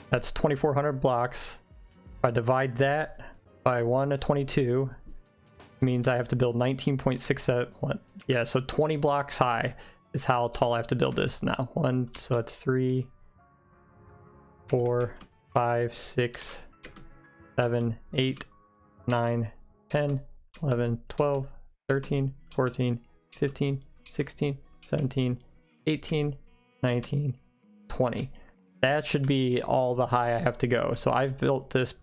That's 2,400 blocks. If I divide that by 1 to 22, means I have to build 19.67. Yeah, so 20 blocks high is how tall I have to build this now. So that's 3, 4, 5, 6, 7, 8, 9, 10, 11, 12, 13, 14, 15, 16, 17, 18, 19, 20. That should be all the high I have to go. So I've built this,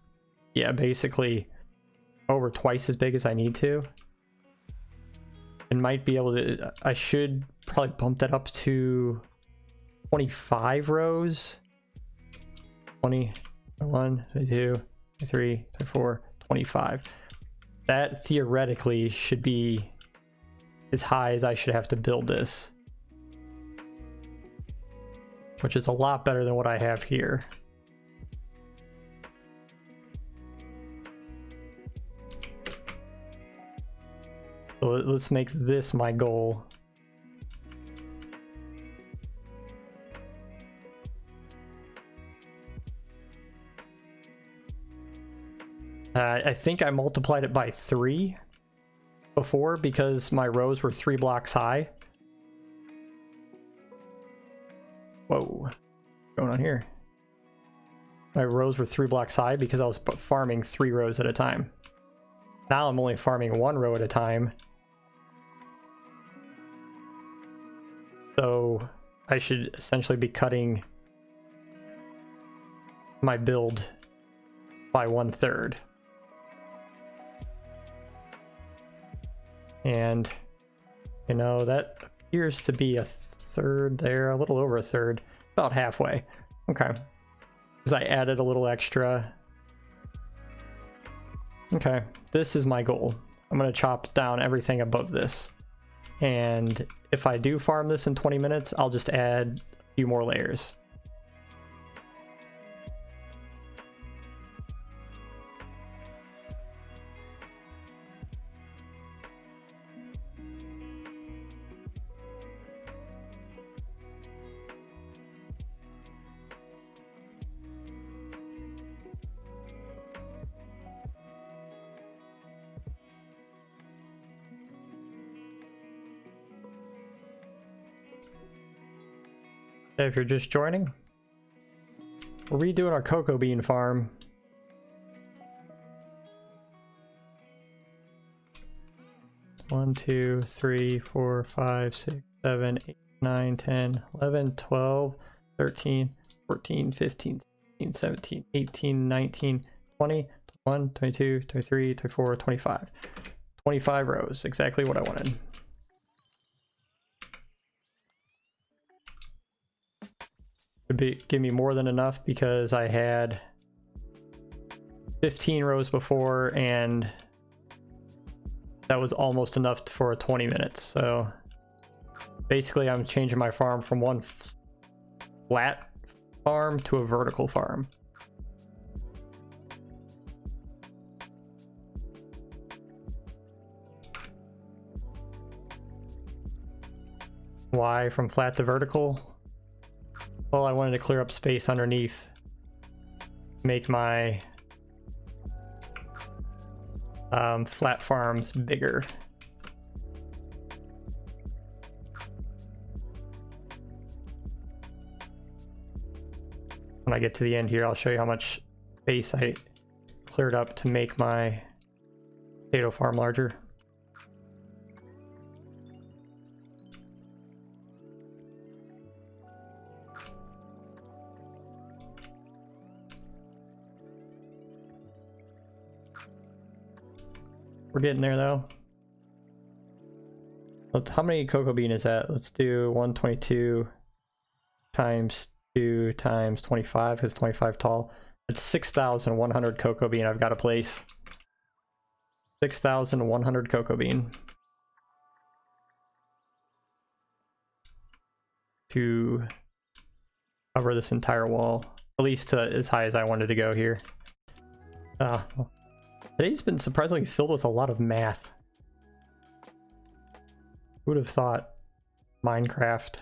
yeah, basically over twice as big as I need to. And might be able to, I should probably bump that up to 25 rows. 20, 21, 22, 23, 24, 25. That theoretically should be as high as I should have to build this, which is a lot better than what I have here. So let's make this my goal. I think I multiplied it by 3 before because my rows were 3 blocks high. Whoa, what's going on here? My rows were 3 blocks high because I was farming 3 rows at a time. Now I'm only farming 1 row at a time. So I should essentially be cutting my build by 1/3. And, you know, that appears to be 1/3 there, a little over 1/3, about halfway. Okay. Because I added a little extra. Okay, this is my goal. I'm going to chop down everything above this. And if I do farm this in 20 minutes, I'll just add a few more layers. If you're just joining, we're redoing our cocoa bean farm. One, 2, 3, 4, 5, 6, 7, 8, 9, 10, 11, 12, 13, 14, 15, 16, 17, 18, 19, 20, 21, 22, 23, 24, 25. 25 rows, exactly what I wanted. Give me more than enough because I had 15 rows before and that was almost enough for 20 minutes. So basically I'm changing my farm from one flat farm to a vertical farm. Why from flat to vertical? Well, I wanted to clear up space underneath, make my flat farms bigger. When I get to the end here, I'll show you how much space I cleared up to make my potato farm larger. We're getting there though. How many cocoa bean is that? Let's do 122 times 2 times 25, because 25 tall. It's 6,100 cocoa bean I've got to place. 6,100 cocoa bean. To cover this entire wall. At least to as high as I wanted to go here. Today's been surprisingly filled with a lot of math. Who would have thought Minecraft?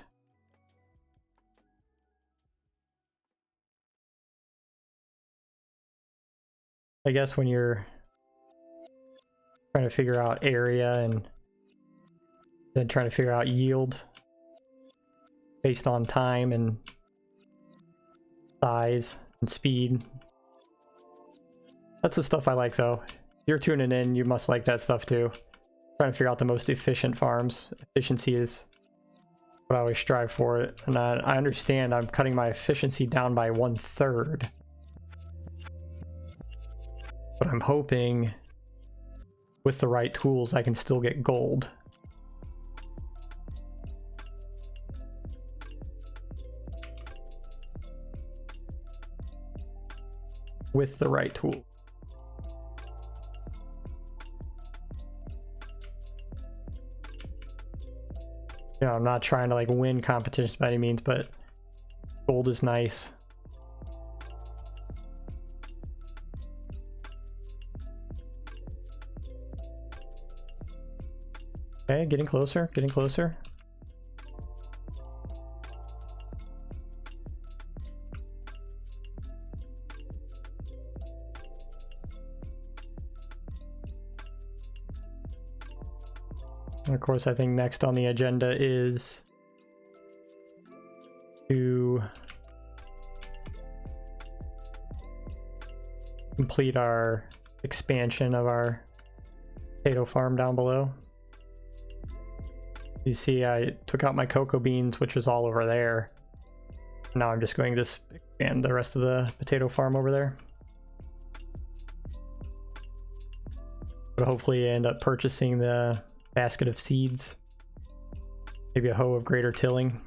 I guess when you're trying to figure out area and then trying to figure out yield based on time and size and speed. That's the stuff I like though. If you're tuning in, you must like that stuff too. Trying to figure out the most efficient farms. Efficiency is what I always strive for. And I understand I'm cutting my efficiency down by 1/3. But I'm hoping with the right tools I can still get gold. With the right tool. You know, I'm not trying to like win competitions by any means, but gold is nice. Okay, getting closer, getting closer. And of course, I think next on the agenda is to complete our expansion of our potato farm down below. You see, I took out my cocoa beans, which was all over there. Now I'm just going to expand the rest of the potato farm over there. But hopefully I end up purchasing the basket of seeds, maybe a hoe of greater tilling,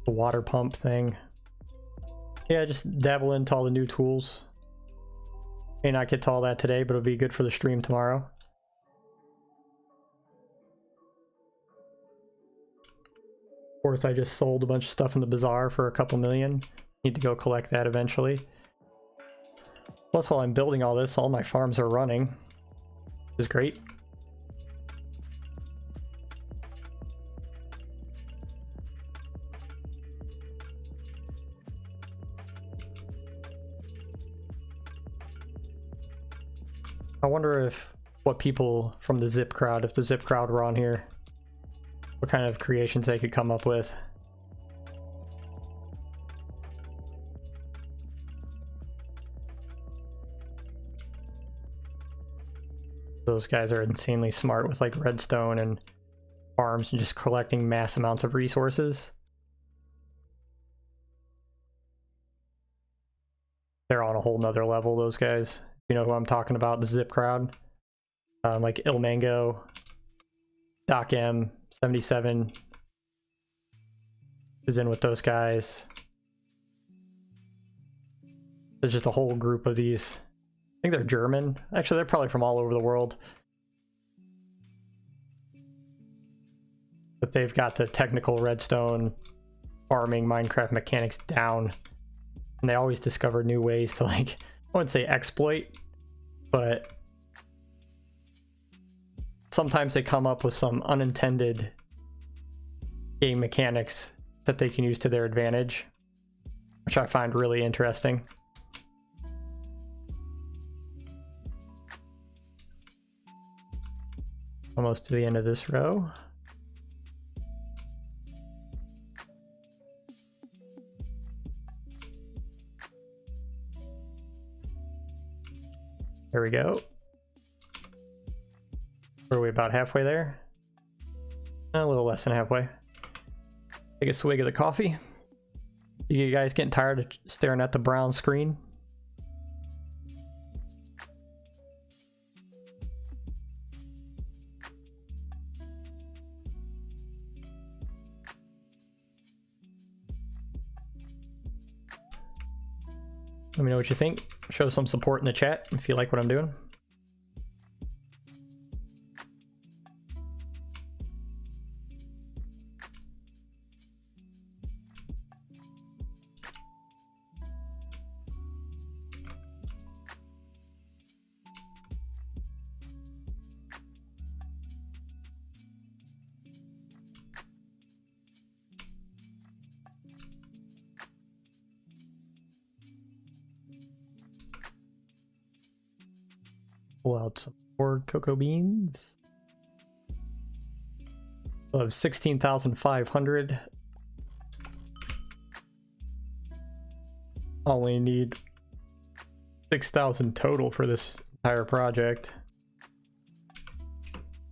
the water pump thing. Yeah, just dabble into all the new tools. May not get to all that today, but it'll be good for the stream tomorrow. Of course, I just sold a bunch of stuff in the bazaar for a couple million. Need to go collect that eventually. Plus, while I'm building all this, all my farms are running, which is great. I wonder if what people from the Zip crowd, if the Zip crowd were on here, what kind of creations they could come up with. Those guys are insanely smart with like redstone and farms and just collecting mass amounts of resources. They're on a whole nother level, those guys. You know who I'm talking about, the Zip crowd. Like Ilmango, Doc M, 77 is in with those guys. There's just a whole group of these think they're German. Actually, they're probably from all over the world. But they've got the technical redstone farming Minecraft mechanics down. And they always discover new ways to, like, I wouldn't say exploit, but sometimes they come up with some unintended game mechanics that they can use to their advantage, which I find really interesting. Almost to the end of this row. There we go. Are we about halfway there? A little less than halfway. Take a swig of the coffee. You guys getting tired of staring at the brown screen? Let me know what you think. Show some support in the chat if you like what I'm doing. Pull out some more cocoa beans. We'll have 16,500. Only need 6,000 total for this entire project,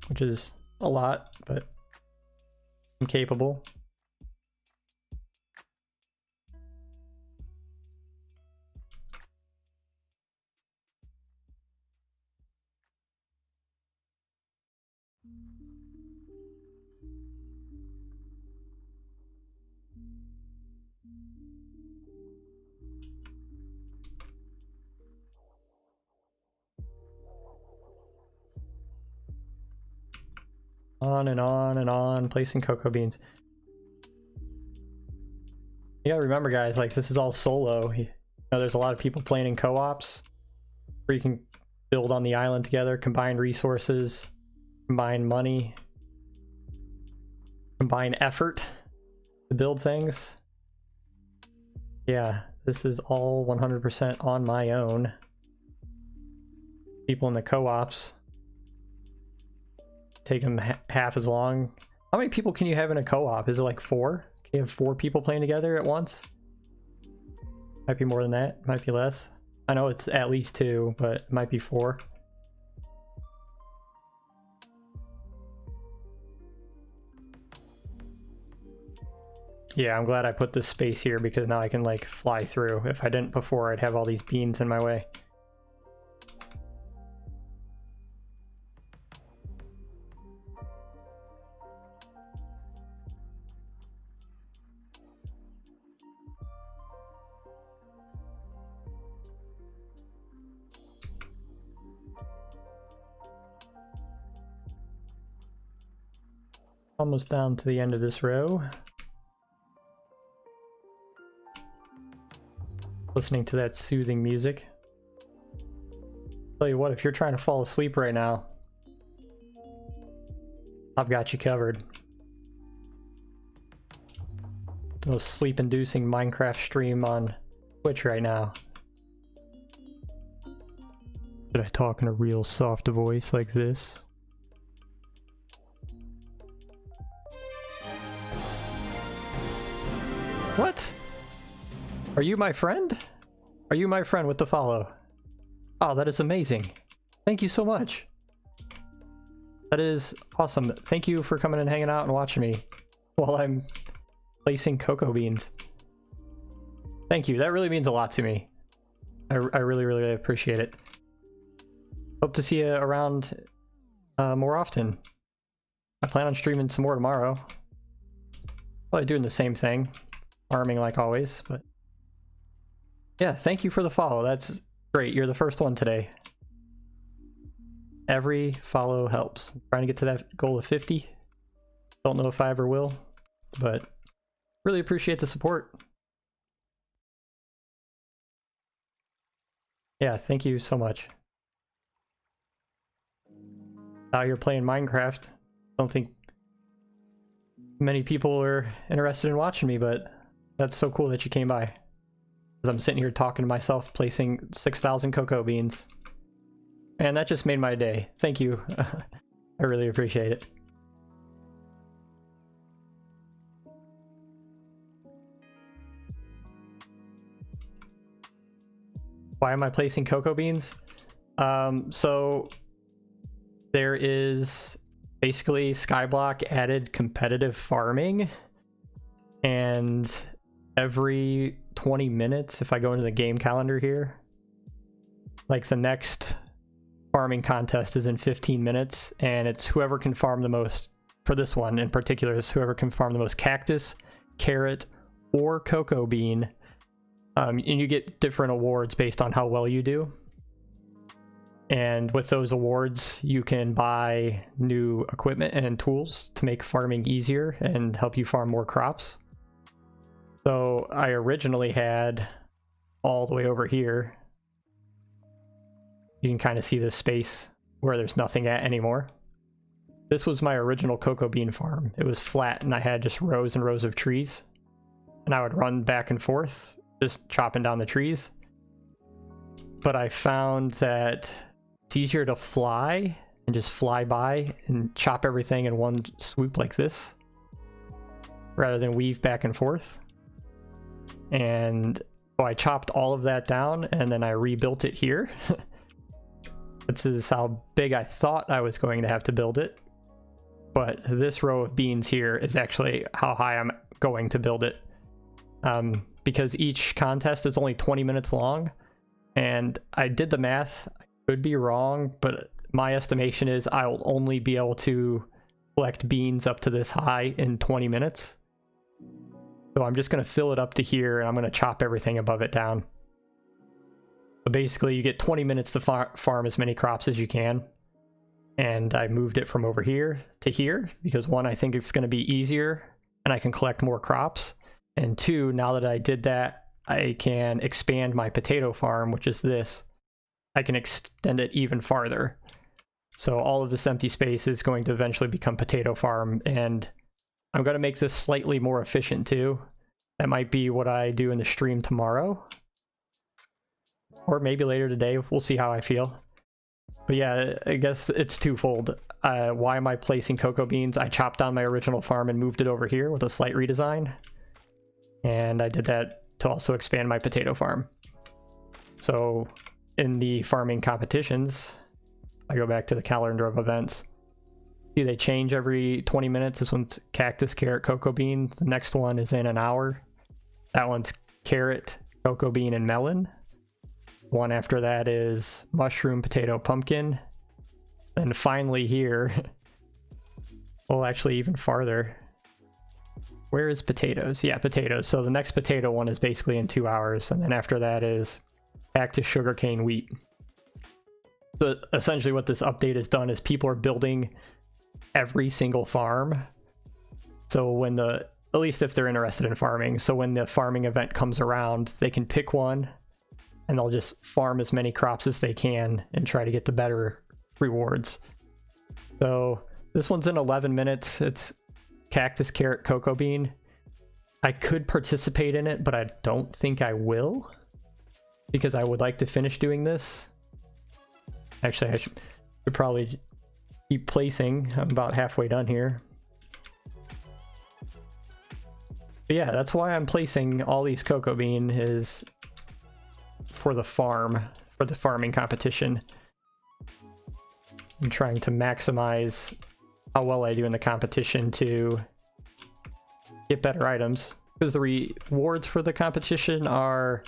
which is a lot, but I'm capable. On and on and on, placing cocoa beans. You gotta remember, guys, like, this is all solo. You know, there's a lot of people playing in co-ops where you can build on the island together, combine resources, combine money, combine effort to build things. Yeah, this is all 100% on my own. People in the co-ops take them half as long. How many people can you have in a co-op? Is it like 4? Can you have 4 people playing together at once? Might be more than that, might be less. I know it's at least 2, but it might be 4. Yeah, I'm glad I put this space here because now I can, like, fly through. If I didn't before, I'd have all these beans in my way. Almost down to the end of this row. Listening to that soothing music. Tell you what, if you're trying to fall asleep right now, I've got you covered. The most sleep-inducing Minecraft stream on Twitch right now. Should I talk in a real soft voice like this? What? Are you my friend? Are you my friend with the follow? Oh, that is amazing. Thank you so much. That is awesome. Thank you for coming and hanging out and watching me while I'm placing cocoa beans. Thank you. That really means a lot to me. I really, really appreciate it. Hope to see you around more often. I plan on streaming some more tomorrow. Probably doing the same thing. Farming like always, but yeah, thank you for the follow. That's Great, you're the first one today. Every follow helps. I'm trying to get to that goal of 50. Don't know if I ever will, but really appreciate the support. Yeah, thank you so much. Out here playing Minecraft. Don't think many people are interested in watching me, but that's so cool that you came by. As I'm sitting here talking to myself, placing 6,000 cocoa beans. And that just made my day. Thank you. I really appreciate it. Why am I placing cocoa beans? So there is basically Skyblock added competitive farming, and every 20 minutes, if I go into the game calendar here, like the next farming contest is in 15 minutes, and it's whoever can farm the most. For this one in particular, is whoever can farm the most cactus, carrot, or cocoa bean. And you get different awards based on how well you do. And with those awards, you can buy new equipment and tools to make farming easier and help you farm more crops. So I originally had all the way over here. You can kind of see this space where there's nothing at anymore. This was my original cocoa bean farm. It was flat and I had just rows and rows of trees. And I would run back and forth, just chopping down the trees. But I found that it's easier to fly and just fly by and chop everything in one swoop like this, rather than weave back and forth. And so I chopped all of that down and then I rebuilt it here. This is how big I thought I was going to have to build it. But this row of beans here is actually how high I'm going to build it. Because each contest is only 20 minutes long, and I did the math. I could be wrong, but my estimation is I'll only be able to collect beans up to this high in 20 minutes. So I'm just going to fill it up to here, and I'm going to chop everything above it down. But basically, you get 20 minutes to farm as many crops as you can. And I moved it from over here to here, because one, I think it's going to be easier, and I can collect more crops. And two, now that I did that, I can expand my potato farm, which is this. I can extend it even farther. So all of this empty space is going to eventually become potato farm, and I'm going to make this slightly more efficient too. That might be what I do in the stream tomorrow. Or maybe later today, we'll see how I feel. But yeah, I guess it's twofold. Why am I placing cocoa beans? I chopped down my original farm and moved it over here with a slight redesign. And I did that to also expand my potato farm. So in the farming competitions, I go back to the calendar of events. See, they change every 20 minutes. This one's cactus, carrot, cocoa bean. The next one is in an hour. That one's carrot, cocoa bean, and melon. One after that is mushroom, potato, pumpkin. And finally here, well, actually even farther. Where is potatoes? Yeah, potatoes. So the next potato one is basically in 2 hours. And then after that is cactus, sugarcane, wheat. So essentially what this update has done is people are building every single farm. So when at least if they're interested in farming. So when the farming event comes around, they can pick one and they'll just farm as many crops as they can and try to get the better rewards. So this one's in 11 minutes. It's cactus, carrot, cocoa bean. I could participate in it, but I don't think I will, because I would like to finish doing this. Actually, I should probably keep placing. I'm about halfway done here. But yeah, that's why I'm placing all these cocoa bean, is for the farm, for the farming competition. I'm trying to maximize how well I do in the competition to get better items, because the rewards for the competition are,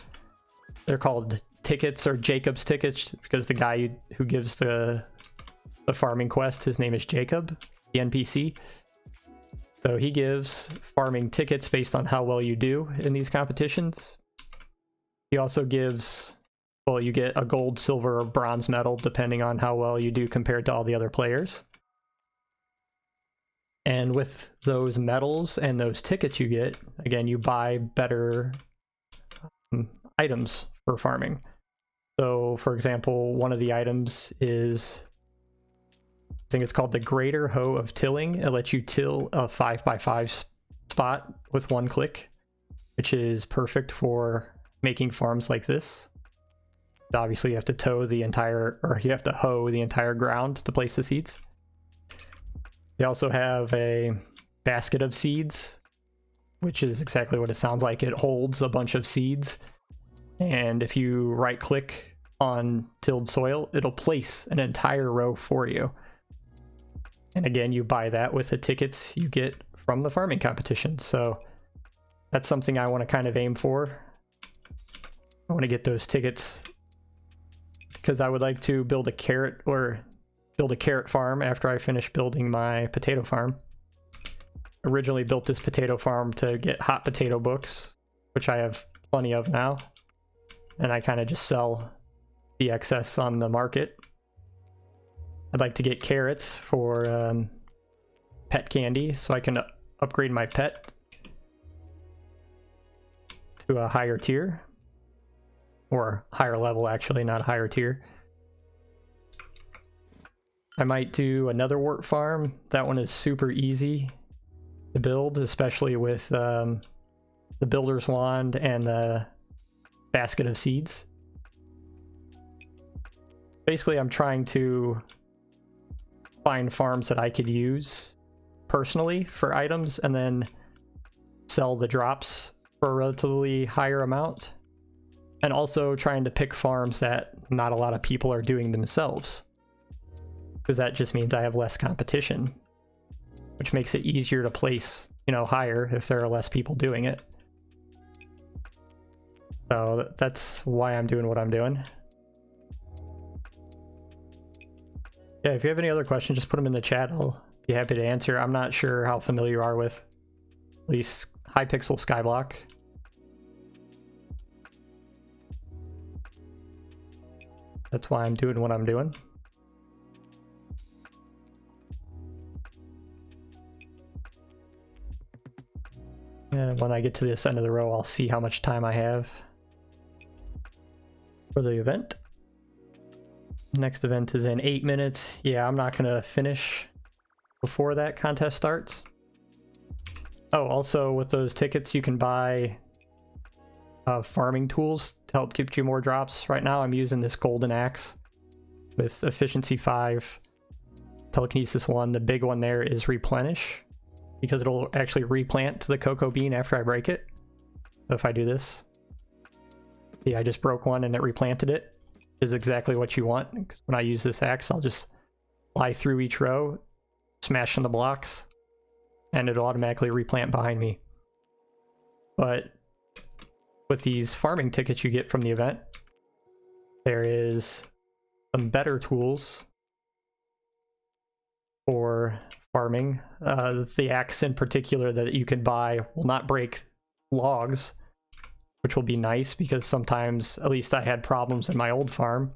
they're called tickets, or Jacob's tickets, because the guy who gives the farming quest, his name is Jacob, the NPC. So he gives farming tickets based on how well you do in these competitions. He also gives well, you get a gold, silver, or bronze medal depending on how well you do compared to all the other players. And with those medals and those tickets you get, again, you buy better items for farming. So, for example, one of the items is, I think it's called the Greater Hoe of Tilling. It lets you till a 5x5 spot with one click, which is perfect for making farms like this. Obviously, you have to hoe the entire ground to place the seeds. They also have a basket of seeds, which is exactly what it sounds like. It holds a bunch of seeds, and if you right click on tilled soil, it'll place an entire row for you. And again, you buy that with the tickets you get from the farming competition. So that's something I want to kind of aim for. I want to get those tickets because I would like to build a carrot farm after I finish building my potato farm. Originally built this potato farm to get hot potato books, which I have plenty of now, and I kind of just sell the excess on the market. I'd like to get carrots for pet candy so I can upgrade my pet to a higher tier, or higher level actually, not a higher tier. I might do another wort farm. That one is super easy to build, especially with the builder's wand and the basket of seeds. Basically, I'm trying to find farms that I could use personally for items and then sell the drops for a relatively higher amount. And also trying to pick farms that not a lot of people are doing themselves, because that just means I have less competition, which makes it easier to place, higher if there are less people doing it. So that's why I'm doing what I'm doing. Yeah, if you have any other questions, just put them in the chat. I'll be happy to answer. I'm not sure how familiar you are with at least Hypixel Skyblock. That's why I'm doing what I'm doing. And when I get to this end of the row, I'll see how much time I have for the event. Next event is in 8 minutes. Yeah, I'm not going to finish before that contest starts. Oh, also with those tickets, you can buy farming tools to help get you more drops. Right now I'm using this golden axe with efficiency 5, telekinesis 1. The big one there is replenish, because it'll actually replant the cocoa bean after I break it. So if I do this, yeah, I just broke one and it replanted it. Is exactly what you want, because when I use this axe, I'll just fly through each row, smash in the blocks, and it'll automatically replant behind me. But with these farming tickets you get from the event, there is some better tools for farming. The axe in particular that you can buy will not break logs, which will be nice, because sometimes, at least I had problems in my old farm,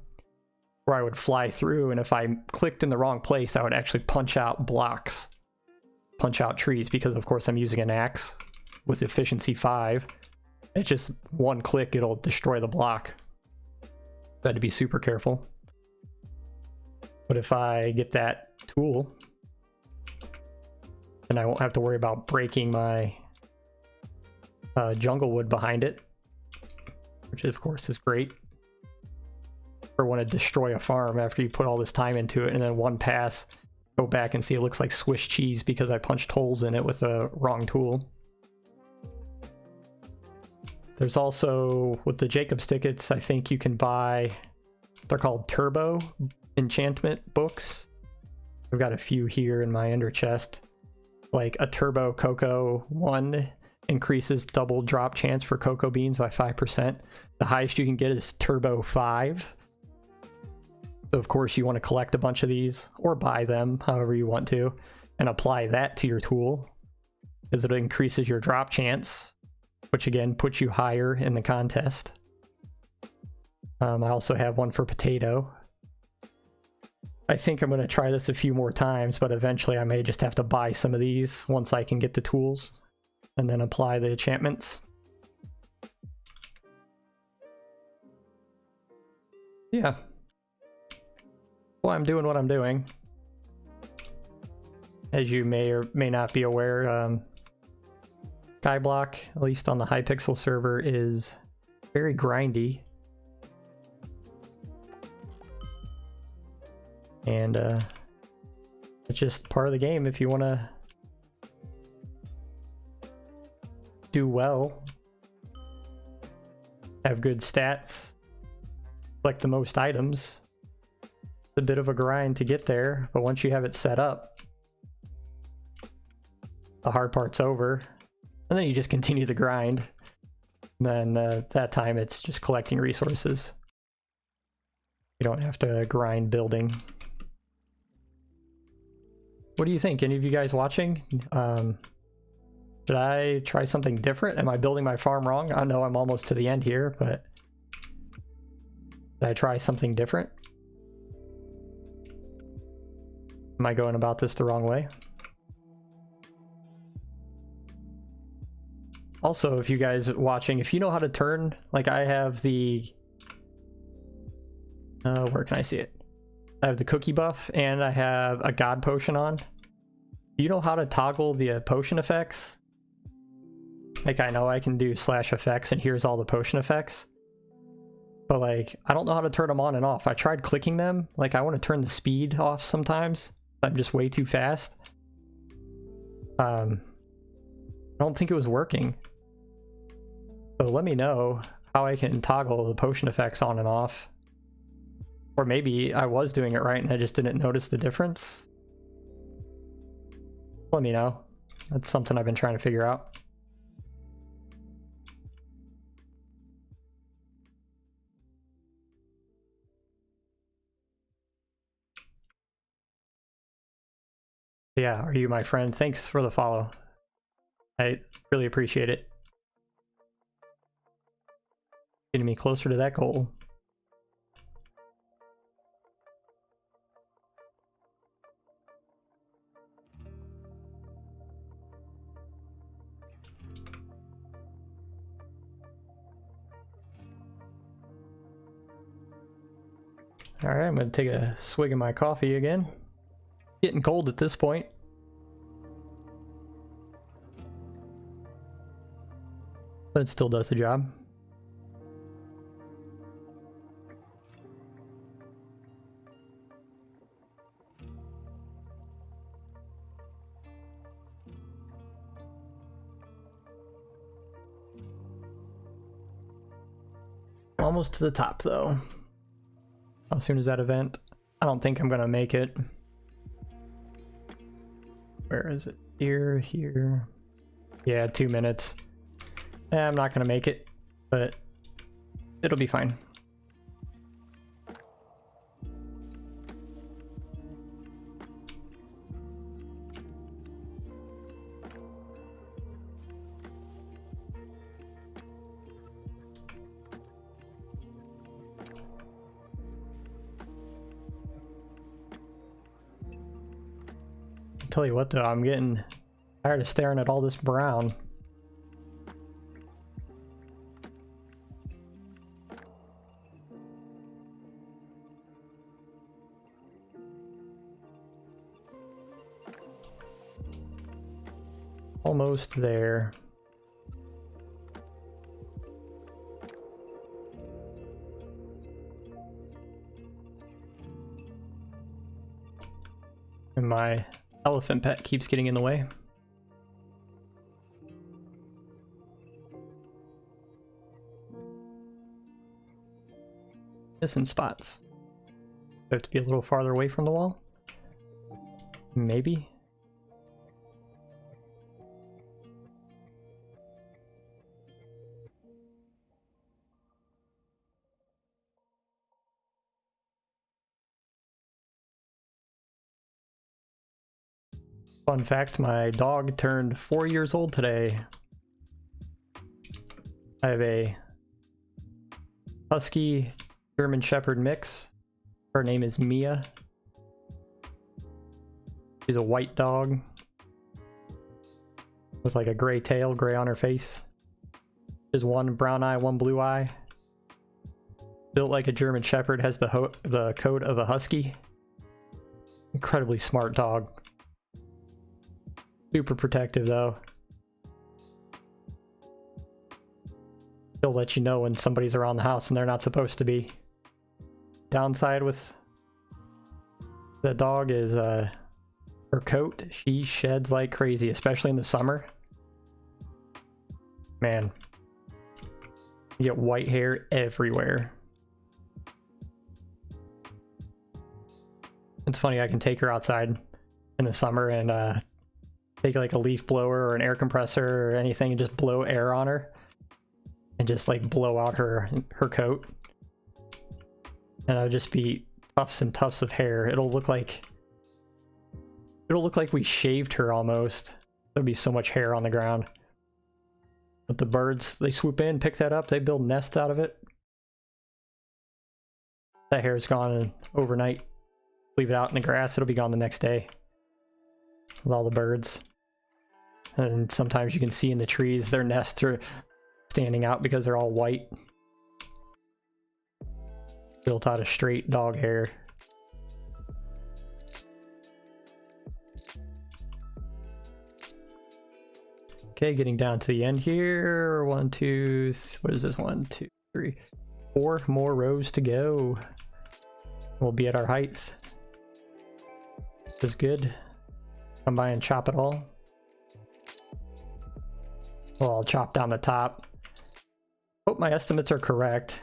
where I would fly through, and if I clicked in the wrong place, I would actually punch out blocks, punch out trees, because of course I'm using an axe with efficiency 5. It's just one click, it'll destroy the block. I had to be super careful. But if I get that tool, then I won't have to worry about breaking my jungle wood behind it, which of course is great. Or want to destroy a farm after you put all this time into it, and then one pass, go back and see it looks like Swiss cheese because I punched holes in it with the wrong tool. There's also, with the Jacob's tickets, I think you can buy, they're called turbo enchantment books. I've got a few here in my under chest. Like a turbo cocoa 1 increases double drop chance for cocoa beans by 5%. The highest you can get is turbo 5. So of course you want to collect a bunch of these, or buy them, however you want to, and apply that to your tool, because it increases your drop chance, which again puts you higher in the contest. I also have one for potato. I think I'm going to try this a few more times, but eventually I may just have to buy some of these once I can get the tools and then apply the enchantments. Yeah. Well, I'm doing what I'm doing. As you may or may not be aware, Skyblock, at least on the Hypixel server, is very grindy. And it's just part of the game if you want to do well, have good stats, collect the most items. It's a bit of a grind to get there, but once you have it set up, the hard part's over, and then you just continue the grind. And then that time it's just collecting resources. You don't have to grind building. What do you think? Any of you guys watching? Should I try something different? Am I building my farm wrong? I know I'm almost to the end here, but should I try something different? Am I going about this the wrong way? Also, if you guys watching, if you know how to turn, like I have the... where can I see it? I have the cookie buff and I have a god potion on. Do you know how to toggle the potion effects? Like I know I can do /effects and here's all the potion effects. But like, I don't know how to turn them on and off. I tried clicking them. Like I want to turn the speed off sometimes. I'm just way too fast. I don't think it was working. So let me know how I can toggle the potion effects on and off. Or maybe I was doing it right and I just didn't notice the difference. Let me know. That's something I've been trying to figure out. Yeah, are you my friend? Thanks for the follow. I really appreciate it. Getting me closer to that goal. Alright, I'm going to take a swig of my coffee again. Getting cold at this point. But it still does the job. Almost to the top though. How soon is that event? I don't think I'm gonna make it. Where is it? Here, here. Yeah, 2 minutes. I'm not gonna make it, but it'll be fine. Tell you what though, I'm getting tired of staring at all this brown. Almost there. And my elephant pet keeps getting in the way. Missing spots. I have to be a little farther away from the wall. Maybe. Fun fact, my dog turned 4 years old today. I have a husky German Shepherd mix. Her name is Mia. She's a white dog with like a gray tail, gray on her face. There's one brown eye, one blue eye. Built like a German Shepherd, has the coat of a husky. Incredibly smart dog. Super protective though. He'll let you know when somebody's around the house and they're not supposed to be. Downside with the dog is her coat. She sheds like crazy, especially in the summer. Man, you get white hair everywhere. It's funny, I can take her outside in the summer and take like a leaf blower or an air compressor or anything and just blow air on her and just like blow out her coat. And it'll just be tufts and tufts of hair. It'll look like we shaved her almost. There'll be so much hair on the ground. But the birds, they swoop in, pick that up, they build nests out of it. That hair is gone overnight. Leave it out in the grass, it'll be gone the next day. With all the birds. And sometimes you can see in the trees their nests are standing out because they're all white. Built out of straight dog hair. Okay, getting down to the end here. 1, 2, what is this? 1, 2, 3, 4 more rows to go. We'll be at our height. Which is good. Come by and chop it all. Well, I'll chop down the top. Hope my estimates are correct.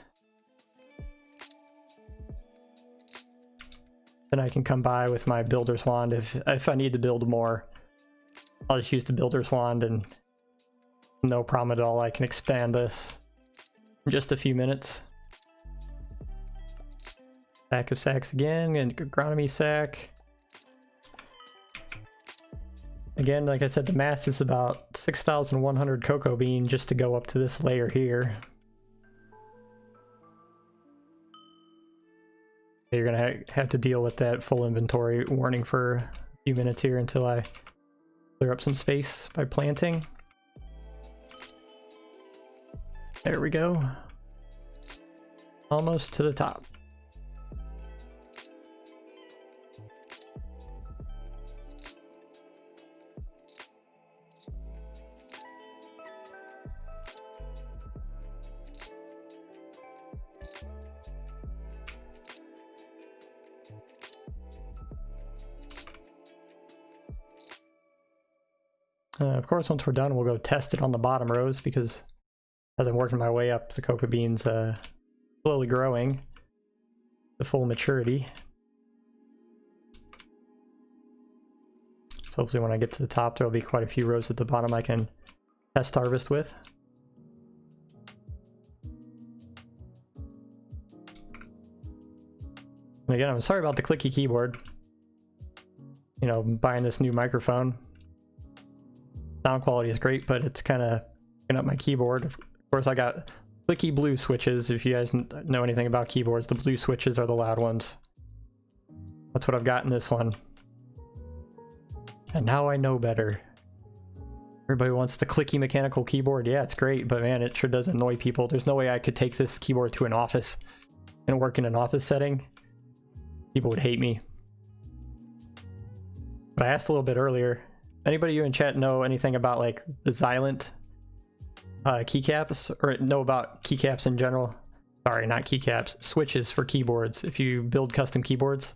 Then I can come by with my builder's wand if I need to build more. I'll just use the builder's wand and no problem at all. I can expand this in just a few minutes. Sack of sacks again, and agronomy sack. Again, like I said, the math is about 6,100 cocoa bean just to go up to this layer here. You're gonna have to deal with that full inventory warning for a few minutes here until I clear up some space by planting. There we go. Almost to the top. Of course, once we're done, we'll go test it on the bottom rows because as I'm working my way up, the cocoa beans slowly growing to full maturity. So hopefully when I get to the top, there'll be quite a few rows at the bottom I can test harvest with. And again, I'm sorry about the clicky keyboard. You know, buying this new microphone. Sound quality is great, but it's kind of picking up my keyboard. Of course, I got clicky blue switches. If you guys know anything about keyboards, the blue switches are the loud ones. That's what I've got in this one. And now I know better. Everybody wants the clicky mechanical keyboard. Yeah, it's great, but man, it sure does annoy people. There's no way I could take this keyboard to an office and work in an office setting. People would hate me. But I asked a little bit earlier, anybody you in chat know anything about like the Xylent keycaps, or know about keycaps in general? Sorry, not keycaps, switches for keyboards. If you build custom keyboards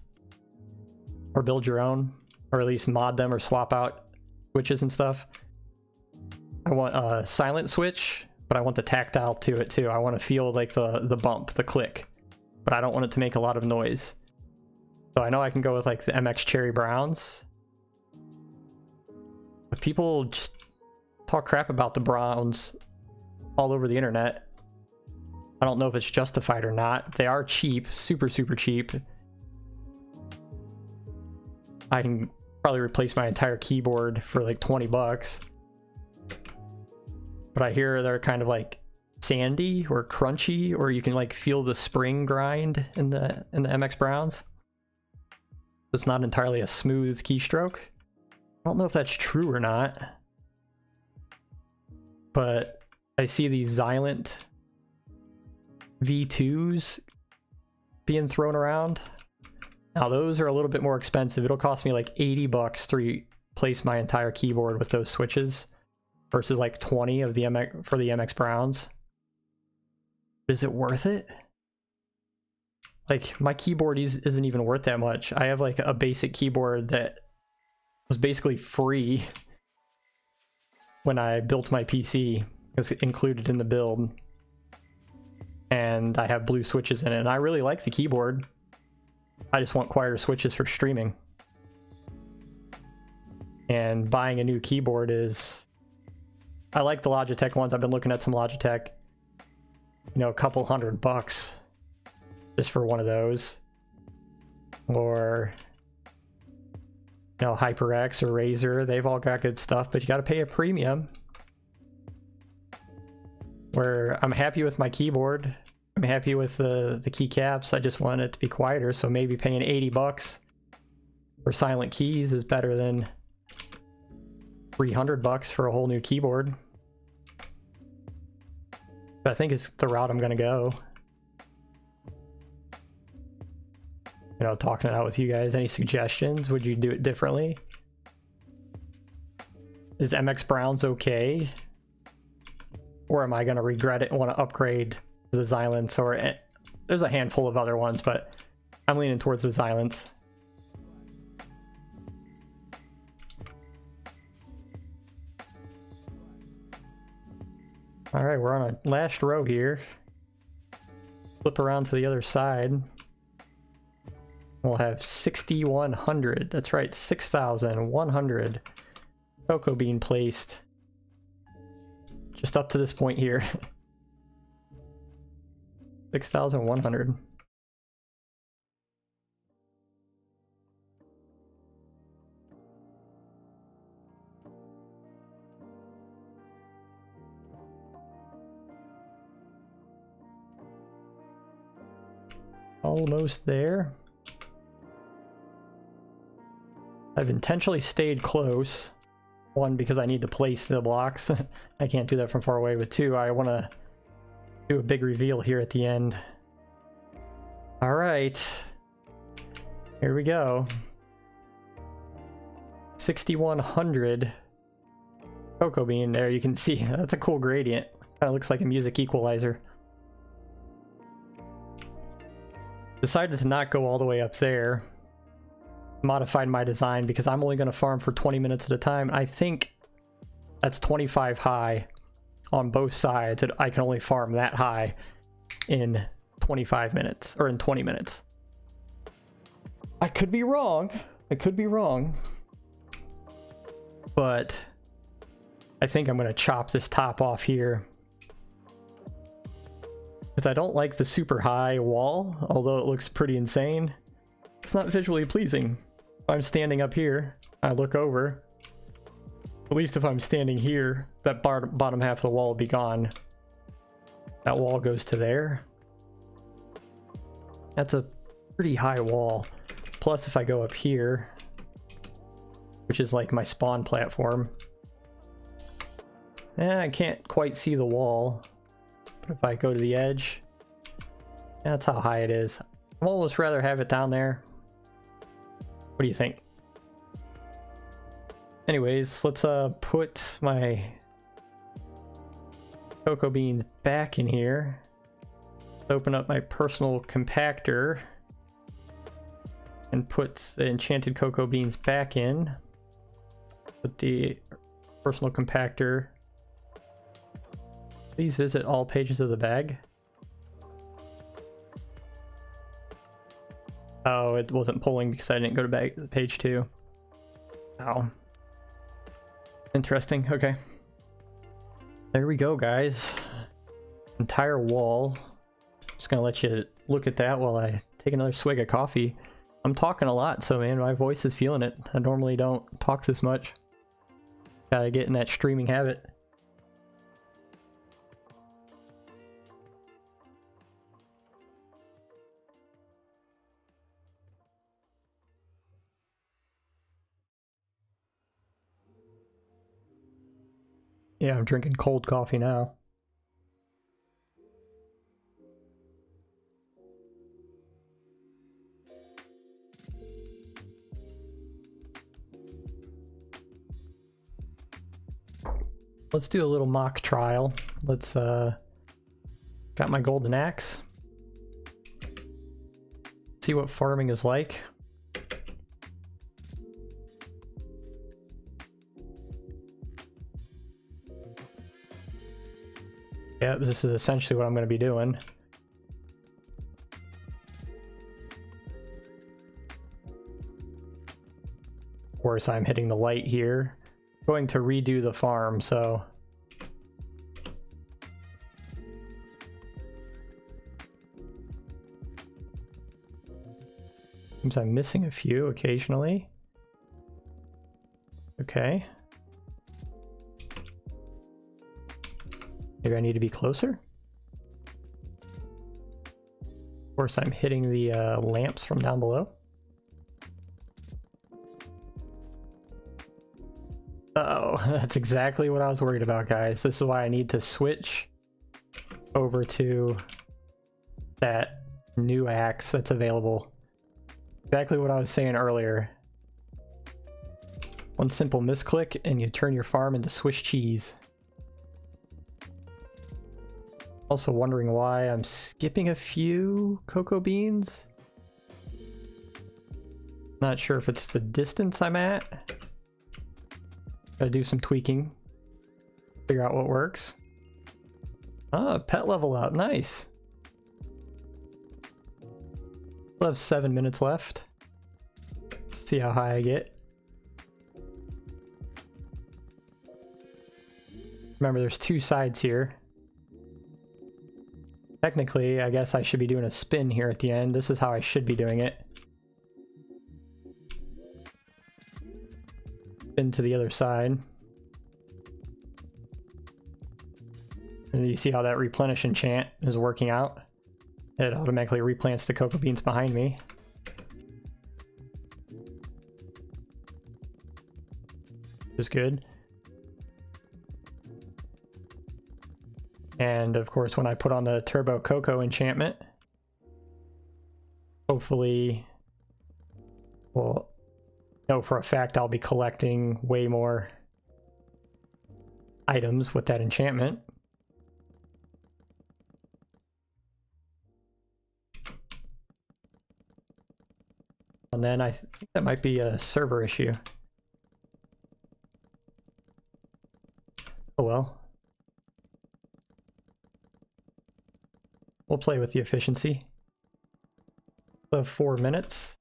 or build your own, or at least mod them or swap out switches and stuff. I want a silent switch, but I want the tactile to it too. I want to feel like the bump, the click, but I don't want it to make a lot of noise. So I know I can go with like the MX Cherry Browns. But people just talk crap about the Browns all over the internet. I don't know if it's justified or not. They are cheap, super cheap. I can probably replace my entire keyboard for like 20 bucks. But I hear they're kind of like sandy or crunchy, or you can like feel the spring grind in the MX Browns. It's not entirely a smooth keystroke. I don't know if that's true or not, but I see these Xylent V2s being thrown around. Now those are a little bit more expensive. It'll cost me like 80 bucks to replace my entire keyboard with those switches versus like 20 of the MX for the MX Browns. Is it worth it? Like, my keyboard isn't even worth that much. I have like a basic keyboard that was basically free when I built my PC. It was included in the build. And I have blue switches in it. And I really like the keyboard. I just want quieter switches for streaming. And buying a new keyboard is... I like the Logitech ones. I've been looking at some Logitech. You know, a couple $100 just for one of those. Or, you know, HyperX or Razer. They've all got good stuff, but you got to pay a premium. Where I'm happy with my keyboard. I'm happy with the keycaps. I just want it to be quieter, so maybe paying 80 bucks for silent keys is better than 300 bucks for a whole new keyboard. But I think it's the route I'm gonna go. You know, talking it out with you guys. Any suggestions? Would you do it differently? Is MX Browns okay? Or am I gonna regret it and want to upgrade to the Xylents? Or there's a handful of other ones, but I'm leaning towards the Xylents. All right, we're on a last row here. Flip around to the other side. We'll have 6,100. That's right, 6,100 cocoa bean placed just up to this point here. 6,100. Almost there. I've intentionally stayed close. One, because I need to place the blocks. I can't do that from far away. But two, I want to do a big reveal here at the end. All right. Here we go. 6,100 cocoa bean. There you can see. That's a cool gradient. Kind of looks like a music equalizer. Decided to not go all the way up there. Modified my design because I'm only going to farm for 20 minutes at a time. I think that's 25 high on both sides. I can only farm that high in 25 minutes or in 20 minutes. I could be wrong. I could be wrong. But I think I'm going to chop this top off here. Because I don't like the super high wall, although it looks pretty insane. It's not visually pleasing. If I'm standing up here, I look over. At least if I'm standing here, that bottom half of the wall will be gone. That wall goes to there. That's a pretty high wall. Plus, if I go up here, which is like my spawn platform, I can't quite see the wall. But if I go to the edge, that's how high it is. I'd almost rather have it down there. What do you think? Anyways, let's put my cocoa beans back in here. Open up my personal compactor and put the enchanted cocoa beans back in. Put the personal compactor. Please visit all pages of the bag. Oh, it wasn't pulling because I didn't go to page 2. Oh. Interesting, okay. There we go, guys. Entire wall. Just gonna let you look at that while I take another swig of coffee. I'm talking a lot, so man, my voice is feeling it. I normally don't talk this much. Gotta get in that streaming habit. Yeah, I'm drinking cold coffee now. Let's do a little mock trial. Let's got my golden axe. See what farming is like. Yeah, this is essentially what I'm going to be doing. Of course, I'm hitting the light here. Going to redo the farm, so seems I'm missing a few occasionally. Okay. Maybe I need to be closer. Of course, I'm hitting the lamps from down below. Uh-oh, that's exactly what I was worried about, guys. This is why I need to switch over to that new axe that's available. Exactly what I was saying earlier. One simple misclick and you turn your farm into Swiss cheese. Also wondering why I'm skipping a few cocoa beans. Not sure if it's the distance I'm at. Gotta do some tweaking. Figure out what works. Ah, pet level up. Nice. Still have 7 minutes left. See how high I get. Remember, there's two sides here. Technically, I guess I should be doing a spin here at the end. This is how I should be doing it. Spin to the other side. And you see how that replenish enchant is working out? It automatically replants the cocoa beans behind me. Is good. And of course, when I put on the turbo cocoa enchantment, hopefully, well, know for a fact I'll be collecting way more items with that enchantment. And then I think that might be a server issue. Oh well. We'll play with the efficiency. We have 4 minutes.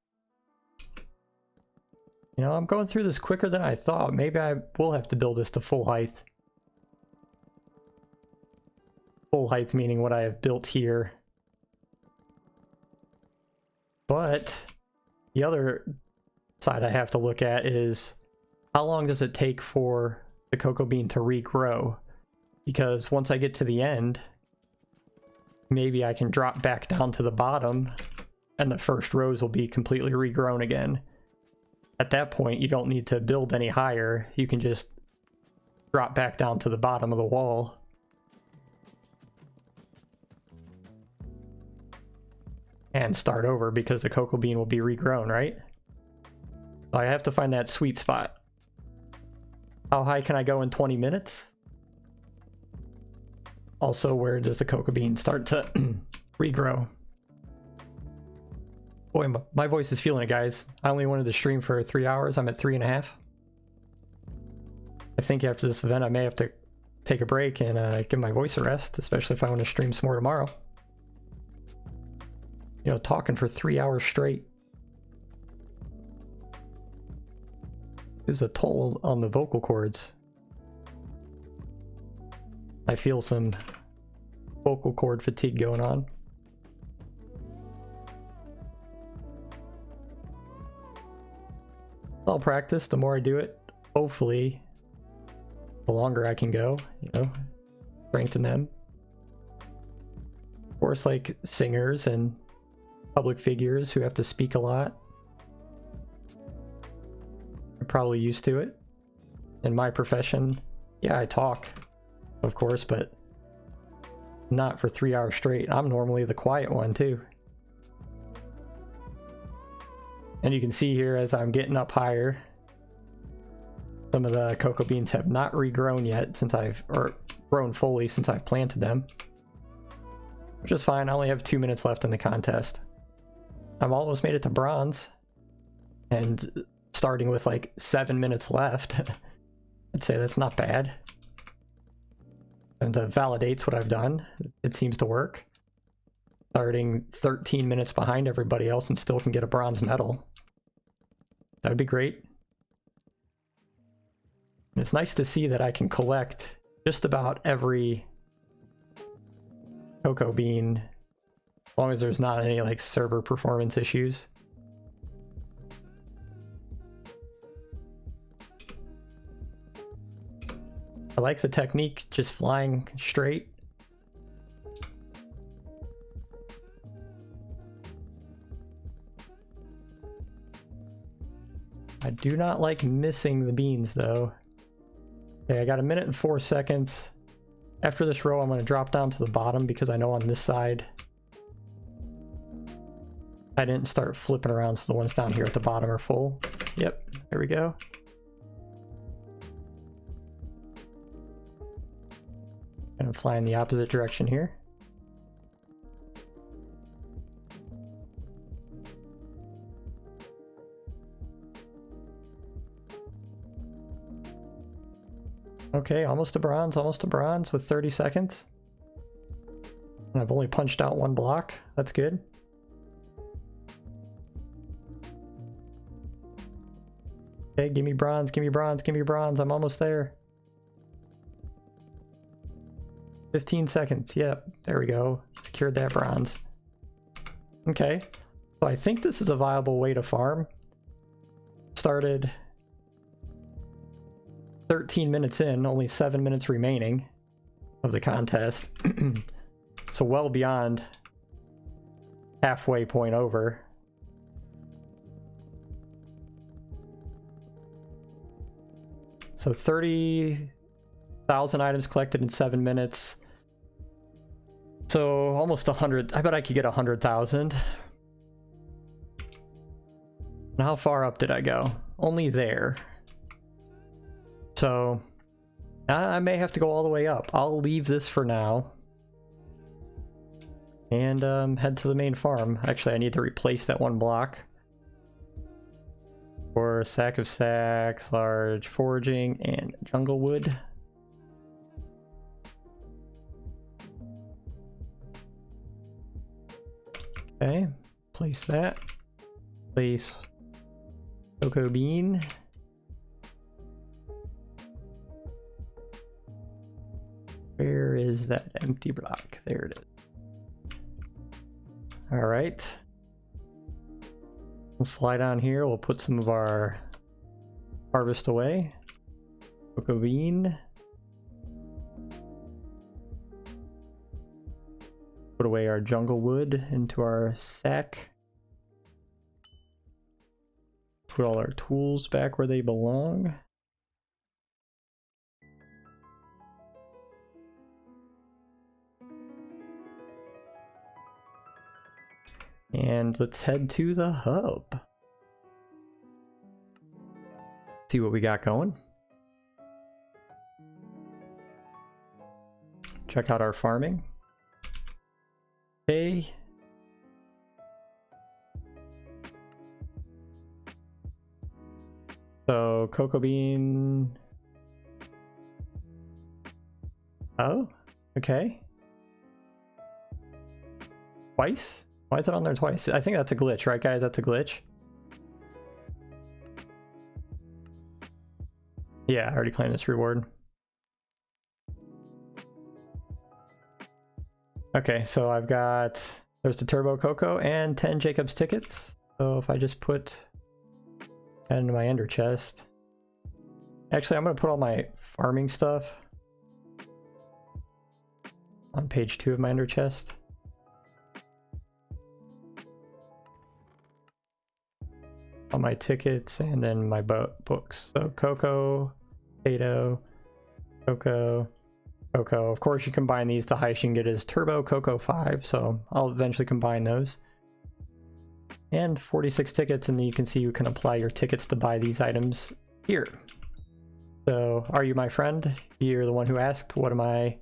You know, I'm going through this quicker than I thought. Maybe I will have to build this to full height. Full height meaning what I have built here. But the other side I have to look at is how long does it take for the cocoa bean to regrow? Because once I get to the end, maybe I can drop back down to the bottom and the first rows will be completely regrown again. At that point, you don't need to build any higher. You can just drop back down to the bottom of the wall. And start over because the cocoa bean will be regrown, right? So I have to find that sweet spot. How high can I go in 20 minutes? Also, where does the cocoa bean start to regrow? Boy, my voice is feeling it, guys. I only wanted to stream for 3 hours. I'm at 3.5. I think after this event, I may have to take a break and give my voice a rest, especially if I want to stream some more tomorrow. You know, talking for 3 hours straight. There's a toll on the vocal cords. I feel some vocal cord fatigue going on. I'll practice. The more I do it, hopefully, the longer I can go, you know, strengthen them. Of course, like singers and public figures who have to speak a lot, I'm probably used to it. In my profession, yeah, I talk of course, but not for 3 hours straight. I'm normally the quiet one too. And you can see here as I'm getting up higher, some of the cocoa beans have not regrown yet since or grown fully since I've planted them. Which is fine, I only have 2 minutes left in the contest. I've almost made it to bronze. And starting with like 7 minutes left, I'd say that's not bad. And that validates what I've done. It seems to work. Starting 13 minutes behind everybody else and still can get a bronze medal. That would be great. And it's nice to see that I can collect just about every cocoa bean as long as there's not any like server performance issues. I like the technique, just flying straight. I do not like missing the beans though. Okay, I got 1 minute and 4 seconds. After this row, I'm going to drop down to the bottom because I know on this side I didn't start flipping around, so the ones down here at the bottom are full. Yep, there we go. Gonna fly in the opposite direction here. Okay, almost to bronze with 30 seconds. And I've only punched out 1 block. That's good. Okay, give me bronze, give me bronze, give me bronze. I'm almost there. 15 seconds. Yep, there we go. Secured that bronze. Okay, so I think this is a viable way to farm. Started 13 minutes in, only 7 minutes remaining of the contest. So well beyond halfway point over. So 30,000 items collected in 7 minutes. So almost 100. I bet I could get 100,000. And how far up did I go? Only there. So I may have to go all the way up. I'll leave this for now and head to the main farm. Actually, I need to replace that 1 block for a sack of sacks, large foraging, and jungle wood. Okay, place that. Place cocoa bean. Where is that empty block? There it is. All right. We'll fly down here. We'll put some of our harvest away. Cocoa bean. Put away our jungle wood into our sack. Put all our tools back where they belong. And let's head to the hub. See what we got going. Check out our farming. Okay. So, cocoa bean. Oh, okay. Twice? Why is it on there twice? I think that's a glitch, right guys? That's a glitch. Yeah, I already claimed this reward. Okay, so I've got, there's the Turbo Cocoa and 10 Jacob's tickets. So if I just put that into my ender chest. Actually, I'm going to put all my farming stuff on page 2 of my ender chest. All my tickets and then my books. So cocoa, potato, cocoa, cocoa. Of course, you combine these. The highest you can get is Turbo Cocoa 5, so I'll eventually combine those. And 46 tickets, and you can see you can apply your tickets to buy these items here. So, are you my friend? You're the one who asked, what am I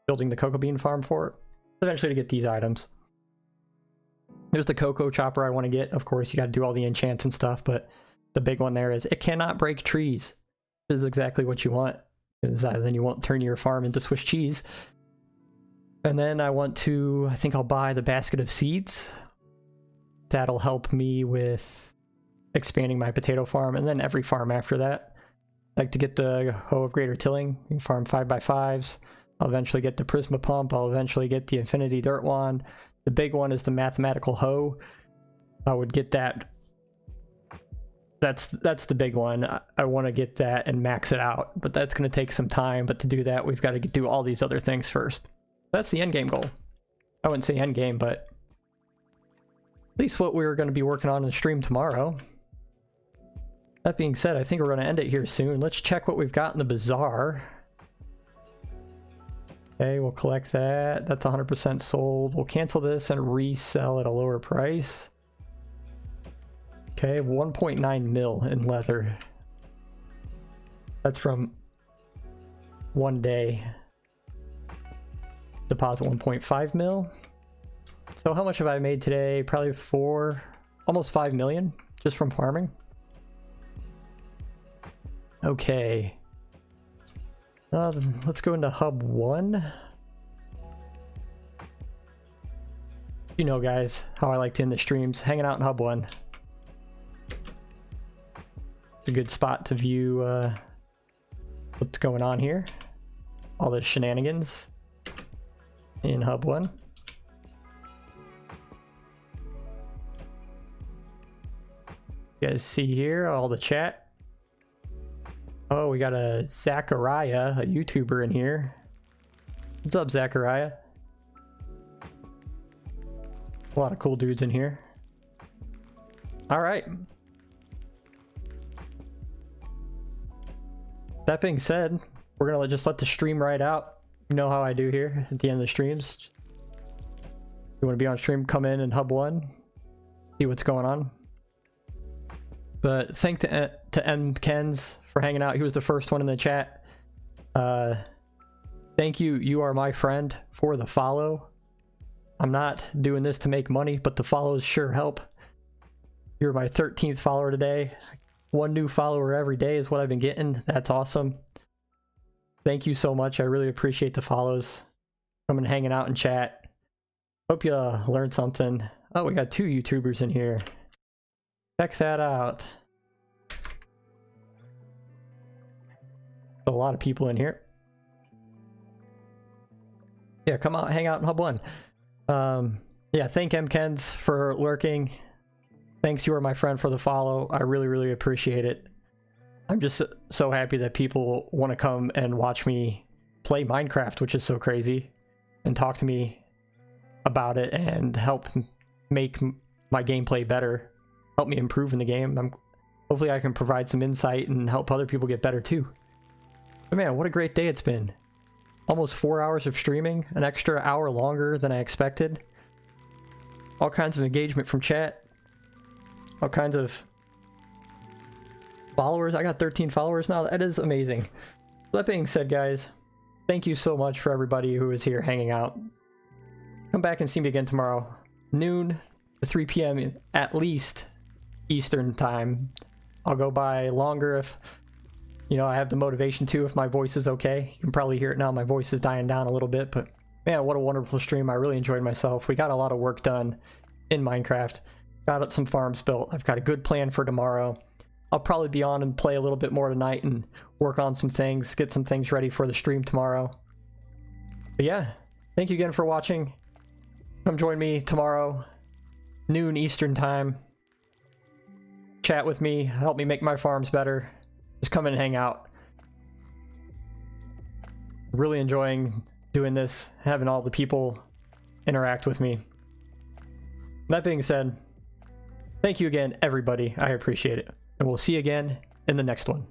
building the cocoa bean farm for? Eventually to get these items. There's the cocoa chopper I want to get. Of course, you got to do all the enchants and stuff, but the big one there is it cannot break trees. This is exactly what you want, because then you won't turn your farm into Swiss cheese. And then I want to, I think I'll buy the basket of seeds. That'll help me with expanding my potato farm, and then every farm after that. I like to get the Hoe of Greater Tilling, you can farm 5x5s. I'll eventually get the Prisma Pump, I'll eventually get the Infinity Dirt Wand. The big one is the Mathematical Hoe. I would get that. That's the big one. I want to get that and max it out, but that's going to take some time. But to do that, we've got to do all these other things first. That's the end game goal. I wouldn't say end game, but at least what we're going to be working on in the stream tomorrow. That being said, I think we're going to end it here soon. Let's check what we've got in the bazaar. Okay, we'll collect that. That's 100% sold. We'll cancel this and resell at a lower price. Okay, 1.9 mil in leather. That's from one day. Deposit 1.5 mil. So how much have I made today? Probably almost 5 million just from farming. Okay. Let's go into Hub 1. You know, guys, how I like to end the streams. Hanging out in Hub 1. It's a good spot to view what's going on here. All the shenanigans in Hub 1. You guys see here all the chat. Oh, we got a Zachariah, a YouTuber in here. What's up, Zachariah? A lot of cool dudes in here. All right. That being said, we're gonna just let the stream ride out. You know how I do here at the end of the streams. You want to be on stream, come in Hub 1, see what's going on. But thank to M. Kens for hanging out. He was the first one in the chat. Thank you. You are my friend for the follow. I'm not doing this to make money, but the follows sure help. You're my 13th follower today. One new follower every day is what I've been getting. That's awesome. Thank you so much. I really appreciate the follows. Coming hanging out in chat. Hope you learned something. Oh, we got 2 YouTubers in here. Check that out. A lot of people in here. Yeah, come out, hang out in Hub 1. Yeah, thank MKens for lurking. Thanks, you are my friend, for the follow. I really, really appreciate it. I'm just so happy that people want to come and watch me play Minecraft, which is so crazy, and talk to me about it and help make my gameplay better. Help me improve in the game. Hopefully I can provide some insight and help other people get better too. But man, what a great day it's been. Almost 4 hours of streaming, an extra hour longer than I expected. All kinds of engagement from chat. All kinds of followers. I got 13 followers now. That is amazing. That being said, guys, thank you so much for everybody who is here hanging out. Come back and see me again tomorrow. Noon to 3 p.m. at least Eastern time. I'll go by longer if, you know, I have the motivation to, if my voice is okay. You can probably hear it now. My voice is dying down a little bit, but man, what a wonderful stream. I really enjoyed myself. We got a lot of work done in Minecraft. Got some farms built. I've got a good plan for tomorrow. I'll probably be on and play a little bit more tonight and work on some things, get some things ready for the stream tomorrow. But yeah, thank you again for watching. Come join me tomorrow, noon Eastern time. Chat with me, help me make my farms better. Just come in and hang out. Really enjoying doing this, having all the people interact with me. That being said, thank you again, everybody. I appreciate it. And we'll see you again in the next one.